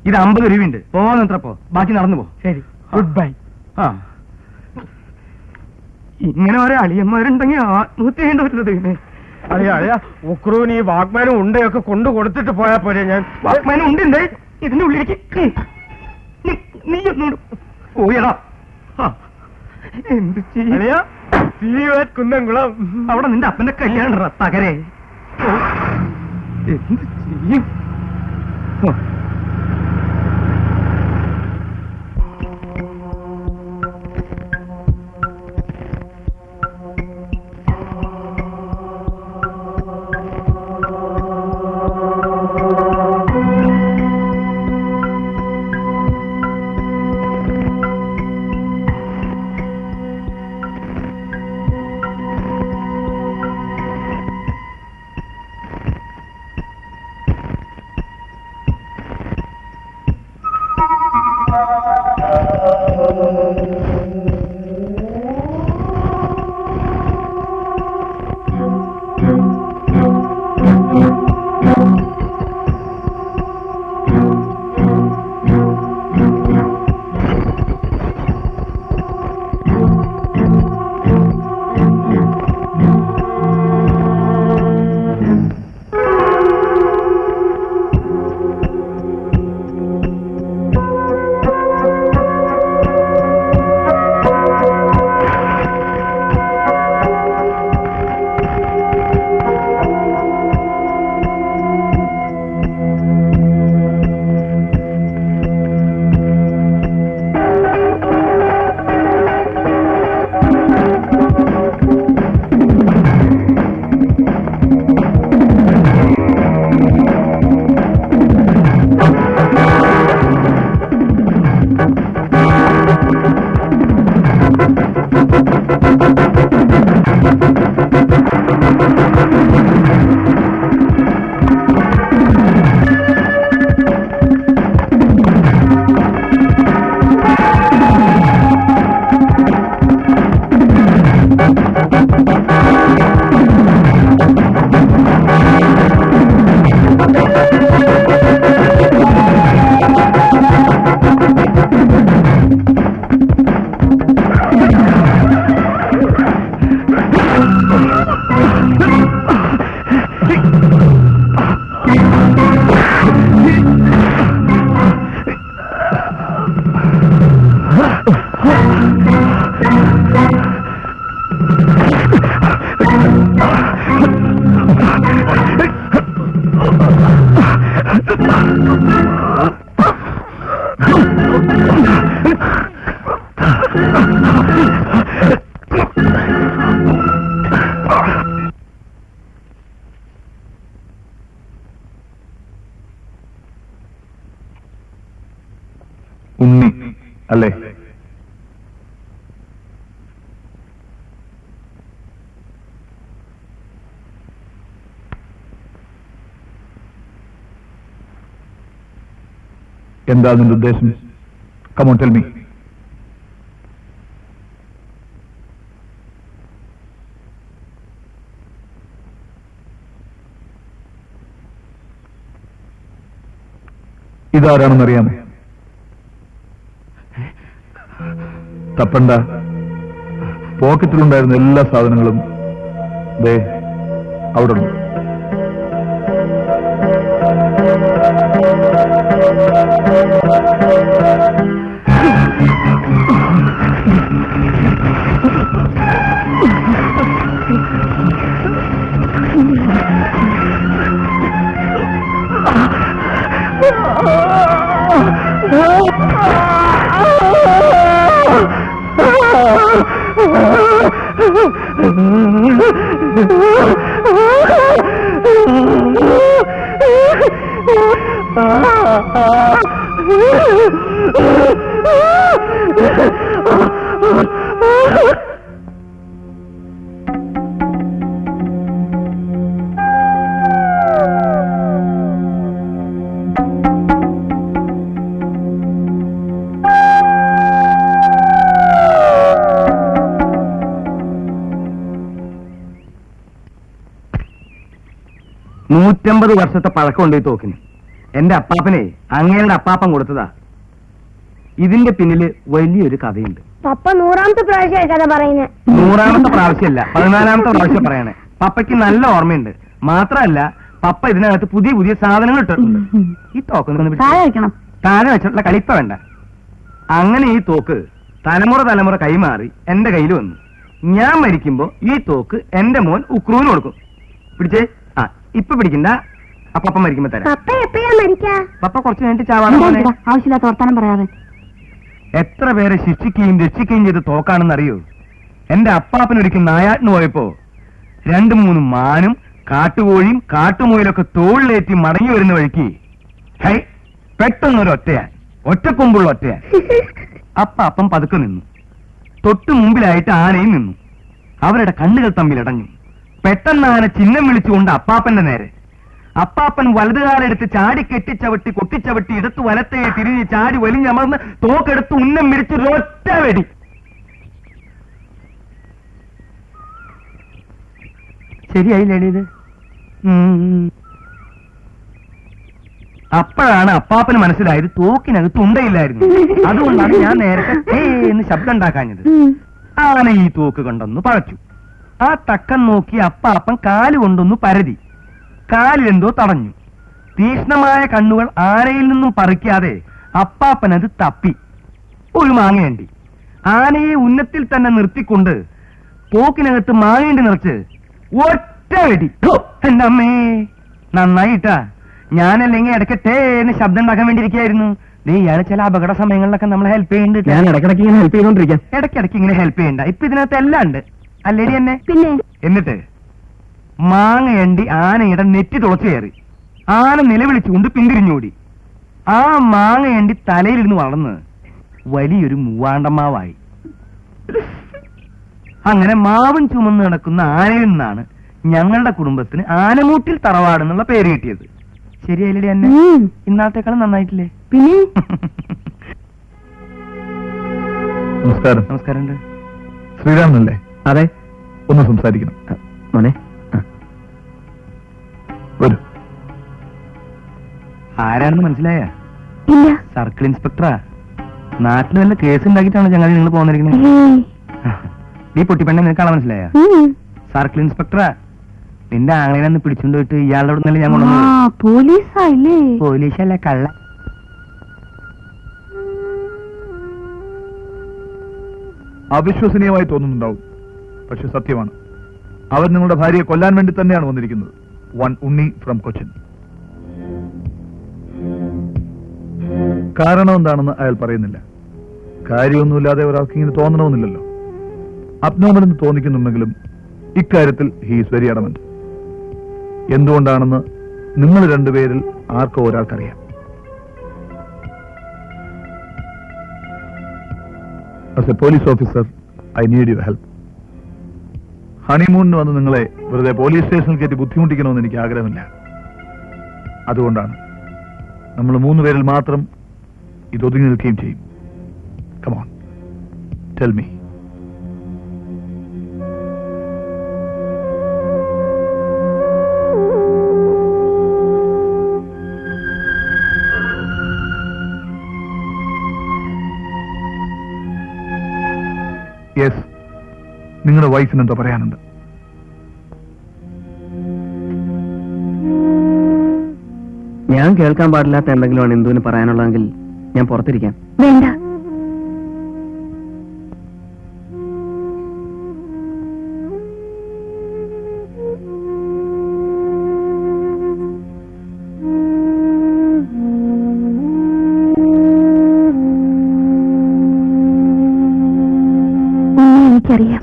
ഇത് 50 രൂപയുണ്ട്. പോകാൻ പോ, ബാക്കി നടന്നു പോ. ശരി, ഗുഡ് ബൈ. ഇങ്ങനെ ഓരോ അളിയന്മാരുണ്ടെങ്കിൽ ആത്മഹത്യ ചെയ്യേണ്ടി വരുന്നത്. പിന്നെ അളിയ അളിയ, ഉക്രൂന് ഈ വാഗ്മാനും ഉണ്ടയൊക്കെ കൊണ്ടു കൊടുത്തിട്ട് പോയാ പോരെ? ഞാൻ വാഗ്മാനും ഉണ്ട് ഇതിന്റെ ഉള്ളിലേക്ക്. നീ ഒന്നോട് പോയടാ. എന്ത് ചെയ്യും? അളിയ, കുന്നംകുളം. അവിടെ നിന്റെ അപ്പന്റെ കല്യാണം തകരെ. എന്ത് ചെയ്യും? ഉണ്ണി അല്ലേ? എന്താ അതിന്റെ ഉദ്ദേശം? Come on tell me. ഇതാരാണെന്നറിയാമോ? തപ്പണ്ട. പോക്കറ്റിലുണ്ടായിരുന്ന എല്ലാ സാധനങ്ങളും ദേ അവിടെ ഉണ്ട്. ൂറ്റമ്പത് വർഷത്തെ പഴക്കമുണ്ട് ഈ തോക്കിന്. എന്റെ അപ്പാപ്പനെ അങ്ങേരുടെ അപ്പാപ്പൻ കൊടുത്തതാ. ഇതിന്റെ പിന്നില് വലിയൊരു കഥയുണ്ട്. പപ്പ 100ാമത്തെ പ്രാവശ്യമായി കഥ പറയുന്നത്. 100ാമത്തെ പ്രാവശ്യമല്ല, 14ാമത്തെ പ്രാവശ്യം പറയണേ. പപ്പയ്ക്ക് നല്ല ഓർമ്മയുണ്ട്. മാത്രമല്ല പപ്പ ഇതിനകത്ത് പുതിയ പുതിയ സാധനങ്ങൾ ഇട്ടിട്ടുണ്ട്. ഈ തോക്ക് താഴെ വെച്ചിട്ടുള്ള കളിപ്പ വേണ്ട. അങ്ങനെ ഈ തോക്ക് തലമുറ കൈമാറി എന്റെ കയ്യിൽ വന്നു. ഞാൻ മരിക്കുമ്പോ ഈ തോക്ക് എന്റെ മോൻ ഉക്രൂന് കൊടുക്കും. പിടിച്ചേ. ആ ഇപ്പൊ പിടിക്കണ്ട, അപ്പ മരിക്കുമ്പോ തരാം. പപ്പ കുറച്ച് കഴിഞ്ഞിട്ട് ചാവാണ്. ആവശ്യമില്ലാത്ത വർത്താനം പറയാതെ. എത്ര പേരെ ശിക്ഷിക്കുകയും രക്ഷിക്കുകയും ചെയ്ത് തോക്കാണെന്നറിയോ? എന്റെ അപ്പാപ്പനൊരിക്കൽ നായാട്ടിന് പോയപ്പോ 2-3 മാനും കാട്ടുകോഴിയും കാട്ടുമോയിലൊക്കെ തോളിലേറ്റി മടങ്ങി വരുന്ന വഴിക്ക് ഹൈ പെട്ടെന്നൊരു ഒറ്റക്കൊമ്പുള്ള ഒറ്റയാ. അപ്പം പതുക്കെ നിന്നു. തൊട്ടു മുമ്പിലായിട്ട് ആനയും നിന്നു. അവരുടെ കണ്ണുകൾ തമ്മിലടഞ്ഞു. പെട്ടെന്ന് ആന ചിഹ്നം വിളിച്ചുകൊണ്ട് അപ്പാപ്പന്റെ നേരെ. അപ്പാപ്പൻ വലതുകാലെടുത്ത് ചാടി കെട്ടിച്ചവട്ടി കൊട്ടിച്ചവട്ടി ഇടത്ത് വലത്തെ തിരിഞ്ഞ് ചാടി വലിഞ്ഞമർന്ന് തോക്കെടുത്ത് ഉന്നം മിരിച്ച് ഒറ്റ വെടി. ശരിയായില്ലേ ഇത്? അപ്പോഴാണ് അപ്പാപ്പന് മനസ്സിലായത് തോക്കിനകത്ത് ഉണ്ടയില്ലായിരുന്നു. അതുകൊണ്ടാണ് ഞാൻ നേരത്തെ എന്ന് ശബ്ദം ഉണ്ടാക്കാഞ്ഞത്. ആന ഈ തോക്ക് കൊണ്ടൊന്ന് പഴച്ചു. ആ തക്കം നോക്കി അപ്പാപ്പൻ കാലുകൊണ്ടൊന്ന് പരതി. കാലിലെന്തോ തടഞ്ഞു. തീക്ഷ്ണമായ കണ്ണുകൾ ആനയിൽ നിന്നും പറിക്കാതെ അപ്പാപ്പനത് തപ്പി. ഒരു മാങ്ങയണ്ടി. ആനയെ ഉന്നത്തിൽ തന്നെ നിർത്തിക്കൊണ്ട് തോക്കിനകത്ത് മാങ്ങേണ്ടി നിറച്ച് ഒറ്റ വെടി. എന്റെ അമ്മേ, നന്നായിട്ടാ. ഞാനല്ലെങ്കിൽ ഇടയ്ക്ക് എന്ന് ശബ്ദം ഉണ്ടാക്കാൻ വേണ്ടിയിരിക്കായിരുന്നു. ഇയാള് ചില അപകട സമയങ്ങളിലൊക്കെ നമ്മളെ ഹെൽപ്പ് ചെയ്യുന്നുണ്ട്. ഞാൻ ഇടയ്ക്കിടയ്ക്ക് ഇങ്ങനെ ഹെൽപ്പ് ചെയ്തോണ്ടിരിക്കാം. ഇടയ്ക്കിടയ്ക്ക് ഇങ്ങനെ ഹെൽപ്പ് ചെയ്യണ്ട. ഇപ്പൊ ഇതിനകത്ത് എല്ലാം ഉണ്ട് അല്ലേടി എന്നെ? പിന്നെ എന്നിട്ട് മാങ്ങയണ്ടി ആനയുടെ നെറ്റി തുളച്ചു കയറി. ആന നിലവിളിച്ചുകൊണ്ട് പിന്തിരിഞ്ഞോടി. ആ മാങ്ങയണ്ടി തലയിലിരുന്ന് വളർന്ന് വലിയൊരു മൂവാണ്ടമാവായി. അങ്ങനെ മാവും ചുമന്ന് നടക്കുന്ന ആനയിൽ നിന്നാണ് ഞങ്ങളുടെ കുടുംബത്തിന് ആനമൂട്ടിൽ തറവാട് എന്നുള്ള പേര് കിട്ടിയത്. ശരിയല്ലേ എന്നെ? ഇന്നാളത്തേക്കാളും നന്നായിട്ടില്ലേ? പിന്നെ നമസ്കാരം. നമസ്കാരം. ശ്രീരാമനല്ലേ? അതെ. ഒന്ന് സംസാരിക്കണം. മോനെ വരൂ. ആരാണെന്ന് മനസ്സിലായ? ഇല്ല. സർക്കിൾ ഇൻസ്പെക്ടറാ. നാട്ടിൽ വല്ല കേസ് ഉണ്ടാക്കിയിട്ടാണ് ഞങ്ങൾ നിങ്ങൾ പോന്നിരിക്കുന്നത്. ഈ പൊട്ടിപ്പെണ്ണെ നിനക്കാളെ മനസ്സിലായ? സർക്കിൾ ഇൻസ്പെക്ടറാ. നിന്റെ ആങ്ങളെന്ന് പിടിച്ചുകൊണ്ട് പോയിട്ട് ഇയാളുടെ അവിടെ ഞാൻ കൊണ്ടുവന്നത്. പോലീസായില്ലേ? പോലീസല്ല, കള്ള. അവിശ്വസനീയമായി തോന്നുന്നുണ്ടാവും, പക്ഷെ സത്യമാണ്. അവൻ നിങ്ങളുടെ ഭാര്യയെ കൊല്ലാൻ വേണ്ടി തന്നെയാണ് വന്നിരിക്കുന്നത്. One Unni from Cochin. കാരണം എന്താണെന്ന് അയാൾ പറയുന്നില്ല. കാര്യമൊന്നുമില്ലാതെ ഒരാൾക്ക് ഇങ്ങനെ തോന്നണമെന്നില്ലല്ലോ. അബ്നോർമൽ എന്ന് തോന്നിക്കുന്നുണ്ടെങ്കിലും ഇക്കാര്യത്തിൽ ഹീസ് വെരി അഡമന്റ്. എന്തുകൊണ്ടാണെന്ന് നിങ്ങൾ രണ്ടുപേരിൽ ആർക്കോ ഒരാൾക്കറിയാം. As a police officer I need your help. ഹണിമൂണിന് വന്ന് നിങ്ങളെ വെറുതെ പോലീസ് സ്റ്റേഷനിൽ കയറ്റി ബുദ്ധിമുട്ടിക്കണമെന്ന് എനിക്ക് ആഗ്രഹമില്ല. അതുകൊണ്ടാണ് നമ്മൾ 3 പേരിൽ മാത്രം ഇത് ഒതുങ്ങി നിൽക്കുകയും ചെയ്യും. Come on, tell me. Yes, നിങ്ങളുടെ വൈഫിന് എന്താ പറയാനുണ്ട്? ഞാൻ കേൾക്കാൻ പാടില്ലാത്ത എന്തെങ്കിലുമാണ് ഇന്ദുവിന് പറയാനുള്ളതെങ്കിൽ ഞാൻ പുറത്തിരിക്കാം. വേണ്ട. എനിക്കറിയാം.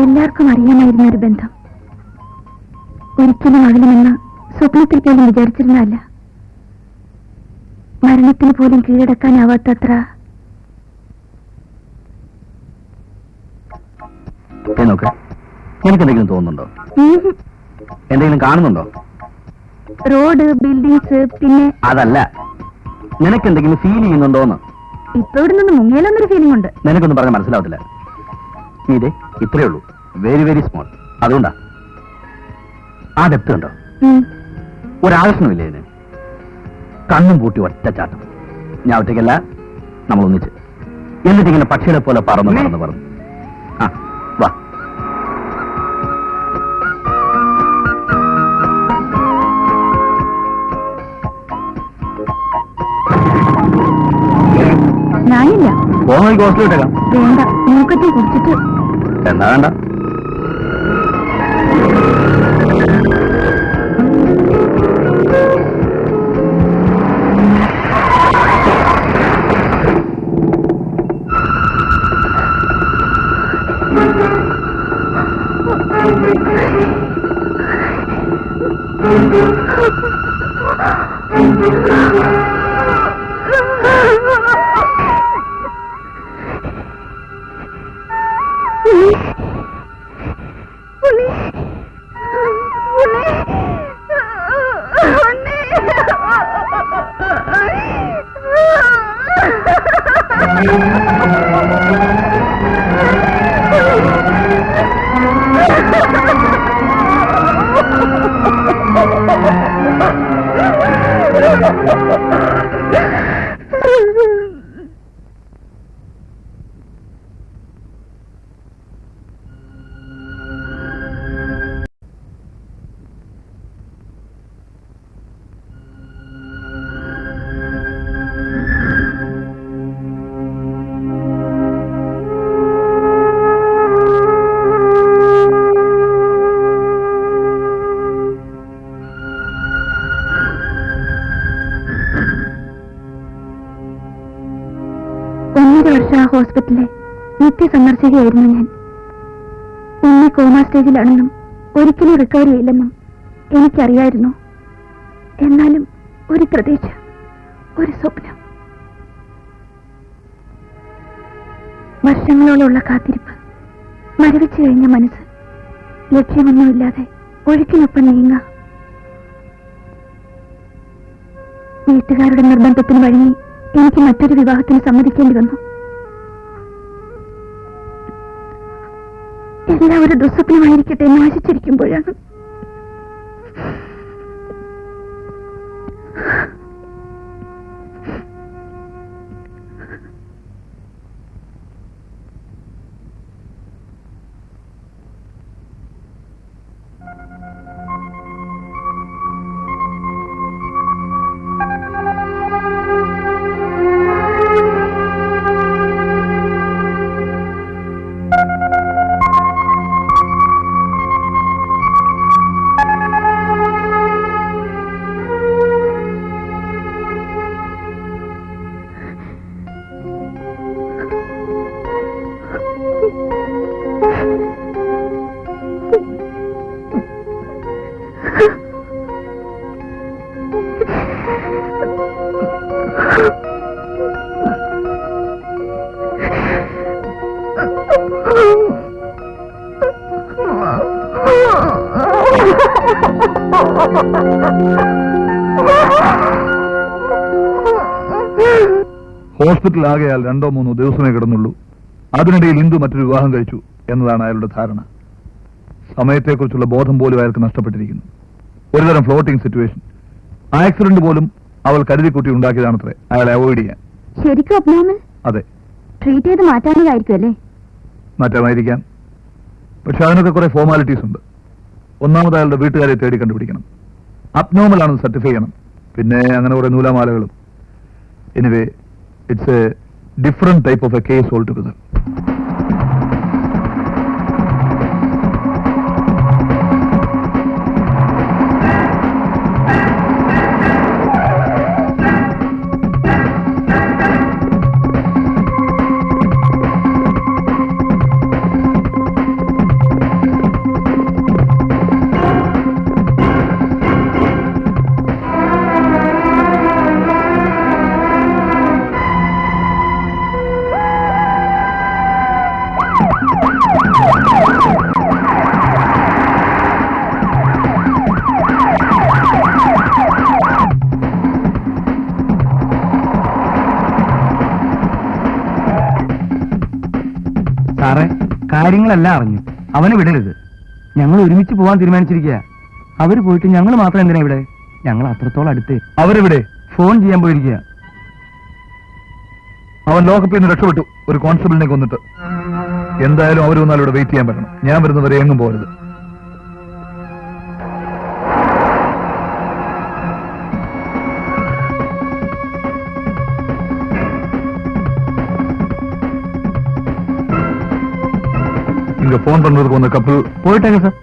എല്ലാവർക്കും അറിയാമായിരുന്ന ഒരു ബന്ധം. ഒരിക്കലും അകലുമെന്ന് സ്വപ്നത്തിൽ പോലും വിചാരിച്ചിരുന്നതല്ല. മരണത്തിന് പോലും കീഴടക്കാനാവാത്തത്ര. നോക്ക്, എനിക്കെന്തെങ്കിലും തോന്നുന്നുണ്ടോ? എന്തെങ്കിലും കാണുന്നുണ്ടോ? റോഡ്, ബിൽഡിങ്സ്, പിന്നെ അതല്ല, നിനക്കെന്തെങ്കിലും ഫീൽ ചെയ്യുന്നുണ്ടോന്ന്? ഇപ്പൊ ഇവിടെ നിന്ന് മുങ്ങിയാലൊന്നൊരു ഫീലിംഗ് ഉണ്ട്. നിനക്കൊന്നും പറഞ്ഞാൽ മനസ്സിലാവത്തില്ല. ഇതേ ഇത്രയേ ഉള്ളൂ, വെരി വെരി സ്മോൾ. അതുകൊണ്ടാ ആ ഡെപ്ത് കണ്ടോ? ഒരാകർഷണമില്ല ഇതിന്. കണ്ണും പൂട്ടി ഒറ്റച്ചാട്ടം. ഞാൻ ഒറ്റയ്ക്കല്ല, നമ്മൾ ഒന്നിച്ച്. എന്നിട്ടിങ്ങനെ പക്ഷികളെ പോലെ പറന്നു. ആ വാ. ഞാനില്ല. പോകുന്ന ഹോസ്റ്റലിട്ടേക്കാം. വേണ്ട, മൂക്കറ്റി കുടിച്ചിട്ട്. എന്താ വേണ്ട? ഹോസ്പിറ്റലിലെ നിത്യ സന്ദർശകയായിരുന്നു ഞാൻ. ഉണ്ണി കോമ സ്റ്റേജിലാണെന്നും ഒരിക്കലും റിക്കവറി ചെയ്യില്ലെന്നും എനിക്കറിയായിരുന്നു. എന്നാലും ഒരു പ്രതീക്ഷ, ഒരു സ്വപ്നം. വർഷങ്ങളോളമുള്ള കാത്തിരിപ്പ്, മരവിച്ചു കഴിഞ്ഞ മനസ്സ്, ലക്ഷ്യമൊന്നുമില്ലാതെ ഒഴുക്കിനൊപ്പം നീങ്ങാം. വീട്ടുകാരുടെ നിർബന്ധത്തിന് വഴങ്ങി എനിക്ക് മറ്റൊരു വിവാഹത്തിന് സമ്മതിക്കേണ്ടി വന്നു. എല്ലാം ഒരു ദുസ്വപ്നമായിരിക്കട്ടെ എന്ന് ആശിച്ചിരിക്കുമ്പോഴാണ് ഹോസ്പിറ്റലിൽ ആകെയാൽ 2-3 ദിവസമേ കിടന്നുള്ളൂ. അതിനിടയിൽ ഇന്ദു മറ്റൊരു വിവാഹം കഴിച്ചു എന്നതാണ് അയാളുടെ ധാരണ. സമയത്തെക്കുറിച്ചുള്ള ബോധം പോലും അയാൾക്ക് നഷ്ടപ്പെട്ടിരിക്കുന്നു. ഒരുതരം ഫ്ലോട്ടിംഗ് സിറ്റുവേഷൻ. ആക്സിഡന്റ് പോലും അവൾ കരുതിക്കുട്ടി ഉണ്ടാക്കിയതാണത്രേ അയാളെ അവോയ്ഡ് ചെയ്യാൻ. ശരിക്കും അബ്നോർമൽ? അതെ. ട്രീറ്റ് ചെയ്ത് മാറ്റാനായിരിക്കും അല്ലേ? മാറ്റാമായിരിക്കാം. പക്ഷെ അതിനൊക്കെ കുറെ ഫോർമാലിറ്റീസ് ഉണ്ട്. ഒന്നാമത് അയാളുടെ വീട്ടുകാരെ തേടി കണ്ടുപിടിക്കണം. അബ്നോർമൽ ആണെന്ന് സർട്ടിഫൈ ചെയ്യണം. പിന്നെ അങ്ങനെ കുറെ നൂലാമാലകളും. Anyway it's a different type of a case altogether. സാറേ, കാര്യങ്ങളെല്ലാം അറിഞ്ഞു. അവനെ വിടരുത്. ഞങ്ങൾ ഒരുമിച്ച് പോവാൻ തീരുമാനിച്ചിരിക്കുക. അവര് പോയിട്ട് ഞങ്ങൾ മാത്രം എന്തിനാ ഇവിടെ? ഞങ്ങൾ അത്രത്തോളം അടുത്ത്. അവരെവിടെ? ഫോൺ ചെയ്യാൻ പോയിരിക്കുക. അവൻ ലോകപ്പിൽ നിന്ന് രക്ഷപ്പെട്ടു, ഒരു കോൺസ്റ്റബിളിനെ കൊന്നിട്ട്. എന്തായാലും അവർ വന്നാൽ ഇവിടെ വെയിറ്റ് ചെയ്യാൻ പറ്റണം. ഞാൻ വരുന്നവരെ എങ്ങും പോകരുത്. இங்க போன் பண்றதுக்கு வந்த கப்பல் போயிட்டாங்க சார்.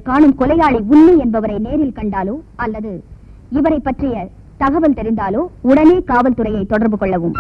காணும் கொலையாளி உண்மை என்பவரை நேரில் கண்டாலோ அல்லது இவரை பற்றிய தகவல் தெரிந்தாலோ உடனே காவல்துறையை தொடர்பு கொள்ளவும்.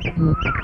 Ha ha ha!